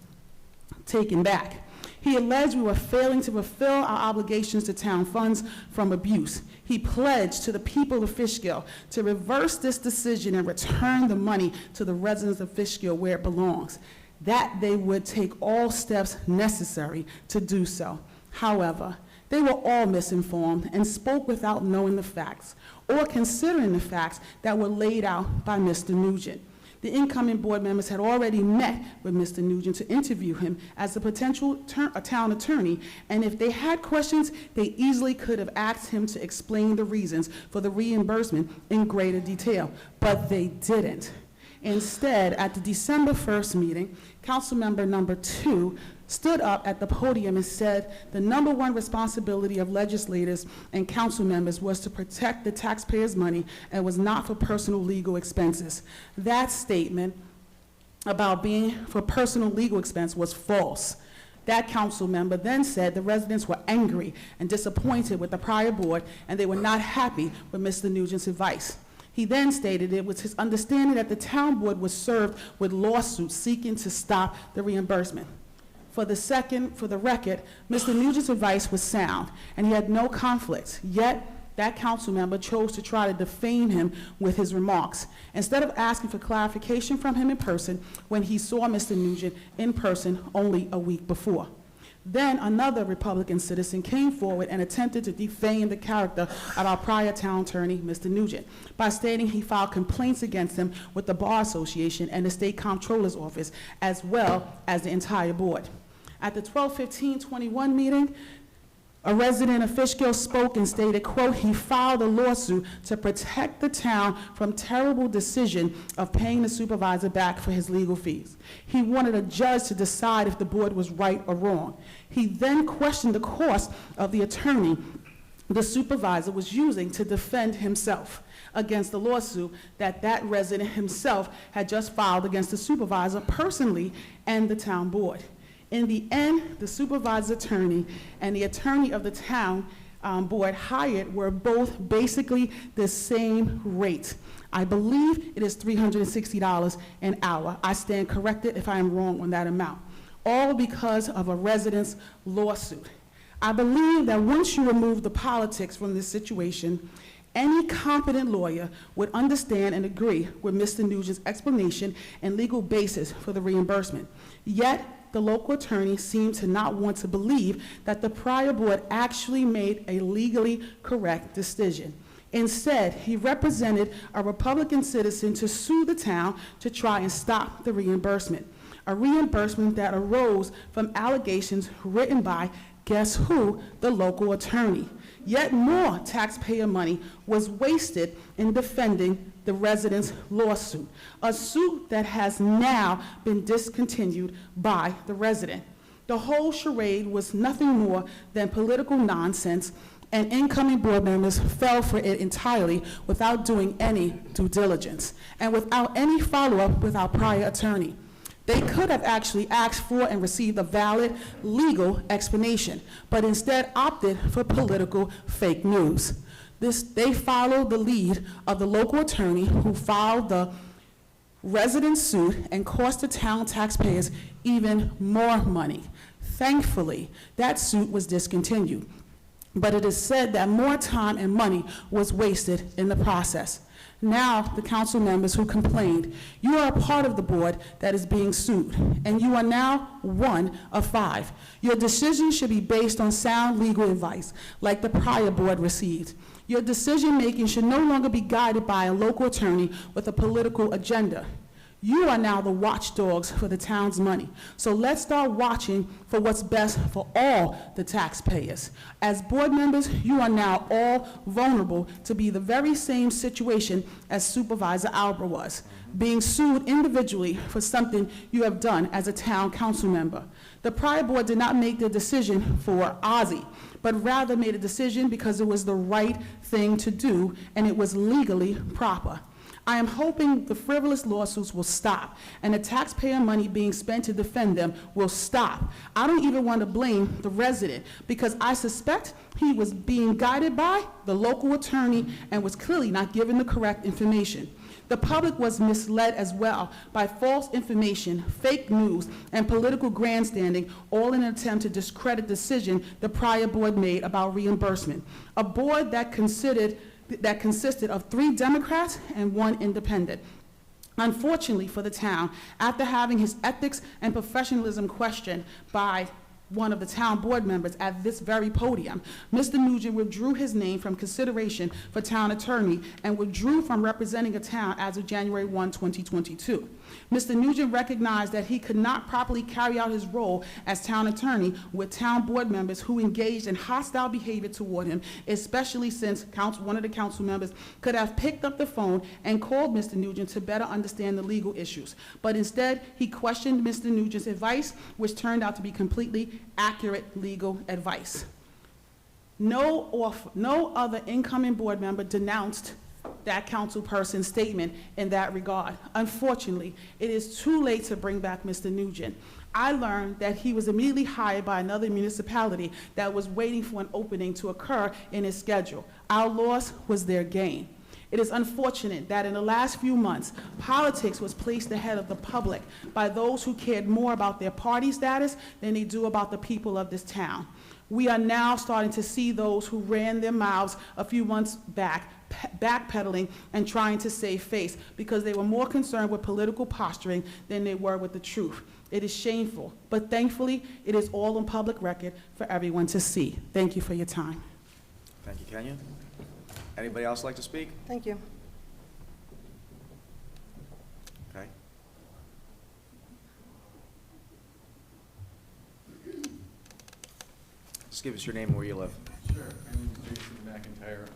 taken back. He alleged we were failing to fulfill our obligations to town funds from abuse. He pledged to the people of Fishkill to reverse this decision and return the money to the residents of Fishkill where it belongs, that they would take all steps necessary to do so. However, they were all misinformed and spoke without knowing the facts or considering the facts that were laid out by Mr. Nugent. The incoming board members had already met with Mr. Nugent to interview him as a potential town attorney, and if they had questions, they easily could have asked him to explain the reasons for the reimbursement in greater detail, but they didn't. Instead, at the December 1st meeting, council member number 2 stood up at the podium and said the number one responsibility of legislators and council members was to protect the taxpayers' money and was not for personal legal expenses. That statement about being for personal legal expense was false. That council member then said the residents were angry and disappointed with the prior board and they were not happy with Mr. Nugent's advice. He then stated it was his understanding that the town board was served with lawsuits seeking to stop the reimbursement. For the record, Mr. Nugent's advice was sound and he had no conflicts, yet that council member chose to try to defame him with his remarks, instead of asking for clarification from him in person when he saw Mr. Nugent in person only a week before. Then another Republican citizen came forward and attempted to defame the character of our prior town attorney, Mr. Nugent, by stating he filed complaints against him with the Bar Association and the State Comptroller's Office, as well as the entire board. At the 12/15/21 meeting, a resident of Fishkill spoke and stated, quote, he filed a lawsuit to protect the town from terrible decision of paying the supervisor back for his legal fees. He wanted a judge to decide if the board was right or wrong. He then questioned the cost of the attorney the supervisor was using to defend himself against the lawsuit that resident himself had just filed against the supervisor personally and the town board. In the end, the supervisor attorney and the attorney of the town board hired were both basically the same rate. I believe it is $360 an hour. I stand corrected if I am wrong on that amount, all because of a resident's lawsuit. I believe that once you remove the politics from this situation, any competent lawyer would understand and agree with Mr. Nugent's explanation and legal basis for the reimbursement. Yet, the local attorney seemed to not want to believe that the prior board actually made a legally correct decision. Instead, he represented a Republican citizen to sue the town to try and stop the reimbursement, a reimbursement that arose from allegations written by, guess who, the local attorney. Yet more taxpayer money was wasted in defending the resident's lawsuit, a suit that has now been discontinued by the resident. The whole charade was nothing more than political nonsense, and incoming board members fell for it entirely without doing any due diligence and without any follow-up with our prior attorney. They could have actually asked for and received a valid legal explanation, but instead opted for political fake news. They followed the lead of the local attorney who filed the resident suit and cost the town taxpayers even more money. Thankfully, that suit was discontinued, but it is said that more time and money was wasted in the process. Now, the council members who complained, you are a part of the board that is being sued, and you are now one of 5. Your decision should be based on sound legal advice, like the prior board received. Your decision-making should no longer be guided by a local attorney with a political agenda. You are now the watchdogs for the town's money. So let's start watching for what's best for all the taxpayers. As board members, you are now all vulnerable to be the very same situation as Supervisor Albert was, being sued individually for something you have done as a town council member. The prior board did not make the decision for Ozzy, but rather made a decision because it was the right thing to do and it was legally proper. I am hoping the frivolous lawsuits will stop and the taxpayer money being spent to defend them will stop. I don't even want to blame the resident because I suspect he was being guided by the local attorney and was clearly not given the correct information. The public was misled as well by false information, fake news, and political grandstanding, all in an attempt to discredit the decision the prior board made about reimbursement. A board that consisted of 3 Democrats and 1 independent. Unfortunately for the town, after having his ethics and professionalism questioned by one of the town board members at this very podium. Mr. Nugent withdrew his name from consideration for town attorney and withdrew from representing a town as of January 1, 2022. Mr. Nugent recognized that he could not properly carry out his role as town attorney with town board members who engaged in hostile behavior toward him, especially since one of the council members could have picked up the phone and called Mr. Nugent to better understand the legal issues. But instead, he questioned Mr. Nugent's advice, which turned out to be completely accurate legal advice. No other incoming board member denounced that council person's statement in that regard. Unfortunately, it is too late to bring back Mr. Nugent. I learned that he was immediately hired by another municipality that was waiting for an opening to occur in his schedule. Our loss was their gain. It is unfortunate that in the last few months, politics was placed ahead of the public by those who cared more about their party status than they do about the people of this town. We are now starting to see those who ran their mouths a few months back backpedaling and trying to save face because they were more concerned with political posturing than they were with the truth. It is shameful, but thankfully, it is all on public record for everyone to see. Thank you for your time. Thank you, Kenya. Anybody else like to speak? Thank you. Okay. Just give us your name and where you live. Sure. My name is Jason McIntyre.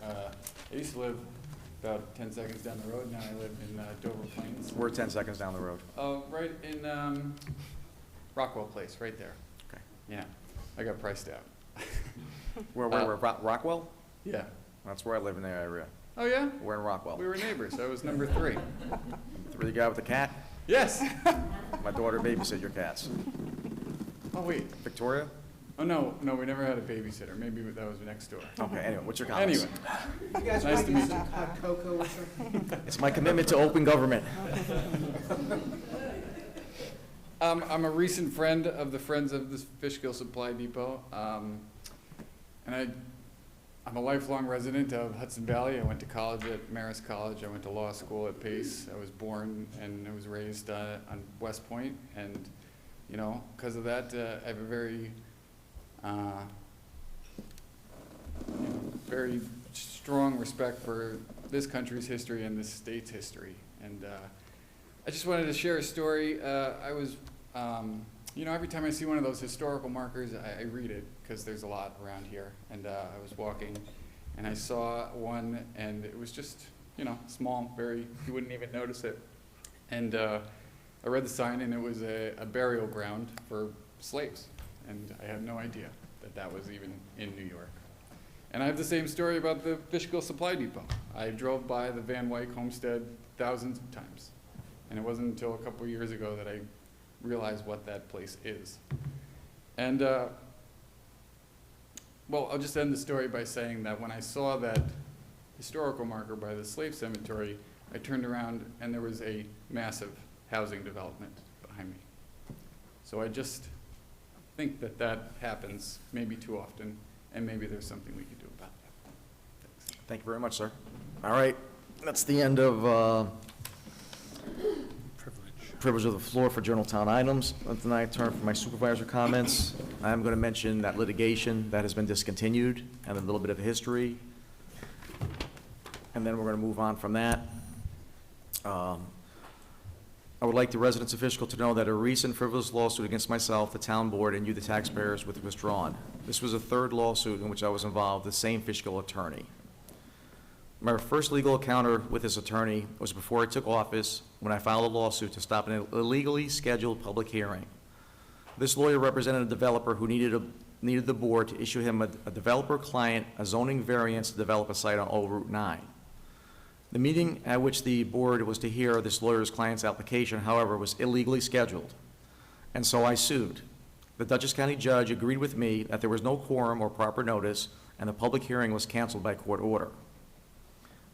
I used to live about 10 seconds down the road. Now I live in Dover Plains. We're 10 seconds down the road. Right in Rockwell Place, right there. Okay. Yeah, I got priced out. Where, Rockwell? Yeah. That's where I live in the area. Oh, yeah? We're in Rockwell. We were neighbors. I was number 3. The guy with the cat? Yes. My daughter babysit your cats. Oh, wait. Victoria? Oh, no, we never had a babysitter. Maybe that was next door. Okay, anyway, what's your comments? Anyway. You guys Nice want to to meet use you. some hot cocoa or something? It's my commitment to open government. I'm a recent friend of the Friends of the Fishkill Supply Depot, and I'm a lifelong resident of Hudson Valley. I went to college at Marist College. I went to law school at Pace. I was born and I was raised on West Point, and because of that, I have a very very strong respect for this country's history and this state's history. And I just wanted to share a story. I was, every time I see one of those historical markers, I read it because there's a lot around here. And I was walking and I saw one, and it was just, small, very, you wouldn't even notice it. And I read the sign, and it was a burial ground for slaves. And I had no idea that was even in New York. And I have the same story about the Fishkill Supply Depot. I drove by the Van Wyck homestead thousands of times. And it wasn't until a couple years ago that I realized what that place is. And, I'll just end the story by saying that when I saw that historical marker by the slave cemetery, I turned around and there was a massive housing development behind me. So I just think that happens maybe too often, and maybe there's something we could do about that. Thanks. Thank you very much, sir. All right, that's the end of privilege of the floor for general town items. Tonight, I turn for my supervisor comments. I'm going to mention that litigation that has been discontinued and a little bit of history. And then we're going to move on from that. I would like the residents of Fishkill to know that a recent frivolous lawsuit against myself, the town board, and you, the taxpayers, was withdrawn. This was a third lawsuit in which I was involved, the same Fishkill attorney. My first legal encounter with this attorney was before I took office, when I filed a lawsuit to stop an illegally scheduled public hearing. This lawyer represented a developer who needed the board to issue him a developer client a zoning variance to develop a site on Old Route 9. The meeting at which the board was to hear this lawyer's client's application, however, was illegally scheduled, and so I sued. The Dutchess County judge agreed with me that there was no quorum or proper notice, and the public hearing was canceled by court order.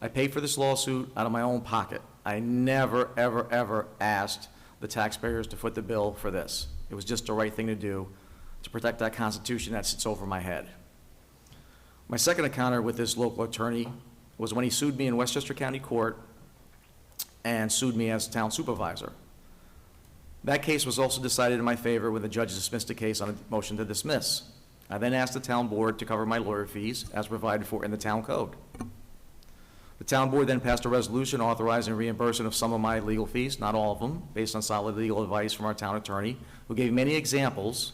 I paid for this lawsuit out of my own pocket. I never, ever, ever asked the taxpayers to foot the bill for this. It was just the right thing to do to protect that Constitution that sits over my head. My second encounter with this local attorney was when he sued me in Westchester County Court and sued me as town supervisor. That case was also decided in my favor when the judge dismissed the case on a motion to dismiss. I then asked the town board to cover my lawyer fees as provided for in the town code. The town board then passed a resolution authorizing reimbursement of some of my legal fees, not all of them, based on solid legal advice from our town attorney, who gave many examples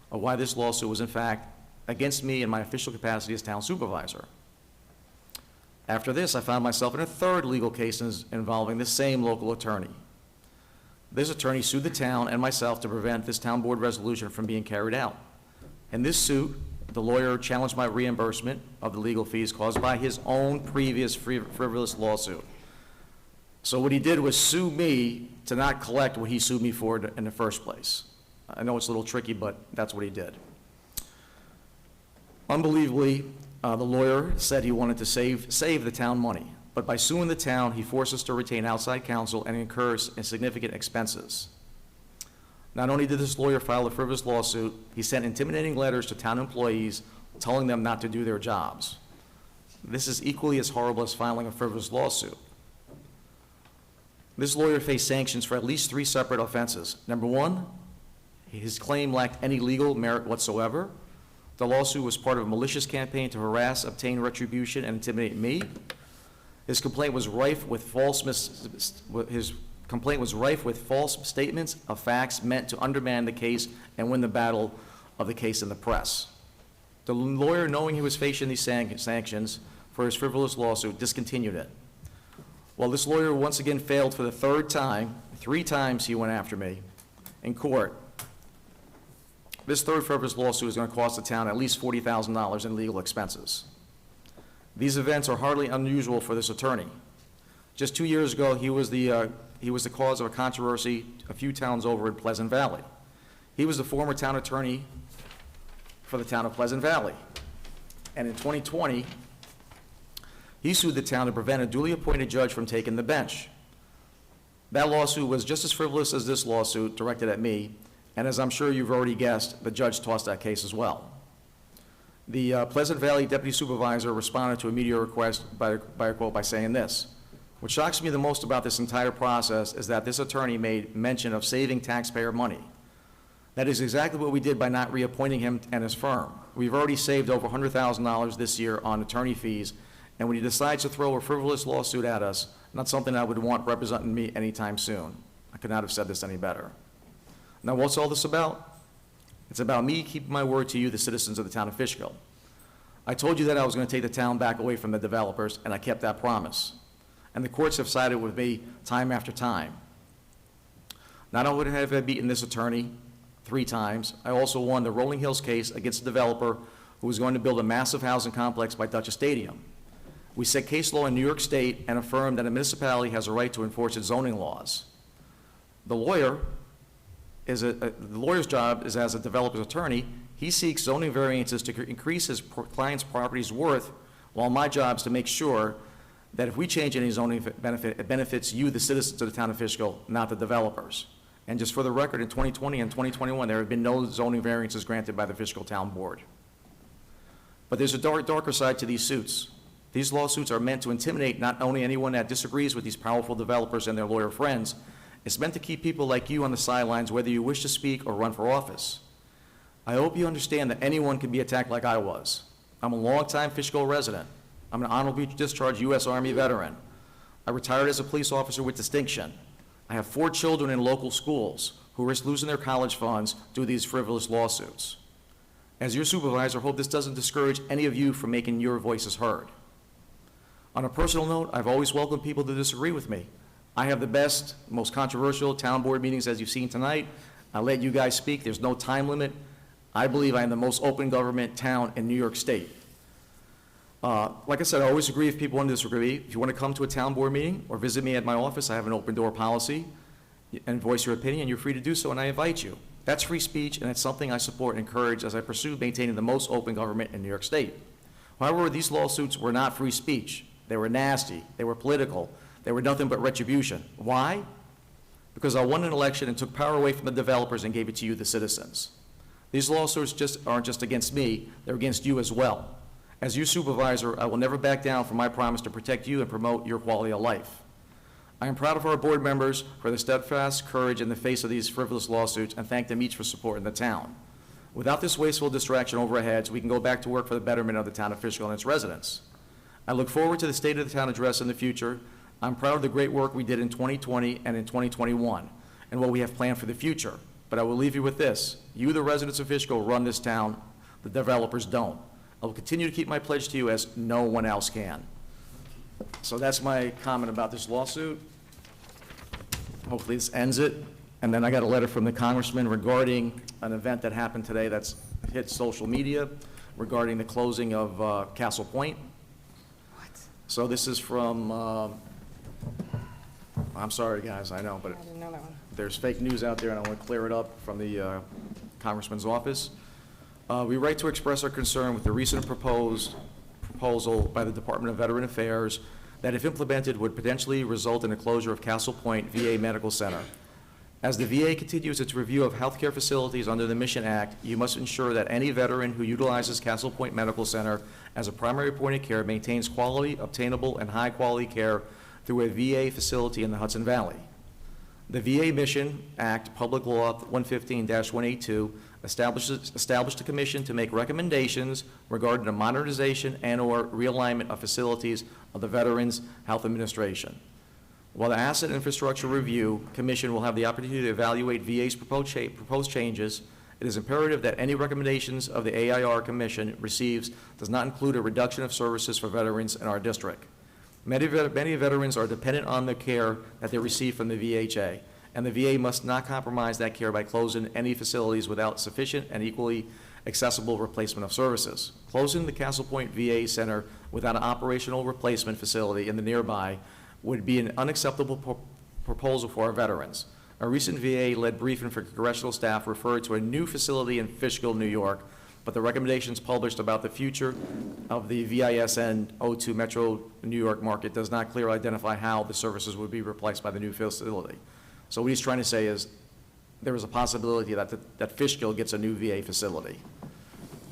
of why this lawsuit was in fact against me in my official capacity as town supervisor. After this, I found myself in a third legal case involving this same local attorney. This attorney sued the town and myself to prevent this town board resolution from being carried out. In this suit, the lawyer challenged my reimbursement of the legal fees caused by his own previous frivolous lawsuit. So what he did was sue me to not collect what he sued me for in the first place. I know it's a little tricky, but that's what he did. Unbelievably, the lawyer said he wanted to save the town money, but by suing the town, he forced us to retain outside counsel and incurs significant expenses. Not only did this lawyer file a frivolous lawsuit, he sent intimidating letters to town employees telling them not to do their jobs. This is equally as horrible as filing a frivolous lawsuit. This lawyer faced sanctions for at least 3 separate offenses. Number 1, his claim lacked any legal merit whatsoever. The lawsuit was part of a malicious campaign to harass, obtain retribution, and intimidate me. His complaint was rife with false statements of facts meant to undermine the case and win the battle of the case in the press. The lawyer, knowing he was facing these sanctions for his frivolous lawsuit, discontinued it. Well, this lawyer once again failed for the 3rd time. 3 times he went after me in court. This 3rd frivolous lawsuit is going to cost the town at least $40,000 in legal expenses. These events are hardly unusual for this attorney. Just 2 years ago, he was the cause of a controversy a few towns over in Pleasant Valley. He was the former town attorney for the town of Pleasant Valley. And in 2020, he sued the town to prevent a duly appointed judge from taking the bench. That lawsuit was just as frivolous as this lawsuit directed at me, and as I'm sure you've already guessed, the judge tossed that case as well. The Pleasant Valley Deputy Supervisor responded to a media request by a quote by saying this: "What shocks me the most about this entire process is that this attorney made mention of saving taxpayer money. That is exactly what we did by not reappointing him and his firm. We've already saved over $100,000 this year on attorney fees, and when he decides to throw a frivolous lawsuit at us, not something I would want representing me anytime soon." I could not have said this any better. Now, what's all this about? It's about me keeping my word to you, the citizens of the town of Fishkill. I told you that I was going to take the town back away from the developers, and I kept that promise. And the courts have sided with me time after time. Not only have I beaten this attorney 3 times, I also won the Rolling Hills case against a developer who was going to build a massive housing complex by Dutchess Stadium. We set case law in New York State and affirmed that a municipality has a right to enforce its zoning laws. The lawyer's job is, as a developer's attorney, he seeks zoning variances to increase his client's property's worth, while my job is to make sure that if we change any zoning benefit, it benefits you, the citizens of the town of Fishkill, not the developers. And just for the record, in 2020 and 2021, there have been no zoning variances granted by the Fishkill Town Board. But there's a darker side to these suits. These lawsuits are meant to intimidate not only anyone that disagrees with these powerful developers and their lawyer friends, it's meant to keep people like you on the sidelines, whether you wish to speak or run for office. I hope you understand that anyone can be attacked like I was. I'm a longtime Fishkill resident. I'm an honorably discharged U.S. Army veteran. I retired as a police officer with distinction. I have 4 children in local schools who risk losing their college funds due to these frivolous lawsuits. As your supervisor, I hope this doesn't discourage any of you from making your voices heard. On a personal note, I've always welcomed people to disagree with me. I have the best, most controversial town board meetings as you've seen tonight. I let you guys speak. There's no time limit. I believe I am the most open government town in New York State. Like I said, I always agree if people want to disagree. If you want to come to a town board meeting or visit me at my office, I have an open door policy, and voice your opinion, you're free to do so, and I invite you. That's free speech, and it's something I support and encourage as I pursue maintaining the most open government in New York State. However, these lawsuits were not free speech. They were nasty. They were political. They were nothing but retribution. Why? Because I won an election and took power away from the developers and gave it to you, the citizens. These lawsuits aren't just against me, they're against you as well. As your supervisor, I will never back down from my promise to protect you and promote your quality of life. I am proud of our board members for their steadfast courage in the face of these frivolous lawsuits and thank them each for supporting the town. Without this wasteful distraction over our heads, we can go back to work for the betterment of the town of Fishkill and its residents. I look forward to the State of the Town address in the future. I'm proud of the great work we did in 2020 and in 2021 and what we have planned for the future. But I will leave you with this. You, the residents of Fishkill, run this town. The developers don't. I will continue to keep my pledge to you as no one else can. So that's my comment about this lawsuit. Hopefully this ends it. And then I got a letter from the congressman regarding an event that happened today that's hit social media regarding the closing of Castle Point. What? So this is from, I'm sorry guys, I know, but I didn't know that one. there's fake news out there and I want to clear it up from the congressman's office. We write to express our concern with the recent proposal by the Department of Veteran Affairs that if implemented would potentially result in the closure of Castle Point VA Medical Center. As the VA continues its review of healthcare facilities under the Mission Act, you must ensure that any veteran who utilizes Castle Point Medical Center as a primary point of care maintains quality, obtainable, and high-quality care through a VA facility in the Hudson Valley. The VA Mission Act, Public Law 115-182, established a commission to make recommendations regarding the modernization and/or realignment of facilities of the Veterans Health Administration. While the Asset Infrastructure Review Commission will have the opportunity to evaluate VA's proposed changes, it is imperative that any recommendations of the AIR Commission receives does not include a reduction of services for veterans in our district. Many veterans are dependent on the care that they receive from the VHA, and the VA must not compromise that care by closing any facilities without sufficient and equally accessible replacement of services. Closing the Castle Point VA Center without an operational replacement facility in the nearby would be an unacceptable proposal for our veterans. A recent VA-led briefing for congressional staff referred to a new facility in Fishkill, New York, but the recommendations published about the future of the VISN 02 Metro New York market does not clearly identify how the services would be replaced by the new facility. So what he's trying to say is there is a possibility that Fishkill gets a new VA facility.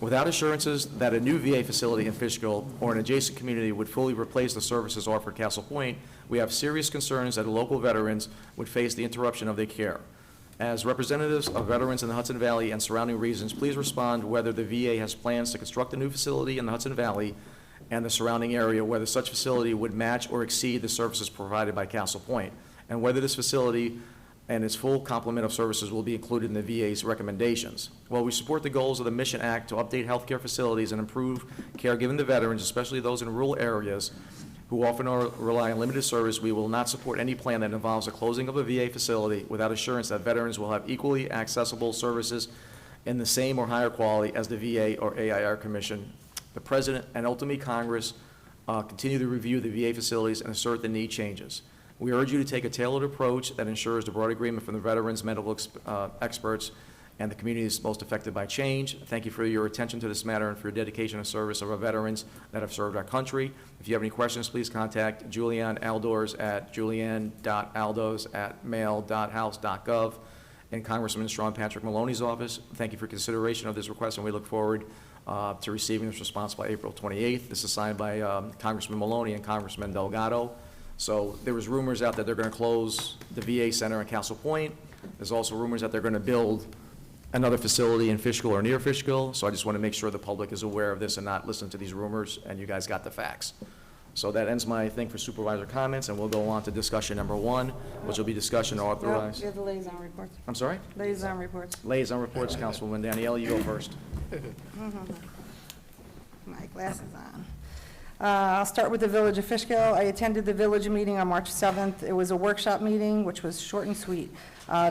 Without assurances that a new VA facility in Fishkill or an adjacent community would fully replace the services offered at Castle Point, we have serious concerns that local veterans would face the interruption of their care. As representatives of veterans in the Hudson Valley and surrounding regions, please respond whether the VA has plans to construct a new facility in the Hudson Valley and the surrounding area, whether such facility would match or exceed the services provided by Castle Point, and whether this facility and its full complement of services will be included in the VA's recommendations. While we support the goals of the Mission Act to update healthcare facilities and improve care given to veterans, especially those in rural areas who often rely on limited service, we will not support any plan that involves the closing of a VA facility without assurance that veterans will have equally accessible services in the same or higher quality as the VA or AIR Commission. The President and ultimately Congress continue to review the VA facilities and assert the need changes. We urge you to take a tailored approach that ensures the broad agreement from the veterans, medical experts, and the communities most affected by change. Thank you for your attention to this matter and for your dedication and service of our veterans that have served our country. If you have any questions, please contact Julianne Aldors at julianne.aldos@mail.house.gov and Congressman Sean Patrick Maloney's office. Thank you for consideration of this request, and we look forward to receiving this response by April 28th. This is signed by Congressman Maloney and Congressman Delgado. So there was rumors out that they're going to close the VA Center in Castle Point. There's also rumors that they're going to build another facility in Fishkill or near Fishkill. So I just want to make sure the public is aware of this and not listen to these rumors, and you guys got the facts. So that ends my thing for supervisor comments, and we'll go on to discussion number 1, which will be discussion authorized. You have the liaison reports. I'm sorry? Liaison reports. Liaison reports, Councilwoman Danielle, you go first. My glasses on. I'll start with the Village of Fishkill. I attended the village meeting on March 7th. It was a workshop meeting, which was short and sweet.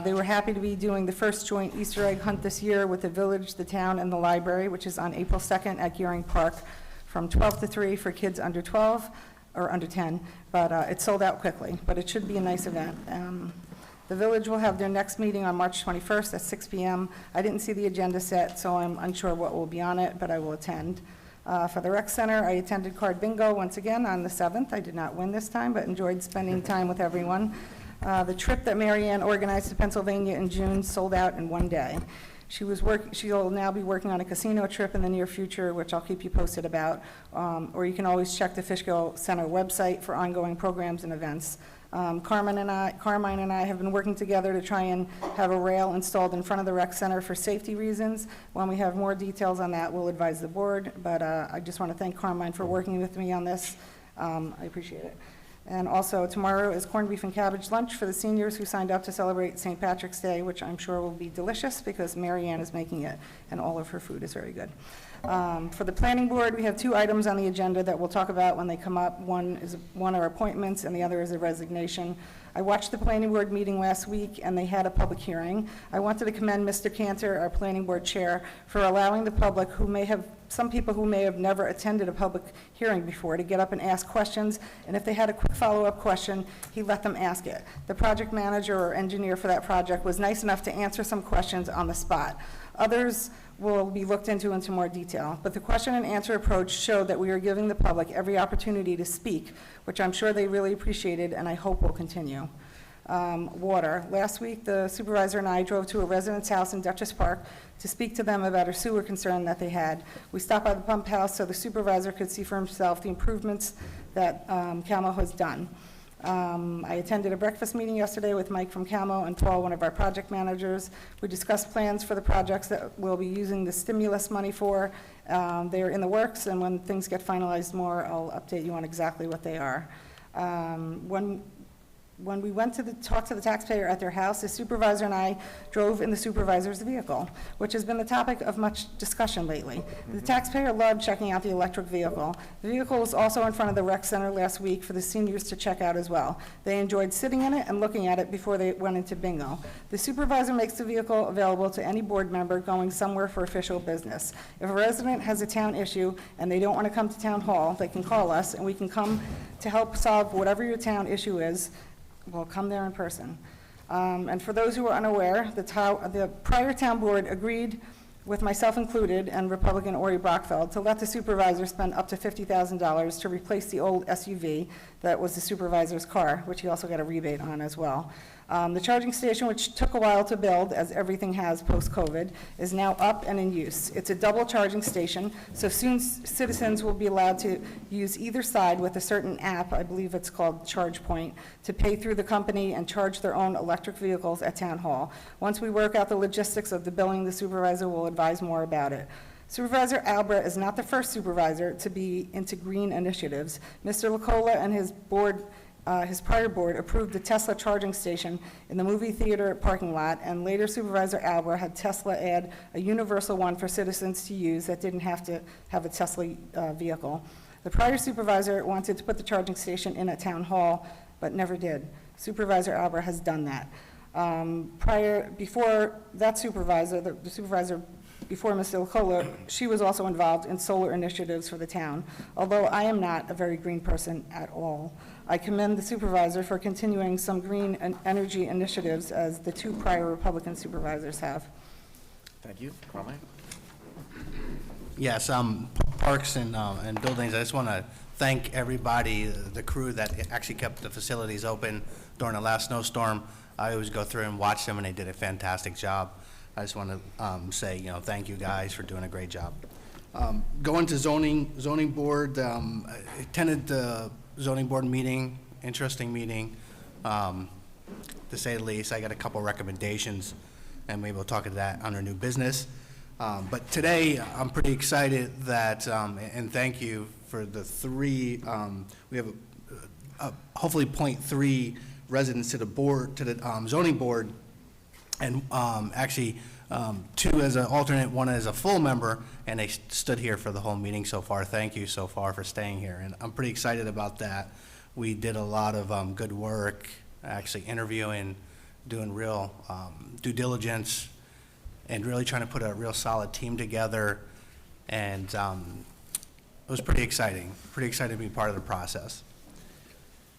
They were happy to be doing the first joint Easter egg hunt this year with the village, the town, and the library, which is on April 2nd at Gearing Park from 12 to 3 for kids under 12 or under 10, but it sold out quickly, but it should be a nice event. The village will have their next meeting on March 21st at 6 p.m. I didn't see the agenda set, so I'm unsure what will be on it, but I will attend. For the rec center, I attended card bingo once again on the 7th. I did not win this time, but enjoyed spending time with everyone. The trip that Mary Ann organized to Pennsylvania in June sold out in one day. She'll now be working on a casino trip in the near future, which I'll keep you posted about. Or you can always check the Fishkill Center website for ongoing programs and events. Carmine and I have been working together to try and have a rail installed in front of the rec center for safety reasons. When we have more details on that, we'll advise the board, but I just want to thank Carmine for working with me on this. I appreciate it. And also, tomorrow is corned beef and cabbage lunch for the seniors who signed up to celebrate St. Patrick's Day, which I'm sure will be delicious because Mary Ann is making it, and all of her food is very good. For the planning board, we have 2 items on the agenda that we'll talk about when they come up. One are appointments, and the other is a resignation. I watched the planning board meeting last week, and they had a public hearing. I wanted to commend Mr. Cantor, our planning board chair, for allowing the public some people who may have never attended a public hearing before to get up and ask questions, and if they had a quick follow-up question, he let them ask it. The project manager or engineer for that project was nice enough to answer some questions on the spot. Others will be looked into more detail, but the question and answer approach showed that we are giving the public every opportunity to speak, which I'm sure they really appreciated and I hope will continue. Water. Last week, the supervisor and I drove to a resident's house in Dutchess Park to speak to them about a sewer concern that they had. We stopped by the pump house so the supervisor could see for himself the improvements that Camo has done. I attended a breakfast meeting yesterday with Mike from Camo and Paul, one of our project managers. We discussed plans for the projects that we'll be using the stimulus money for. They're in the works, and when things get finalized more, I'll update you on exactly what they are. When we went to talk to the taxpayer at their house, the supervisor and I drove in the supervisor's vehicle, which has been the topic of much discussion lately. The taxpayer loved checking out the electric vehicle. The vehicle was also in front of the rec center last week for the seniors to check out as well. They enjoyed sitting in it and looking at it before they went into bingo. The supervisor makes the vehicle available to any board member going somewhere for official business. If a resident has a town issue and they don't want to come to town hall, they can call us and we can come to help solve whatever your town issue is. We'll come there in person. And for those who are unaware, the prior town board agreed, with myself included, and Republican Ori Brockfeld, to let the supervisor spend up to $50,000 to replace the old SUV that was the supervisor's car, which he also got a rebate on as well. The charging station, which took a while to build, as everything has post-COVID, is now up and in use. It's a double charging station, so soon citizens will be allowed to use either side with a certain app, I believe it's called ChargePoint, to pay through the company and charge their own electric vehicles at Town Hall. Once we work out the logistics of the billing, the supervisor will advise more about it. Supervisor Albrecht is not the first supervisor to be into green initiatives. Mr. Lacola and his prior board approved the Tesla charging station in the movie theater parking lot, and later Supervisor Albrecht had Tesla add a universal one for citizens to use that didn't have to have a Tesla vehicle. The prior supervisor wanted to put the charging station in at Town Hall, but never did. Supervisor Albrecht has done that. Before that supervisor, the supervisor before Mr. Lacola, she was also involved in solar initiatives for the town. Although I am not a very green person at all, I commend the supervisor for continuing some green energy initiatives as the 2 prior Republican supervisors have. Thank you. Carmine? Yes, parks and buildings, I just want to thank everybody, the crew that actually kept the facilities open during the last snowstorm. I always go through and watch them, and they did a fantastic job. I just want to say, thank you guys for doing a great job. Going to zoning board, I attended the zoning board meeting, interesting meeting, to say the least. I got a couple recommendations, and maybe we'll talk about that under new business. But today, I'm pretty excited that, and thank you for the 3, we have hopefully 0.3 residents to the board, to the zoning board, and actually 2 as an alternate, 1 as a full member, and they stood here for the whole meeting so far. Thank you so far for staying here, and I'm pretty excited about that. We did a lot of good work, actually interviewing, doing real due diligence, and really trying to put a real solid team together, and it was pretty exciting to be part of the process.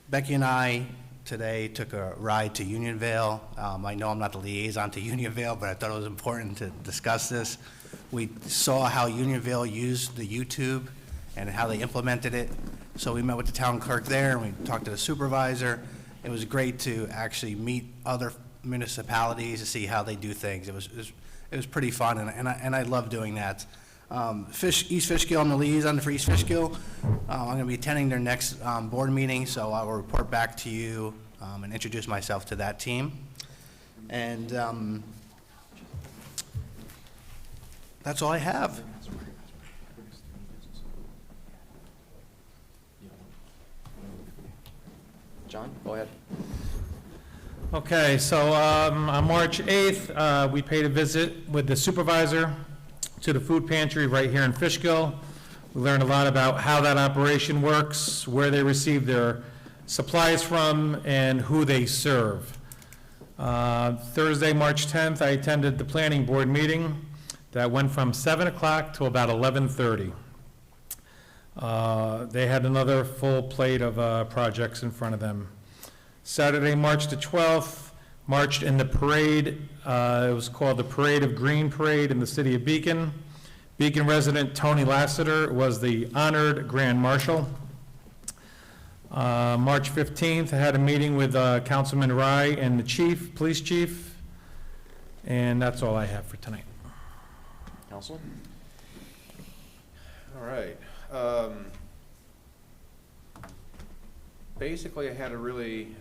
Becky and I today took a ride to Unionville. I know I'm not the liaison to Unionville, but I thought it was important to discuss this. We saw how Unionville used the YouTube and how they implemented it. So we met with the town clerk there, and we talked to the supervisor. It was great to actually meet other municipalities to see how they do things. It was pretty fun, and I love doing that. East Fishkill, I'm the liaison for East Fishkill. I'm going to be attending their next board meeting, so I will report back to you and introduce myself to that team. And that's all I have. John, go ahead. Okay, so on March 8th, we paid a visit with the supervisor to the food pantry right here in Fishkill. We learned a lot about how that operation works, where they receive their supplies from, and who they serve. Thursday, March 10th, I attended the planning board meeting that went from 7 o'clock to about 11:30. They had another full plate of projects in front of them. Saturday, March the 12th, marched in the parade. It was called the Parade of Green Parade in the city of Beacon. Beacon resident Tony Lassiter was the honored Grand Marshal. March 15th, I had a meeting with Councilman Rye and the chief, police chief, and that's all I have for tonight. Council? All right. Basically, I had a really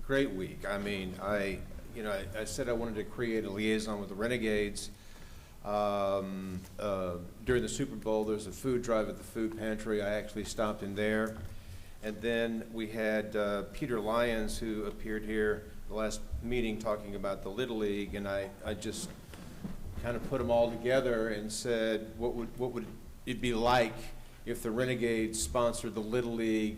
great week. I mean, I said I wanted to create a liaison with the Renegades. During the Super Bowl, there's a food drive at the food pantry. I actually stopped in there. And then we had Peter Lyons, who appeared here the last meeting talking about the Little League, and I just kind of put them all together and said, what would it be like if the Renegades sponsored the Little League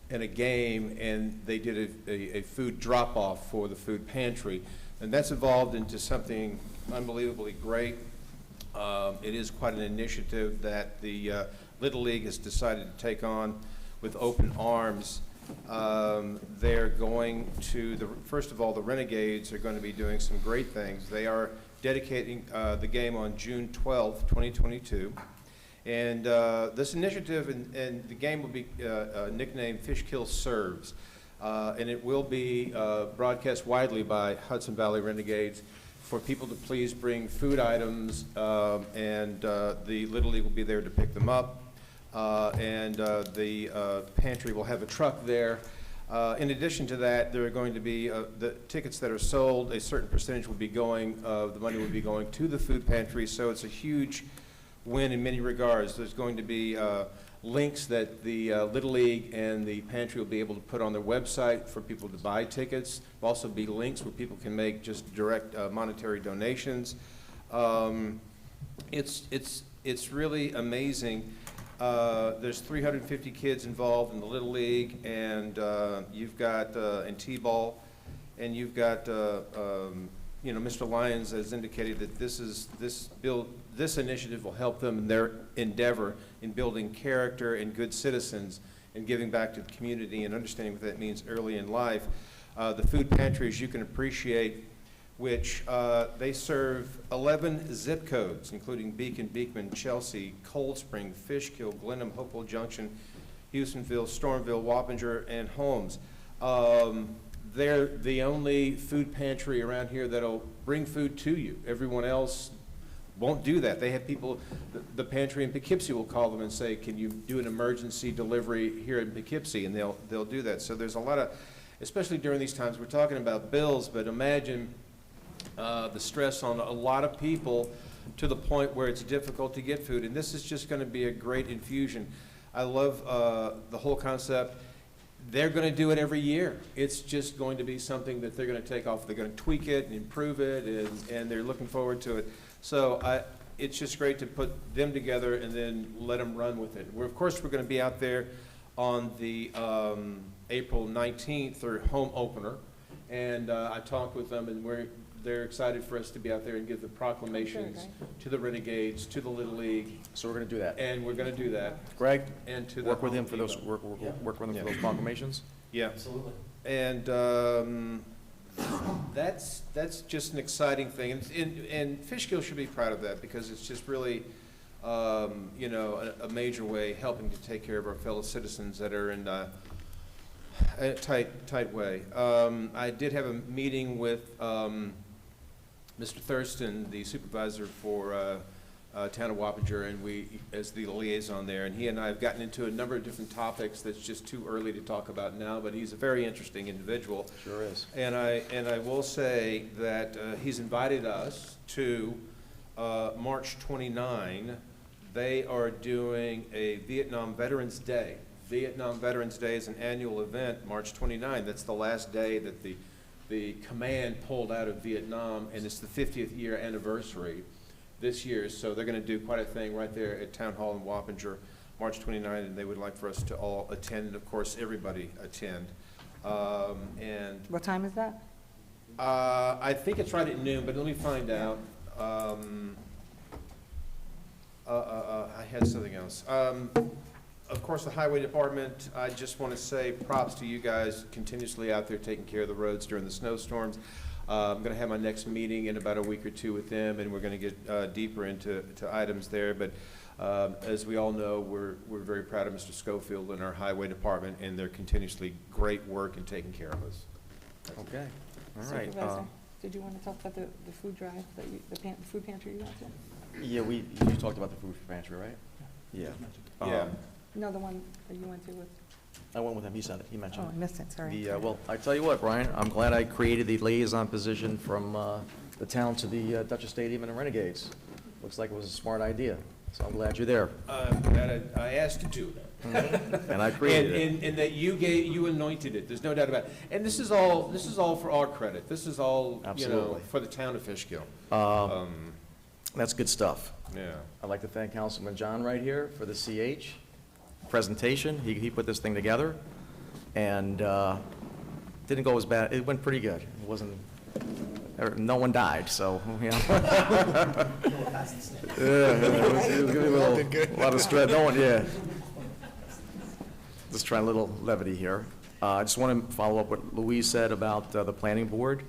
in a game and they did a food drop-off for the food pantry? And that's evolved into something unbelievably great. It is quite an initiative that the Little League has decided to take on with open arms. They're going to, first of all, the Renegades are going to be doing some great things. They are dedicating the game on June 12th, 2022. And this initiative and the game will be nicknamed Fishkill Serves. And it will be broadcast widely by Hudson Valley Renegades for people to please bring food items, and the Little League will be there to pick them up. And the pantry will have a truck there. In addition to that, there are going to be the tickets that are sold, a certain percentage will be going, the money will be going to the food pantry, so it's a huge win in many regards. There's going to be links that the Little League and the pantry will be able to put on their website for people to buy tickets. There'll also be links where people can make just direct monetary donations. It's really amazing. There's 350 kids involved in the Little League, and you've got in T-ball, and you've got Mr. Lyons has indicated that this initiative will help them in their endeavor in building character and good citizens and giving back to the community and understanding what that means early in life. The food pantry, as you can appreciate, which they serve 11 zip codes, including Beacon, Beekman, Chelsea, Cold Spring, Fishkill, Glenham, Hopewell Junction, Houstonville, Stormville, Wappinger, and Holmes. They're the only food pantry around here that'll bring food to you. Everyone else won't do that. They have people, the pantry in Poughkeepsie will call them and say, can you do an emergency delivery here in Poughkeepsie? And they'll do that. So there's a lot of, especially during these times, we're talking about bills, but imagine the stress on a lot of people to the point where it's difficult to get food. And this is just going to be a great infusion. I love the whole concept. They're going to do it every year. It's just going to be something that they're going to take off. They're going to tweak it and improve it, and they're looking forward to it. So it's just great to put them together and then let them run with it. Of course, we're going to be out there on the April 19th, or home opener, and I talked with them, and they're excited for us to be out there and give the proclamations to the Renegades, to the Little League. So we're going to do that. And we're going to do that. Greg, and to work with him for those. Work with him for those proclamations. Yeah, absolutely. And that's just an exciting thing, and Fishkill should be proud of that, because it's just really, a major way helping to take care of our fellow citizens that are in a tight way. I did have a meeting with Mr. Thurston, the supervisor for town of Wappinger, and we, as the liaison there, and he and I have gotten into a number of different topics that's just too early to talk about now, but he's a very interesting individual. Sure is. And I will say that he's invited us to March 29. They are doing a Vietnam Veterans Day. Vietnam Veterans Day is an annual event, March 29. That's the last day that the command pulled out of Vietnam, and it's the 50th year anniversary this year. So they're going to do quite a thing right there at Town Hall in Wappinger, March 29, and they would like for us to all attend, and of course, everybody attend. And What time is that? I think it's right at noon, but let me find out. I had something else. Of course, the Highway Department, I just want to say props to you guys continuously out there taking care of the roads during the snowstorms. I'm going to have my next meeting in about a week or two with them, and we're going to get deeper into items there. But as we all know, we're very proud of Mr. Schofield and our Highway Department and their continuously great work in taking care of us. Okay, all right. Supervisor, did you want to talk about the food drive, the food pantry you went to? Yeah, you talked about the food pantry, right? Yeah. Yeah. No, the one that you went to with, I went with him, he said it, he mentioned oh, it. I missed it, sorry. Well, I tell you what, Brian, I'm glad I created the liaison position from the town to the Dutchess Stadium and the Renegades. Looks like it was a smart idea, so I'm glad you're there. I'm glad I asked to do that. And I created it. And that you anointed it, there's no doubt about it. And this is all for our credit. This is all, Absolutely. for the town of Fishkill. That's good stuff. Yeah. I'd like to thank Councilman John right here for the CH presentation. He put this thing together, and didn't go as bad. It went pretty good. It wasn't, no one died, so, you know. Yeah, it was gonna be a lot of stress. No one, yeah. Just trying a little levity here. I just want to follow up what Louise said about the planning board.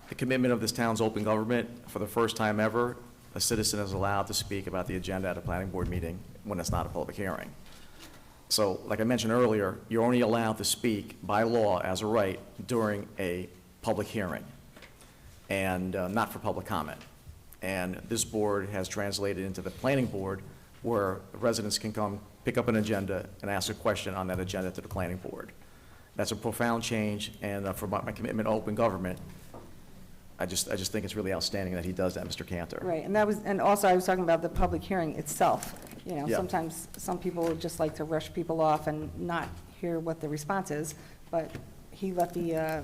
The commitment of this town's open government, for the first time ever, a citizen is allowed to speak about the agenda at a planning board meeting when it's not a public hearing. So, like I mentioned earlier, you're only allowed to speak by law as a right during a public hearing, and not for public comment. And this board has translated into the planning board, where residents can come pick up an agenda and ask a question on that agenda to the planning board. That's a profound change, and for my commitment to open government, I just think it's really outstanding that he does that, Mr. Cantor. Right, and also I was talking about the public hearing itself. You know, Yeah. sometimes some people would just like to rush people off and not hear what the response is, but he let the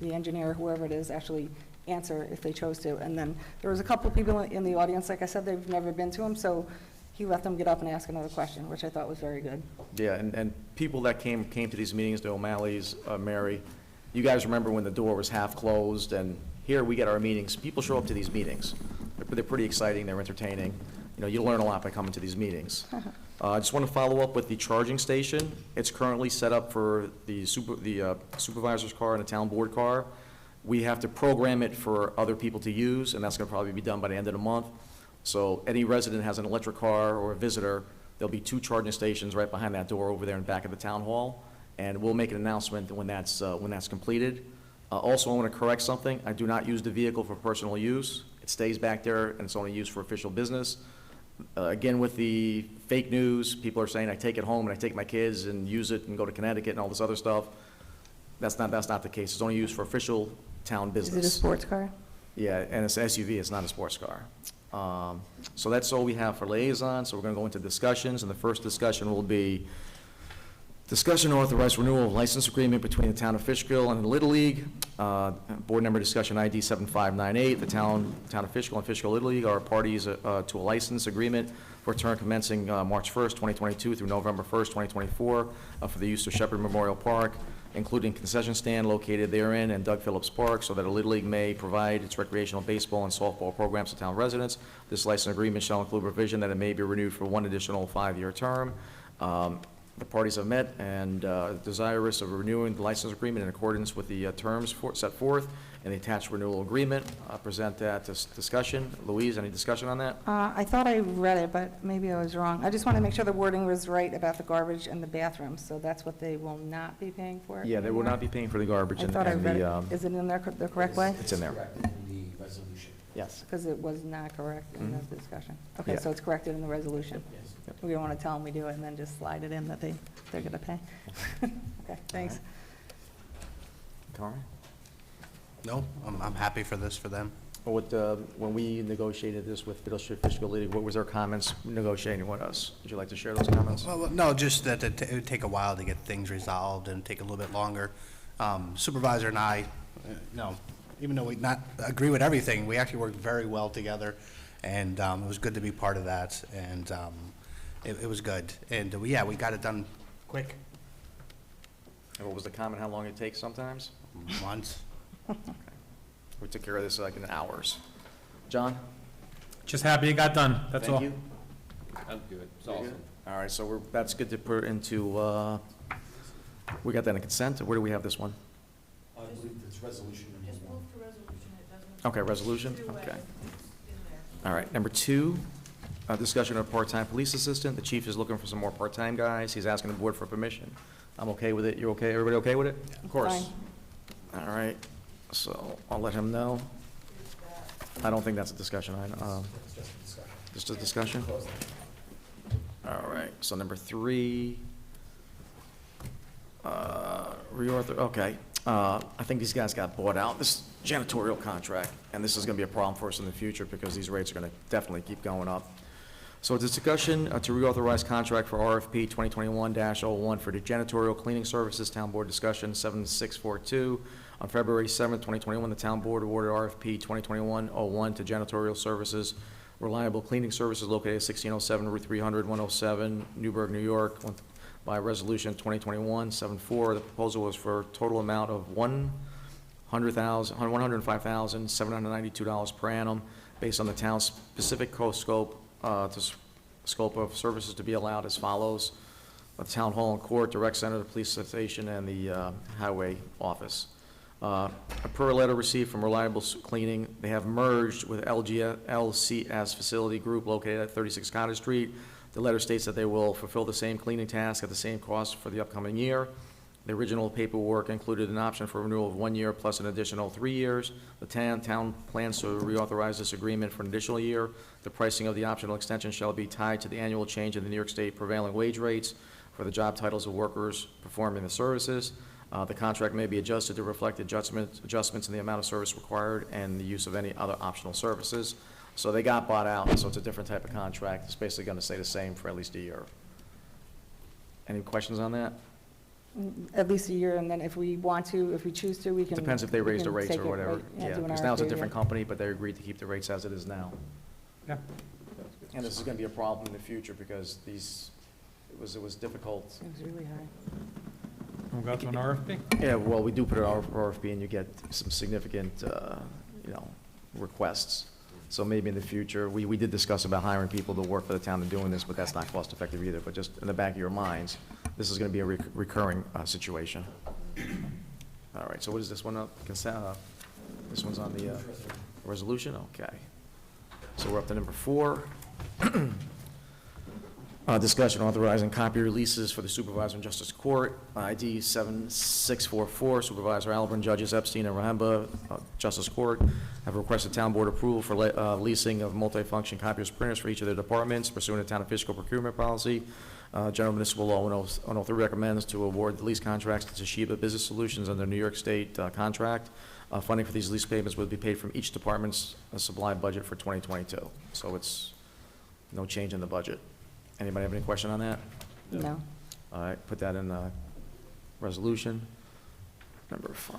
engineer, whoever it is, actually answer if they chose to. And then there was a couple of people in the audience, like I said, they've never been to him, so he let them get up and ask another question, which I thought was very good. Yeah, and people that came to these meetings, the O'Malley's, Mary, you guys remember when the door was half closed, and here we get our meetings. People show up to these meetings. They're pretty exciting, they're entertaining. You know, you learn a lot by coming to these meetings. I just want to follow up with the charging station. It's currently set up for the supervisor's car and the town board car. We have to program it for other people to use, and that's going to probably be done by the end of the month. So any resident has an electric car or a visitor, there'll be 2 charging stations right behind that door over there in back of the town hall, and we'll make an announcement when that's completed. Also, I want to correct something. I do not use the vehicle for personal use. It stays back there, and it's only used for official business. Again, with the fake news, people are saying I take it home and I take my kids and use it and go to Connecticut and all this other stuff. That's not the case. It's only used for official town business. Is it a sports car? Yeah, and it's an SUV, it's not a sports car. So that's all we have for liaison, so we're going to go into discussions, and the first discussion will be discussion to authorize renewal of license agreement between the town of Fishkill and the Little League. Board number discussion ID 7598. The town of Fishkill and Fishkill Little League are parties to a license agreement for a term commencing March 1st, 2022 through November 1st, 2024 for the use of Shepherd Memorial Park, including concession stand located therein and Doug Phillips Park, so that a Little League may provide its recreational baseball and softball programs to town residents. This license agreement shall include provision that it may be renewed for 1 additional 5-year term. The parties have met and desirous of renewing the license agreement in accordance with the terms set forth in the attached renewal agreement. Present that to discussion. Louise, any discussion on that? I thought I read it, but maybe I was wrong. I just want to make sure the wording was right about the garbage and the bathrooms, so that's what they will not be paying for? Yeah, they will not be paying for the garbage I and thought I read the, it. Is it in there the correct way? it's in there. Yes. Because it was not correct in the discussion. Okay, Yeah. so it's corrected in the resolution. We don't want to tell them we do it and then just slide it in that they're going to pay. Okay, thanks. Carmen? No, I'm happy for this for them. When we negotiated this with Fishkill League, what was their comments negotiating with us? Would you like to share those comments? Well, no, just that it would take a while to get things resolved and take a little bit longer. Supervisor and I, even though we not agree with everything, we actually worked very well together, and it was good to be part of that, and it was good. And we got it done quick. And what was the comment, how long it takes sometimes? Months. We took care of this like in hours. John? Just happy it got done, that's all. Thank you. I'm good. It's You're awesome. good? All right, so that's good to put into, we got that in consent. Where do we have this one? I believe it's resolution number one. Okay, resolution, okay. All right, number 2, discussion of part-time police assistant. The chief is looking for some more part-time guys. He's asking the board for permission. I'm okay with it. You're okay? Everybody okay with it? Of course. All right, so I'll let him know. I don't think that's a discussion item. Just a discussion? All right, so number 3, okay. I think these guys got bought out. This janitorial contract, and this is gonna be a problem for us in the future because these rates are gonna definitely keep going up. So it's a discussion to reauthorize contract for RFP 2021-01 for the janitorial cleaning services, town board discussion 7642. On February 7th, 2021, the town board awarded RFP 2021-01 to janitorial services, reliable cleaning services located at 1607 Route 300, 107, Newburgh, New York, by resolution 2021-74. The proposal was for a total amount of $105,792 per annum based on the town's specific scope of services to be allowed as follows: the town hall and court, the rec center, the police station, and the highway office. Per letter received from Reliable Cleaning, they have merged with LCS Facility Group located at 36 Cottage Street. The letter states that they will fulfill the same cleaning task at the same cost for the upcoming year. The original paperwork included an option for renewal of 1 year plus an additional 3 years. The town plans to reauthorize this agreement for an additional year. The pricing of the optional extension shall be tied to the annual change in the New York State prevailing wage rates for the job titles of workers performing the services. The contract may be adjusted to reflect adjustments in the amount of service required and the use of any other optional services. So they got bought out, so it's a different type of contract. It's basically going to stay the same for at least a year. Any questions on that? At least a year, and then if we want to, if we choose to, we can. Depends if they raise the we can rates take or it, whatever. right? Yeah, do an because now it's a RFP, different yeah. company, but they agreed to keep the rates as it is now. Yeah. And this is going to be a problem in the future because it was difficult. It was really high. We'll go to an RFP? Yeah, well, we do put it out for RFP and you get some significant, requests. So maybe in the future, we did discuss about hiring people to work for the town and doing this, but that's not cost effective either. But just in the back of your minds, this is going to be a recurring situation. All right, so what is this one up? Consent, this one's on the resolution? Okay. So we're up to number 4. Discussion authorizing copy releases for the Supervisor and Justice Court, ID 7644, Supervisor Albert, Judges Epstein and Rahamba, Justice Court, have requested town board approval for leasing of multifunction copiers printers for each of their departments pursuant to Town of Fishkill procurement policy. General Municipal Law 103 recommends to award the lease contracts to Toshiba Business Solutions under New York State contract. Funding for these lease payments would be paid from each department's supply budget for 2022. So it's no change in the budget. Anybody have any question on that? No. All right, put that in the resolution. Number 5.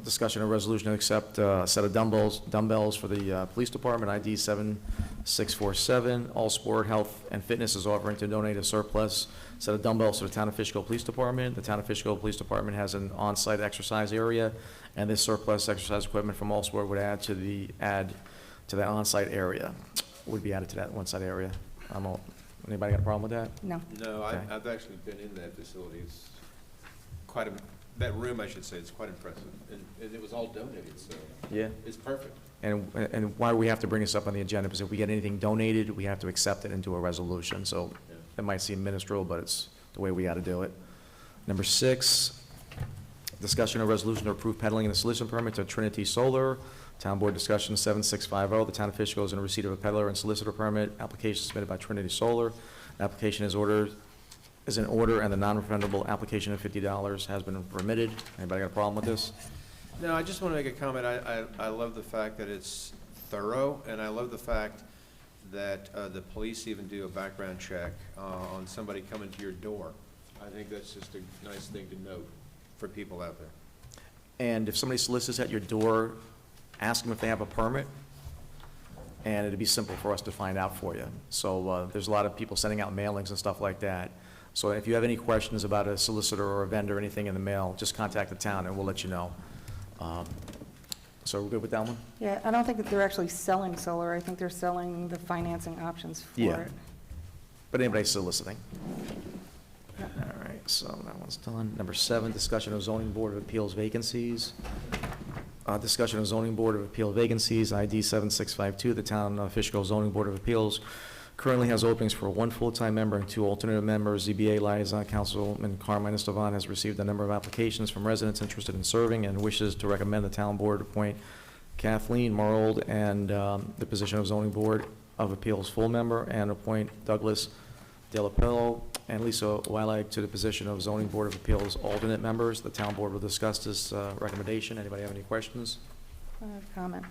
Discussion of resolution to accept a set of dumbbells for the police department, ID 7647. All Sport, Health, and Fitness is offering to donate a surplus set of dumbbells to the Town of Fishkill Police Department. The Town of Fishkill Police Department has an on-site exercise area, and this surplus exercise equipment from All Sport would add to that on-site area, would be added to that one-site area. Anybody got a problem with that? No. No, Okay. I've actually been in that facility. It's quite that room, I should say, it's quite impressive. And it was all donated, so. Yeah. It's perfect. And why we have to bring this up on the agenda, because if we get anything donated, we have to accept it into a resolution. So it might seem minuscule, but it's the way we got to do it. Number 6, Discussion of resolution to approve peddling and solicitation permit to Trinity Solar. Town Board discussion 7650. The Town of Fishkill is in receipt of a peddler and solicitor permit. Application submitted by Trinity Solar. Application is in order, and the non-refundable application of $50 has been remitted. Anybody got a problem with this? No, I just want to make a comment. I love the fact that it's thorough, and I love the fact that the police even do a background check on somebody coming to your door. I think that's just a nice thing to note for people out there. And if somebody solicits at your door, ask them if they have a permit, and it'd be simple for us to find out for you. So there's a lot of people sending out mailings and stuff like that. So if you have any questions about a solicitor or a vendor or anything in the mail, just contact the town and we'll let you know. So we're good with that one? Yeah, I don't think that they're actually selling solar. I think they're selling the financing options for Yeah. it. But anybody soliciting? All right, so that one's done. Number 7, discussion of zoning board of appeals vacancies. Discussion of zoning board of appeal vacancies, ID 7652. The town of Fishkill zoning board of appeals currently has openings for 1 full-time member and 2 alternate members. ZBA liaison Councilman Carmine Estevan has received a number of applications from residents interested in serving and wishes to recommend the town board appoint Kathleen Marold and the position of zoning board of appeals full member, and appoint Douglas Delapillo and Lisa Weilag to the position of zoning board of appeals alternate members. The town board will discuss this recommendation. Anybody have any questions? I have a comment.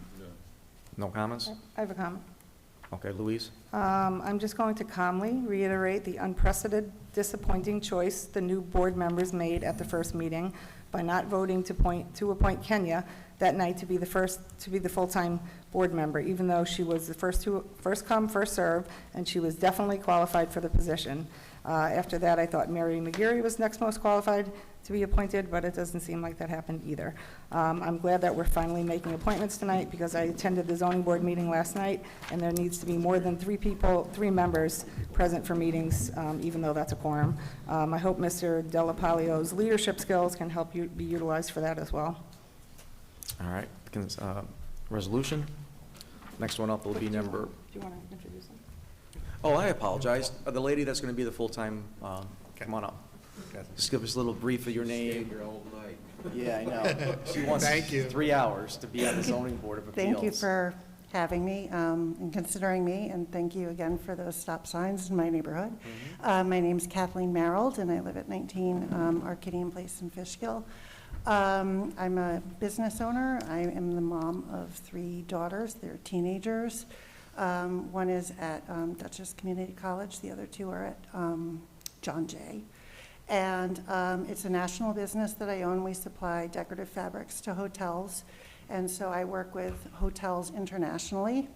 No comments? I have a comment. Okay, Louise? I'm just going to calmly reiterate the unprecedented, disappointing choice the new board members made at the first meeting by not voting to appoint Kenya that night to be the full-time board member, even though she was the first come, first serve, and she was definitely qualified for the position. After that, I thought Mary McGeary was next most qualified to be appointed, but it doesn't seem like that happened either. I'm glad that we're finally making appointments tonight, because I attended the zoning board meeting last night, and there needs to be more than 3 members present for meetings, even though that's a quorum. I hope Mr. Delapalio's leadership skills can help you be utilized for that as well. All right, resolution. Next one up will be number, Do you want to introduce him? oh, I apologize. The lady that's going to be the full-time, come on up. Just give us a little brief of your name. Your old night. Yeah, I know. She wants 3 hours to be on the zoning board of appeals. Thank you for having me and considering me, and thank you again for those stop signs in my neighborhood. My name's Kathleen Marold, and I live at 19 Arcadian Place in Fishkill. I'm a business owner. I am the mom of 3 daughters. They're teenagers. One is at Dutchess Community College. The other 2 are at John Jay. And it's a national business that I own. We supply decorative fabrics to hotels. And so I work with hotels internationally.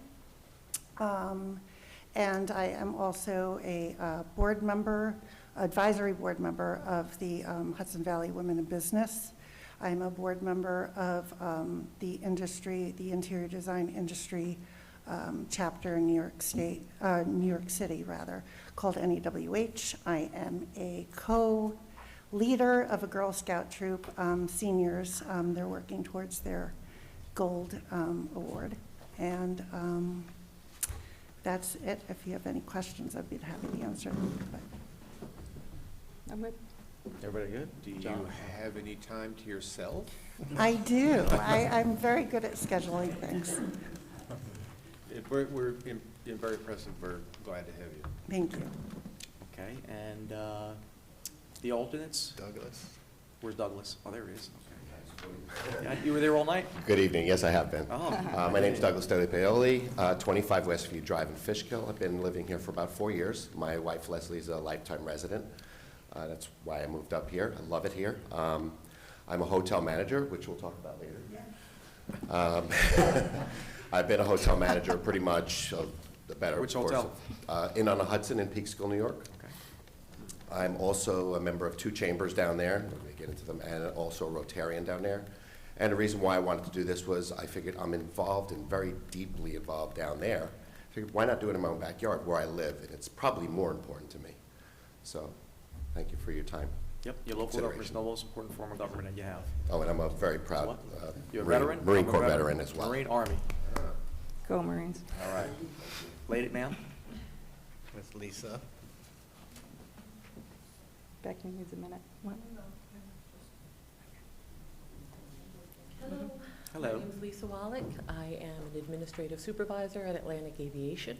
And I am also a board member, advisory board member of the Hudson Valley Women in Business. I'm a board member of the interior design industry chapter in New York City, called NEWH. I am a co-leader of a Girl Scout troop, seniors. They're working towards their gold award. And that's it. If you have any questions, I'd be happy to answer them. I'm good. Everybody good? Do you have any time to yourself? I do. I'm very good at scheduling things. We're very impressive. We're glad to have you. Thank you. Okay, and the alternates? Douglas. Where's Douglas? Oh, there he is. Okay. Yeah, you were there all night? Good evening. Yes, I have been. Oh. My name's Douglas Paoli, 25 Westview Drive in Fishkill. I've been living here for about 4 years. My wife Leslie's a lifetime resident. That's why I moved up here. I love it here. I'm a hotel manager, which we'll talk about later. I've been a hotel manager pretty much the better. Which course hotel? Inn on the Hudson in Peekskill, New York. Okay. I'm also a member of 2 chambers down there. We're going to get into them, and also a Rotarian down there. And the reason why I wanted to do this was I figured I'm involved and very deeply involved down there. I figured why not do it in my own backyard where I live, and it's probably more important to me. So thank you for your time. Yep, your local government is the most important form of government that you have. Oh, and I'm a very proud You're a veteran? Marine I'm a Corps veteran as well. Marine Army. Go Marines. All right. Lady, ma'am? With Lisa. Becky needs a minute. What? Hello. My name is Lisa Wallach. I am an administrative supervisor at Atlantic Aviation.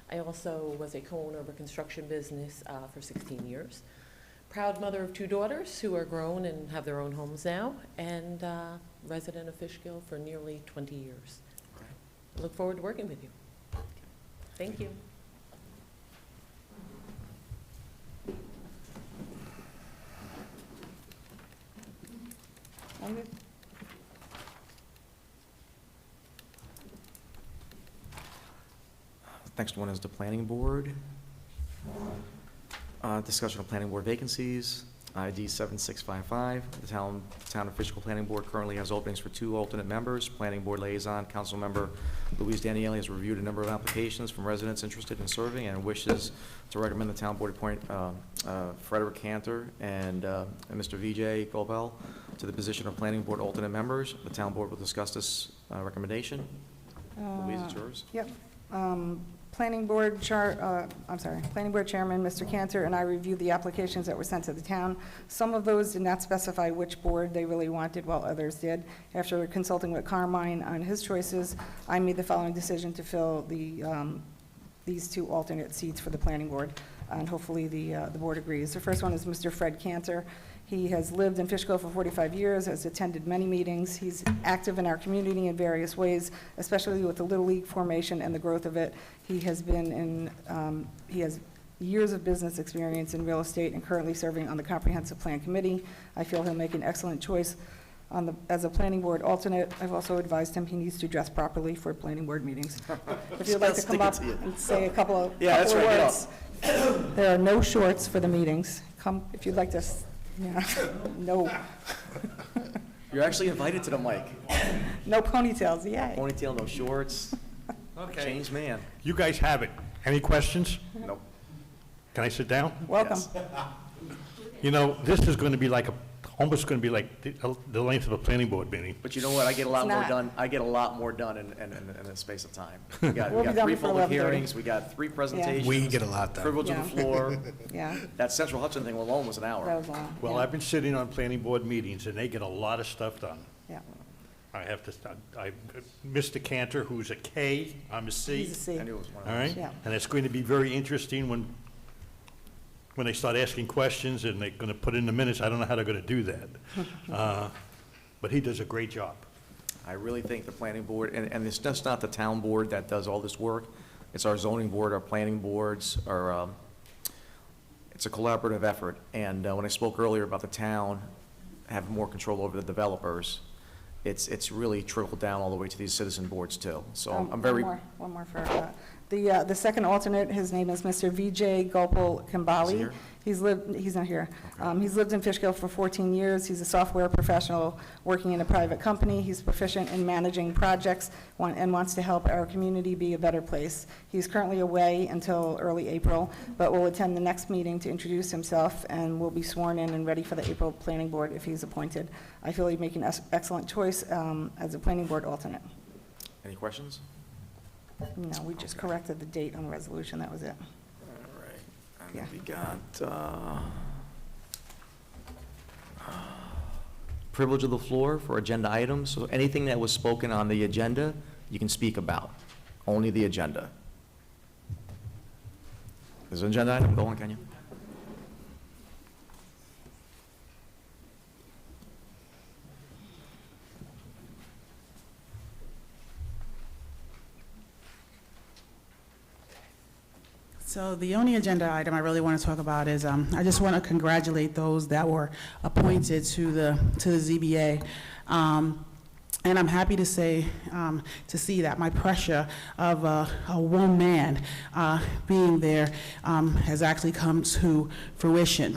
I also was a co-owner of a construction business for 16 years. Proud mother of 2 daughters who are grown and have their own homes now, and resident of Fishkill for nearly 20 years. I look forward to working with you. Thank you. Next one is the planning board. Discussion of planning board vacancies, ID 7655. The town of Fishkill Planning Board currently has openings for 2 alternate members. Planning board liaison, council member Louise Daniele has reviewed a number of applications from residents interested in serving and wishes to recommend the town board appoint Frederick Cantor and Mr. VJ Gobel to the position of planning board alternate members. The town board will discuss this recommendation. Louise, it's yours. Yep. Planning board Chairman, Mr. Cantor, and I reviewed the applications that were sent to the town. Some of those did not specify which board they really wanted, while others did. After consulting with Carmine on his choices, I made the following decision to fill these 2 alternate seats for the planning board, and hopefully the board agrees. The first one is Mr. Fred Cantor. He has lived in Fishkill for 45 years, has attended many meetings. He's active in our community in various ways, especially with the Little League formation and the growth of it. He has been in, he has years of business experience in real estate and currently serving on the Comprehensive Plan Committee. I feel he'll make an excellent choice as a planning board alternate. I've also advised him he needs to dress properly for planning board meetings. If you'd like to come up and say a couple of words. There are no shorts for the meetings. Come, if you'd like to. Yeah, no. You're actually invited to the mic. No ponytails, yay. Ponytail, no shorts. Okay. Changed man. You guys have it. Any questions? Nope. Can I sit down? Welcome. Yes. You know, this is going to be like almost going to be like the length of a planning board meeting. But you know what? I get a lot It's more not. done. I get a lot more done in a space of time. We got We'll be done 3 before public 11:30. hearings. We got 3 presentations. We get a lot done. Privilege of the floor. Yeah, That Central Hudson thing alone was an that hour. was long. Well, Yeah. I've been sitting on planning board meetings, and they get a lot of stuff done. Yeah. I have to, Mr. Cantor, who's a K, I'm a C. He's a C. I knew it was one of All those. right? Yeah. And it's going to be very interesting when they start asking questions and they're going to put in the minutes. I don't know how they're going to do that. But he does a great job. I really think the planning board, and it's just not the town board that does all this work. It's our zoning board, our planning boards, it's a collaborative effort. And when I spoke earlier about the town having more control over the developers, it's really trickled down all the way to these citizen boards too. So I'm very. One more for the second alternate. His name is Mr. VJ Gopal Kambali. Is he here? He's not here. He's lived in Fishkill for 14 years. He's a software professional working in a private company. He's proficient in managing projects and wants to help our community be a better place. He's currently away until early April, but will attend the next meeting to introduce himself and will be sworn in and ready for the April planning board if he's appointed. I feel he'd make an excellent choice as a planning board alternate. Any questions? No, we just corrected the date on the resolution, that was it. All right. And Yeah. we got privilege of the floor for agenda items. So anything that was spoken on the agenda, you can speak about. Only the agenda. There's an agenda item. Go on, Kenya. So the only agenda item I really want to talk about is, I just want to congratulate those that were appointed to the ZBA. And I'm happy to say, to see that my pressure of a one man being there has actually come to fruition.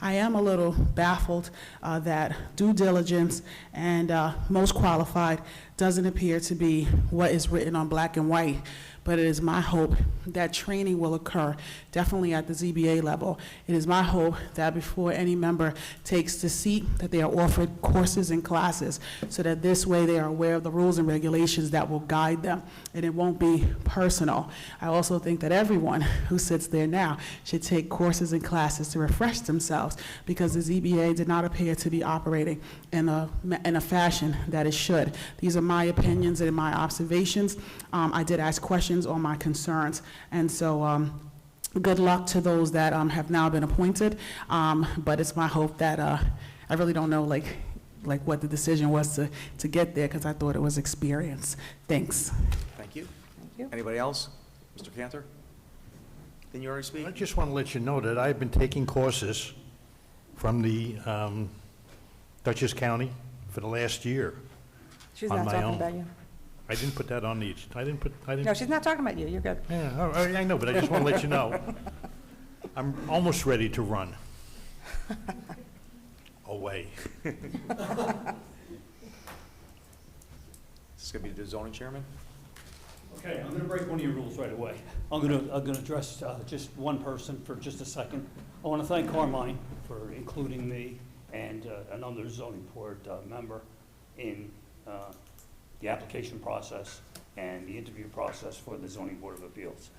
I am a little baffled that due diligence and most qualified doesn't appear to be what is written on black and white. but it is my hope that training will occur, definitely at the ZBA level. It is my hope that before any member takes the seat, that they are offered courses and classes, so that this way they are aware of the rules and regulations that will guide them, and it won't be personal. I also think that everyone who sits there now should take courses and classes to refresh themselves, because the ZBA did not appear to be operating in a fashion that it should. These are my opinions and my observations. I did ask questions on my concerns, and so good luck to those that have now been appointed, but it's my hope that, I really don't know like what the decision was to get there, because I thought it was experience. Thanks. Thank you. Thank you. Anybody else? Mr. Cantor? Didn't you already speak? I just want to let you know that I've been taking courses from the Dutchess County for the last year She's on not my talking own. about you. I didn't put that on the, I didn't. No, she's not talking about you. You're good. Yeah, I know, but I just want to let you know. I'm almost ready to run. Away. Is this going to be the zoning chairman? Okay, I'm going to break one of your rules right away. I'm going to address just one person for just a second. I want to thank Carmine for including me and another zoning board member in the application process and the interview process for the zoning board of appeals.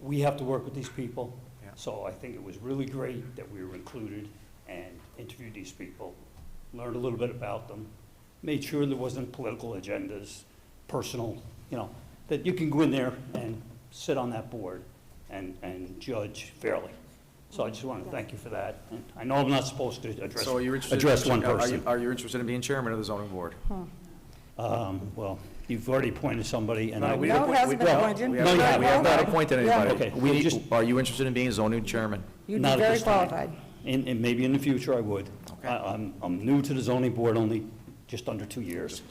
We have to work with these people, so I think it was really great that we were included and interviewed these people, learned a little bit about them, made sure there wasn't political agendas, personal, that you can go in there and sit on that board and judge fairly. So I just want to thank you for that. And I know I'm not supposed to address one person. Are you interested in being chairman of the zoning board? Well, you've already appointed somebody, and No, we No, don't- it hasn't we- been no, appointed. We No, have you we haven't. have not appointed anybody. Okay, We well, need- Are you interested in being zoning chairman? You'd Not be at very this time. qualified. And maybe in the future I would. I'm new to the zoning board, only just under 2 years.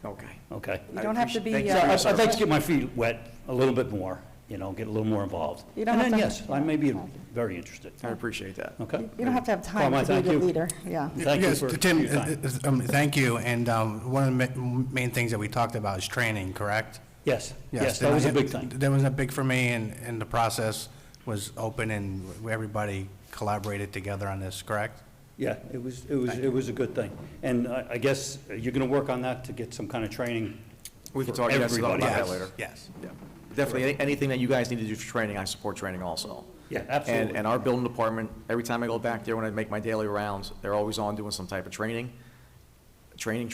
Okay. Okay? You don't have to be, Thank you So for your I'd like to service. get my feet wet a little bit more, get a little more involved. You don't And have then, to- yes, I may be very interested. I appreciate that. Okay? you don't have to have time Carmine, to be thank the you. leader. Yeah. Thank you Yes, for Tim, your time. thank you, and one of the main things that we talked about is training, correct? Yes, that was a big thing. That was a big for me, and the process was open, and everybody collaborated together on this, correct? Yeah, it was a good thing. And I guess you're going to work on that to get some kind of training We can for talk about everybody. that later. Yes. Yeah. Definitely, anything that you guys need to do for training, I support training also. Yeah, absolutely. And our building department, every time I go back there, when I make my daily rounds, they're always on doing some type of training. Training.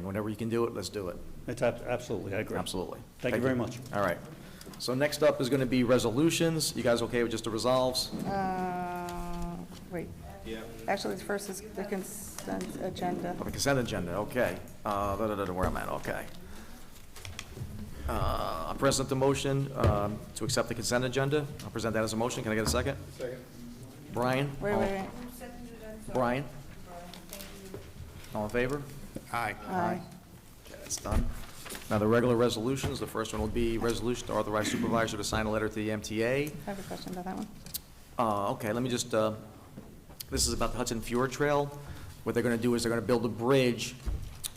Whenever you can do it, let's do it. It's absolutely, I agree. Absolutely. Thank you very much. All right. So next up is going to be resolutions. You guys okay with just the resolves? Wait. Yeah. Actually, the first is the consent agenda. The consent agenda, okay. Where am I at, okay. I present the motion to accept the consent agenda. I'll present that as a motion. Can I get a second? Second. Brian? Wait. Brian? All in favor? Aye. Aye. Okay, that's done. Now, the regular resolutions, the first one will be resolution to authorize supervisor to sign a letter to the MTA. I have a question about that one. Okay, let me just, this is about the Hudson Fjord Trail. What they're gonna do is they're gonna build a bridge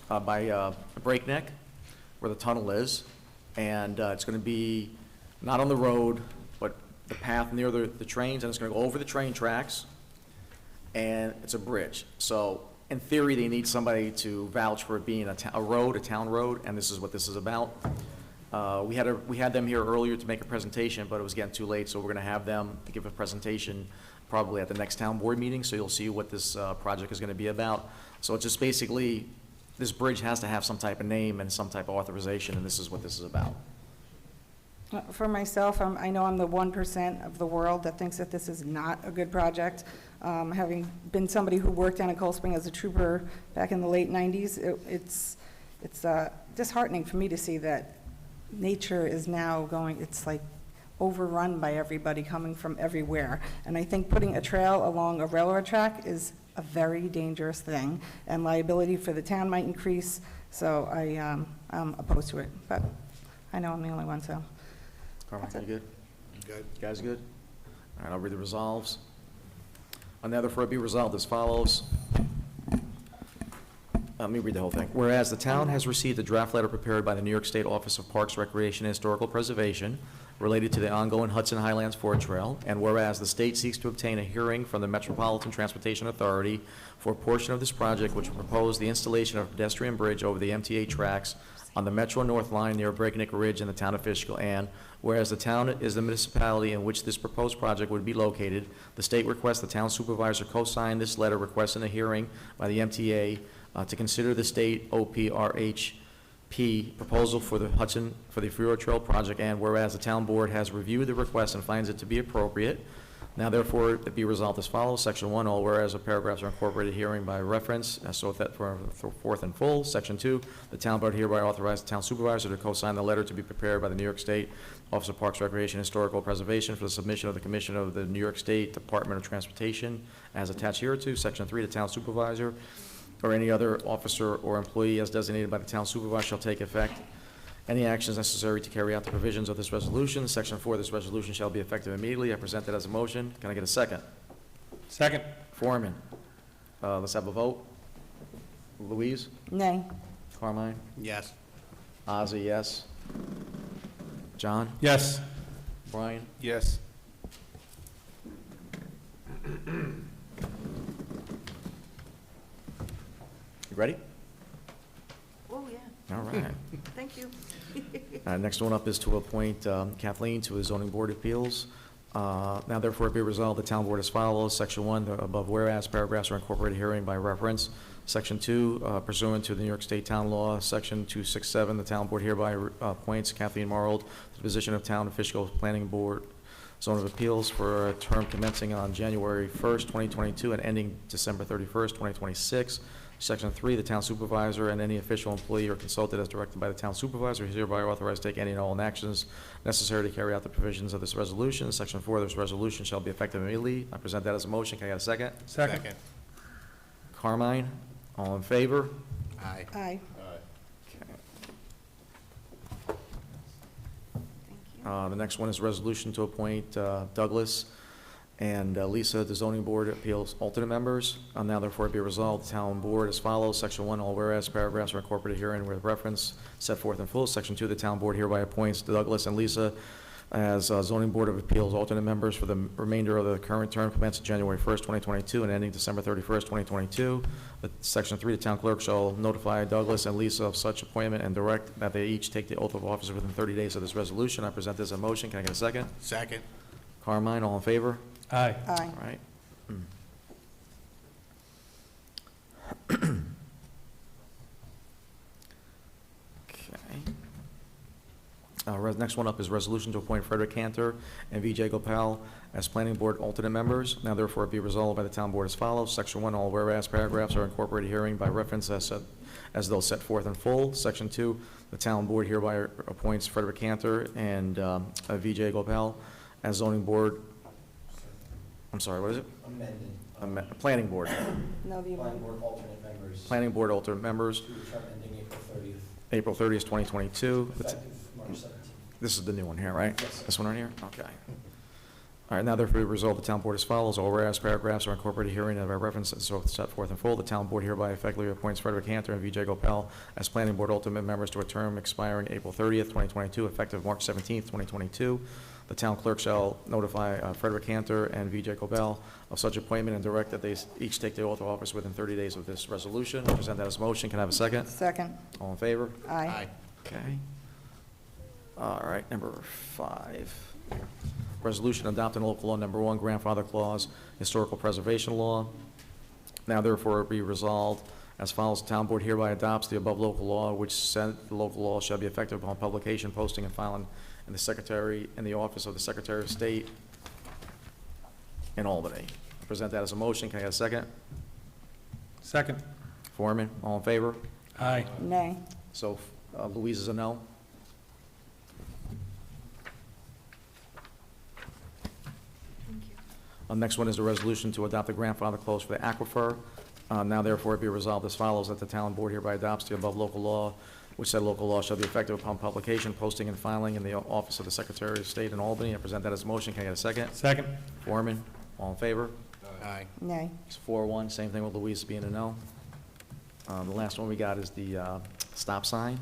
by Breakneck, where the tunnel is, and it's gonna be not on the road, but the path near the trains, and it's gonna go over the train tracks, and it's a bridge. So, in theory, they need somebody to vouch for it being a town road, and this is what this is about. We had them here earlier to make a presentation, but it was getting too late, so we're gonna have them give a presentation probably at the next town board meeting, so you'll see what this project is gonna be about. So it's just basically, this bridge has to have some type of name and some type of authorization, and this is what this is about. For myself, I know I'm the 1% of the world that thinks that this is not a good project. Having been somebody who worked down in Cold Spring as a trooper back in the late 90s, it's disheartening for me to see that nature is now it's like overrun by everybody coming from everywhere. And I think putting a trail along a railroad track is a very dangerous thing, and liability for the town might increase, so I'm opposed to it. But I know I'm the only one, so. Carmine, you good? Good. You guys good? All right, I'll read the resolves. On the other for it be resolved as follows. Let me read the whole thing. Whereas the town has received a draft letter prepared by the New York State Office of Parks, Recreation, and Historical Preservation related to the ongoing Hudson Highlands Forest Trail, and whereas the state seeks to obtain a hearing from the Metropolitan Transportation Authority for a portion of this project which will propose the installation of a pedestrian bridge over the MTA tracks on the Metro North Line near Breakneck Ridge in the town of Fishkill, and whereas the town is the municipality in which this proposed project would be located, the state requests the town supervisor co-sign this letter requesting a hearing by the MTA to consider the state OPRHP proposal for the Hudson, for the Freeway Trail project, and whereas the town board has reviewed the request and finds it to be appropriate, now therefore it be resolved as follows. Section 1, all whereas the paragraphs are incorporated herein by reference, as so that for forth in full. Section 2, the town board hereby authorizes the town supervisor to co-sign the letter to be prepared by the New York State Office of Parks, Recreation, and Historical Preservation for the submission of the Commission of the New York State Department of Transportation as attached hereto. Section 3, the town supervisor or any other officer or employee as designated by the town supervisor shall take effect any actions necessary to carry out the provisions of this resolution. Section 4, this resolution shall be effective immediately. I present it as a motion. Can I get a second? Second. Foreman. Let's have a vote. Louise? Nay. Carmine? Yes. Ozzy, yes. John? Yes. Brian? Yes. You ready? Oh, yeah. All right. Thank you. Next one up is to appoint Kathleen to the Zoning Board of Appeals. Now therefore be resolved, the town board as follows. Section 1, the above whereas paragraphs are incorporated herein by reference. Section 2, pursuant to the New York State Town Law, Section 267, the town board hereby appoints Kathleen Marold to the position of Town of Fishkill Planning Board Zone of Appeals for a term commencing on January 1st, 2022 and ending December 31st, 2026. Section 3, the town supervisor and any official employee or consultant as directed by the town supervisor is hereby authorized to take any and all actions necessary to carry out the provisions of this resolution. Section 4, this resolution shall be effective immediately. I present that as a motion. Can I get a second? Second. Carmine, all in favor? Aye. Aye. The next one is resolution to appoint Douglas and Lisa to zoning board appeals alternate members. Now therefore be resolved, the town board as follows. Section 1, all whereas paragraphs are incorporated herein with reference set forth in full. Section 2, the town board hereby appoints Douglas and Lisa as zoning board of appeals alternate members for the remainder of the current term commencing January 1st, 2022 and ending December 31st, 2022. Section 3, the town clerk shall notify Douglas and Lisa of such appointment and direct that they each take the oath of office within 30 days of this resolution. I present this as a motion. Can I get a second? Second. Carmine, all in favor? Aye. Aye. All right. Okay. Next one up is resolution to appoint Frederick Cantor and Vijay Gopal as planning board alternate members. Now therefore be resolved by the town board as follows. Section 1, all whereas paragraphs are incorporated herein by reference as though set forth in full. Section 2, the town board hereby appoints Frederick Cantor and Vijay Gopal as zoning board. I'm sorry, what is it? Planning board. No, the Planning board alternate members. Planning board alternate members, To the term ending April 30th, April 30th, 2022. effective March 17th. This is the new one here, right? Yes. This one right here? Okay. All right, now therefore resolve the town board as follows. All whereas paragraphs are incorporated herein and by reference so set forth in full. The town board hereby effectively appoints Frederick Cantor and Vijay Gopal as planning board alternate members to a term expiring April 30th, 2022, effective March 17th, 2022. The town clerk shall notify Frederick Cantor and Vijay Gopal of such appointment and direct that they each take the oath of office within 30 days of this resolution. I present that as a motion. Can I have a second? Second. All in favor? Aye. Okay. All right, number 5. Resolution adopting local law number 1, grandfather clause, historical preservation law. Now therefore be resolved as follows. The town board hereby adopts the above local law, which said the local law shall be effective upon publication, posting, and filing in the secretary, in the office of the Secretary of State in Albany. I present that as a motion. Can I get a second? Second. Foreman, all in favor? Aye. Nay. So Louise is a no? Next one is the resolution to adopt the grandfather clause for the Aquifer. Now therefore be resolved as follows, that the town board hereby adopts the above local law, which said local law shall be effective upon publication, posting, and filing in the office of the Secretary of State in Albany. I present that as a motion. Can I get a second? Second. Foreman, all in favor? Aye. Nay. It's 4-1, same thing with Louise being a no. The last one we got is the stop sign.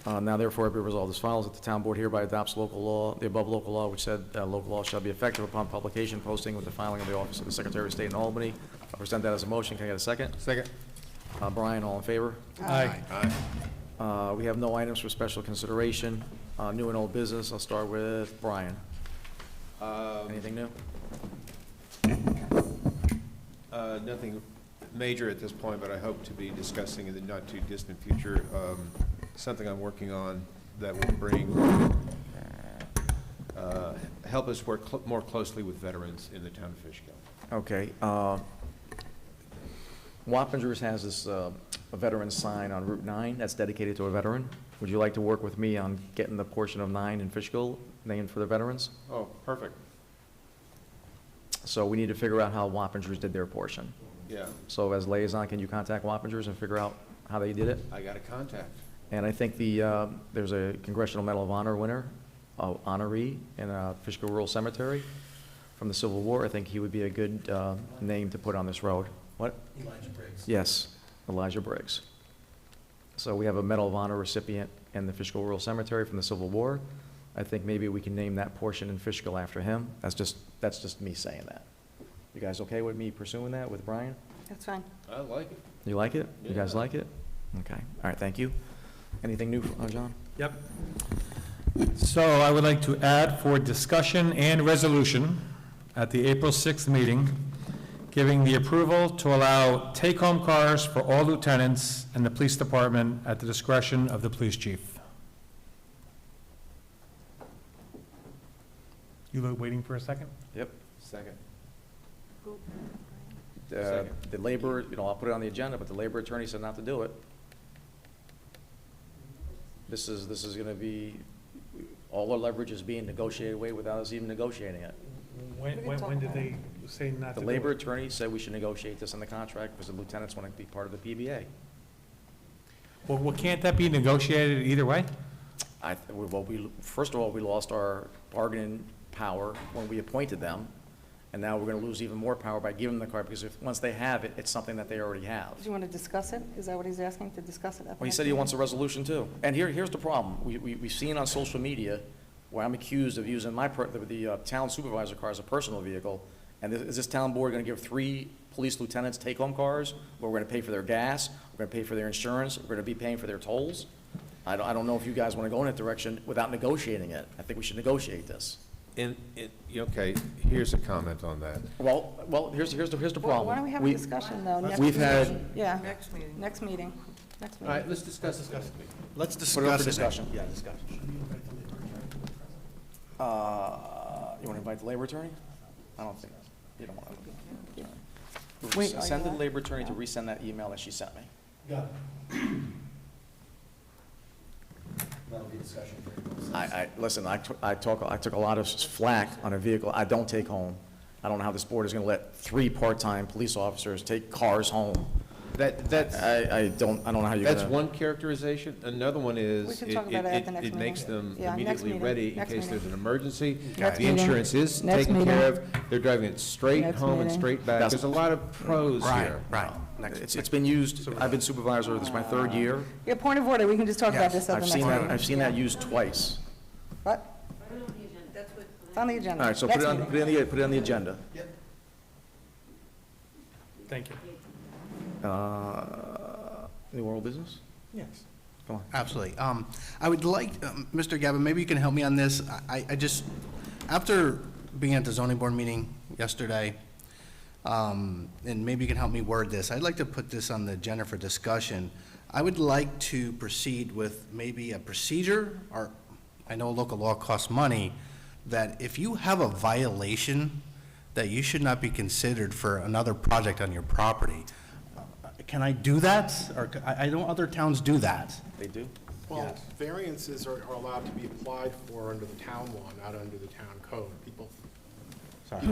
Now therefore be resolved as follows, that the town board hereby adopts local law, the above local law, which said local law shall be effective upon publication, posting with the filing of the office of the Secretary of State in Albany. I'll present that as a motion. Can I get a second? Second. Brian, all in favor? Aye. We have no items for special consideration. New and old business, I'll start with Brian. Anything new? Nothing major at this point, but I hope to be discussing in the not-too-distant future something I'm working on that will bring, help us work more closely with veterans in the town of Fishkill. Okay. Wappingers has this a veteran sign on Route 9 that's dedicated to a veteran. Would you like to work with me on getting the portion of 9 in Fishkill named for the veterans? Oh, perfect. So we need to figure out how Wappingers did their portion. Yeah, So as liaison, can you contact Wappingers and figure out how they did it? I got a contact. And I think there's a Congressional Medal of Honor winner, honoree in Fishkill Rural Cemetery from the Civil War. I think he would be a good name to put on this road. What? Elijah Briggs. Yes, Elijah Briggs. So we have a Medal of Honor recipient in the Fishkill Rural Cemetery from the Civil War. I think maybe we can name that portion in Fishkill after him. That's just me saying that. You guys okay with me pursuing that with Brian? That's fine. I like it. You like it? You guys Yeah. like it? Okay, all right, thank you. Anything new, John? Yep. So I would like to add for discussion and resolution at the April 6th meeting, giving the approval to allow take-home cars for all lieutenants in the police department at the discretion of the police chief. You waiting for a second? Yep. Second. The labor, I'll put it on the agenda, but the labor attorney said not to do it. This is gonna be, all our leverage is being negotiated away without us even negotiating it. When did they say not The labor attorney said we should negotiate this in the contract because the lieutenants want to be part of the PBA. Well, can't that be negotiated either way? First of all, we lost our bargaining power when we appointed them, and now we're gonna lose even more power by giving them the car, because once they have it, it's something that they already have. Do you want to discuss it? Is that what he's asking, to discuss it? Well, he said he wants a resolution too. And here's the problem. We've seen on social media where I'm accused of using the town supervisor car as a personal vehicle. And is this town board gonna give 3 police lieutenants take-home cars, where we're gonna pay for their gas, we're gonna pay for their insurance, we're gonna be paying for their tolls? I don't know if you guys wanna go in that direction without negotiating it. I think we should negotiate this. Okay, here's a comment on that. Well, here's the problem. Why don't we have a discussion, though? next We've had- meeting? Yeah. Next meeting. Next meeting. All right, let's discuss it. Let's Put it up for discuss it. discussion. Yeah, discussion. You wanna invite the labor attorney? I don't think, you don't want to. Wait, are Send you the on? labor attorney to resend that email that she sent me. Got it. That'll be discussion. Listen, I took a lot of flack on a vehicle I don't take home. I don't know how this board is gonna let 3 part-time police officers take cars home. That's I don't know how you're gonna. That's one characterization. Another one We is, can talk about it at the next it makes meeting. them Yeah, next immediately meeting. ready in Next case meeting. there's an emergency. Next The meeting. insurance is Next taken meeting. care of. They're driving it straight Next home and meeting. straight back. That's- There's a lot of pros here. Right. It's been used, I've been supervisor, this is my 3rd year. Yeah, point of order, we can just talk about this at the I've next seen meeting. that, I've seen that used twice. What? It's on the agenda. All right, so Next put it meeting. on the agenda. Thank you. New world business? Yes. Come on. Absolutely. I would like, Mr. Gavin, maybe you can help me on this. I just, after being at the zoning board meeting yesterday, and maybe you can help me word this, I'd like to put this on the agenda for discussion. I would like to proceed with maybe a procedure, or, I know local law costs money, that if you have a violation, that you should not be considered for another project on your property. Can I do that? Or, I know other towns do that. They do? Well, variances are allowed to be applied for under the town law, not under the town code. People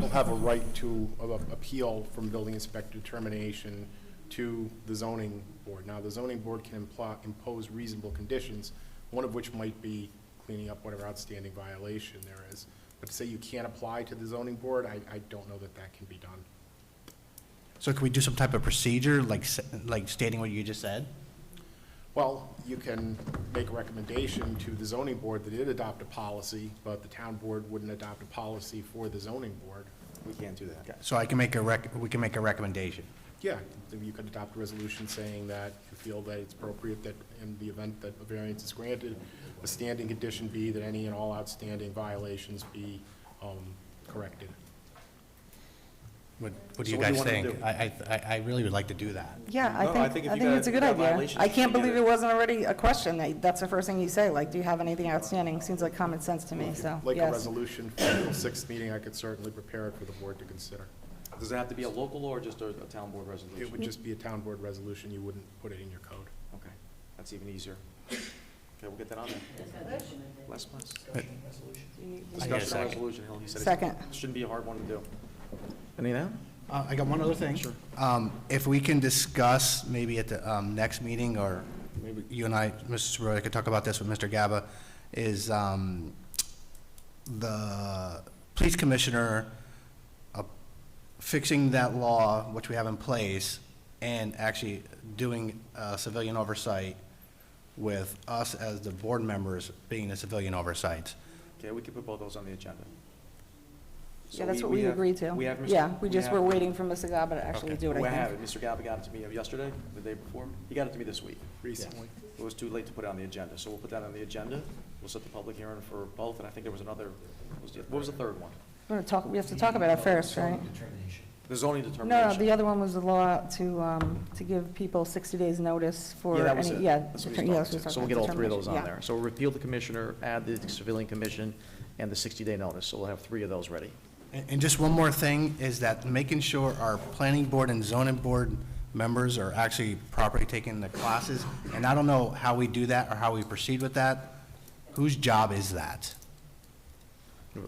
have a right to appeal from building inspector determination to the zoning board. Now, the zoning board can impose reasonable conditions, one of which might be cleaning up whatever outstanding violation there is. But to say you can't apply to the zoning board, I don't know that that can be done. So can we do some type of procedure, like stating what you just said? Well, you can make a recommendation to the zoning board that it adopt a policy, but the town board wouldn't adopt a policy for the zoning board. We can't do that. So we can make a recommendation. Yeah, then you could adopt a resolution saying that you feel that it's appropriate that in the event that a variance is granted, a standing condition be that any and all outstanding violations be corrected. What do So you what do guys you wanna think? do? I really would like to do that. Yeah, No, I think if I you think got- it's a if good you got idea. violations, I can't you get believe it. it wasn't already a question. That's the first thing you say, like, do you have anything outstanding? Seems like common sense to me, so, Like a yes. resolution for the 6th meeting, I could certainly prepare it for the board to consider. Does it have to be a local law or just a town board resolution? It would just be a town board resolution, you wouldn't put it in your code. Okay, that's even easier. Okay, we'll get that on there. Less. Discussion resolution, he said. Second. It shouldn't be a hard one to do. Any of that? I got one other thing. Sure. If we can discuss maybe at the next meeting, or maybe you and I, Mr. Supervisor, could talk about this with Mr. Gaba, is the police commissioner fixing that law, which we have in place, and actually doing civilian oversight with us as the board members being the civilian oversight. Okay, we can put both those on the agenda. So Yeah, that's what we have- agreed to. We have Mr. Yeah, we we just have- were waiting for Mr. Gaba to actually Okay. do it, We I have think. it. Mr. Gaba got it to me yesterday, the day before. He got it to me this week. Recently. It was too late to put it on the agenda, so we'll put that on the agenda. We'll set the public hearing for both, and I think there was another, what was the third one? We have to talk about it first, right? The zoning No, determination. the other one was the law to give people 60 days notice for Yeah, that was any, it. yeah. That's what deter- he's yeah, talking that's what to. he's So talking we'll get about, all three of those on determination, there. So repeal the commissioner, add the civilian commission, and the 60-day notice. So we'll have 3 of those ready. And just one more thing, is that making sure our planning board and zoning board members are actually properly taking the classes. And I don't know how we do that or how we proceed with that. Whose job is that?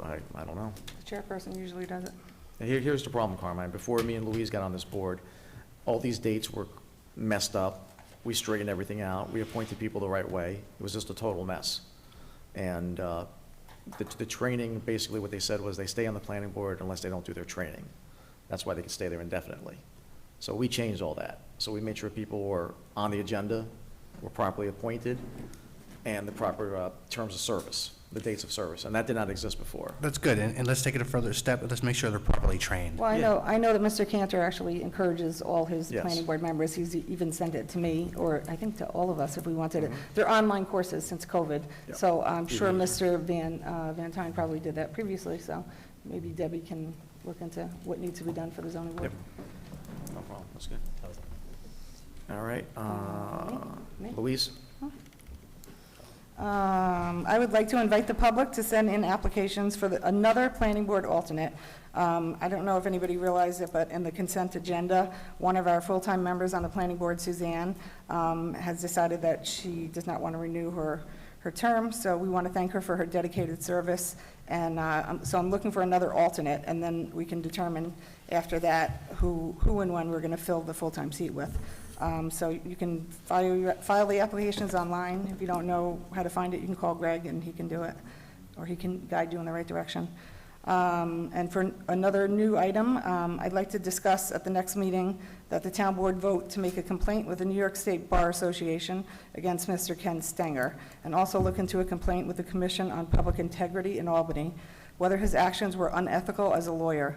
I don't know. The chairperson usually does it. Here's the problem, Carmine. Before me and Louise got on this board, all these dates were messed up. We straightened everything out. We appointed people the right way. It was just a total mess. And the training, basically what they said was they stay on the planning board unless they don't do their training. That's why they can stay there indefinitely. So we changed all that. So we made sure people were on the agenda, were properly appointed, and the proper terms of service, the dates of service. And that did not exist before. That's good, and let's take it a further step, let's make sure they're properly trained. Well, I know that Mr. Cantor actually encourages all his Yes. planning board members. He's even sent it to me, or I think to all of us if we wanted Mm-hmm. it. They're online courses since COVID. Yep. So I'm sure Mr. Van Tine probably did that previously, so maybe Debbie can look into what needs to be done for the zoning board. Yep. No problem. That's good. All right. Me? Louise? I would like to invite the public to send in applications for another planning board alternate. I don't know if anybody realized it, but in the consent agenda, one of our full-time members on the planning board, Suzanne, has decided that she does not want to renew her term, so we want to thank her for her dedicated service. And so I'm looking for another alternate, and then we can determine after that who and when we're going to fill the full-time seat with. So you can file the applications online. If you don't know how to find it, you can call Greg and he can do it, or he can guide you in the right direction. And for another new item, I'd like to discuss at the next meeting that the town board vote to make a complaint with the New York State Bar Association against Mr. Ken Stenger, and also look into a complaint with the Commission on Public Integrity in Albany, whether his actions were unethical as a lawyer.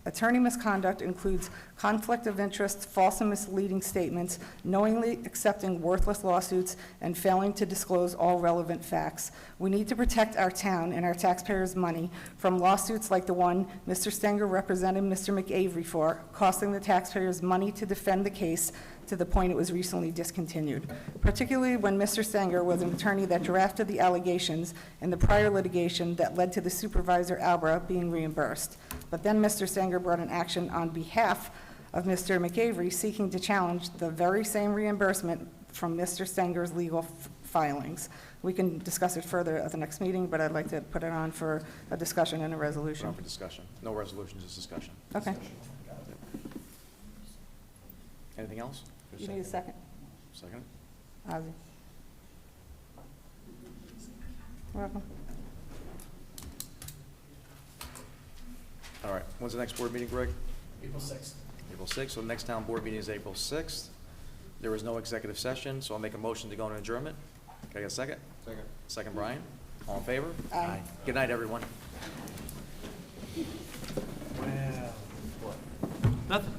Attorney misconduct includes conflict of interest, false and misleading statements, knowingly accepting worthless lawsuits, and failing to disclose all relevant facts. We need to protect our town and our taxpayers' money from lawsuits like the one Mr. Stenger represented Mr. McAvery for, costing the taxpayers money to defend the case to the point it was recently discontinued, particularly when Mr. Stenger was an attorney that drafted the allegations in the prior litigation that led to the Supervisor Albra being reimbursed. But then Mr. Stenger brought an action on behalf of Mr. McAvery seeking to challenge the very same reimbursement from Mr. Stenger's legal filings. We can discuss it further at the next meeting, but I'd like to put it on for a discussion and a resolution. For discussion. No resolution, just discussion. Okay. Anything else? You need a second? Second? Ozzy. Welcome. All right. When's the next board meeting, Greg? April 6th. April 6th. So the next town board meeting is April 6th. There is no executive session, so I'll make a motion to go into adjournment. Can I get a second? Second. Second, Brian. All in favor? Aye. Good night, everyone. Nothing.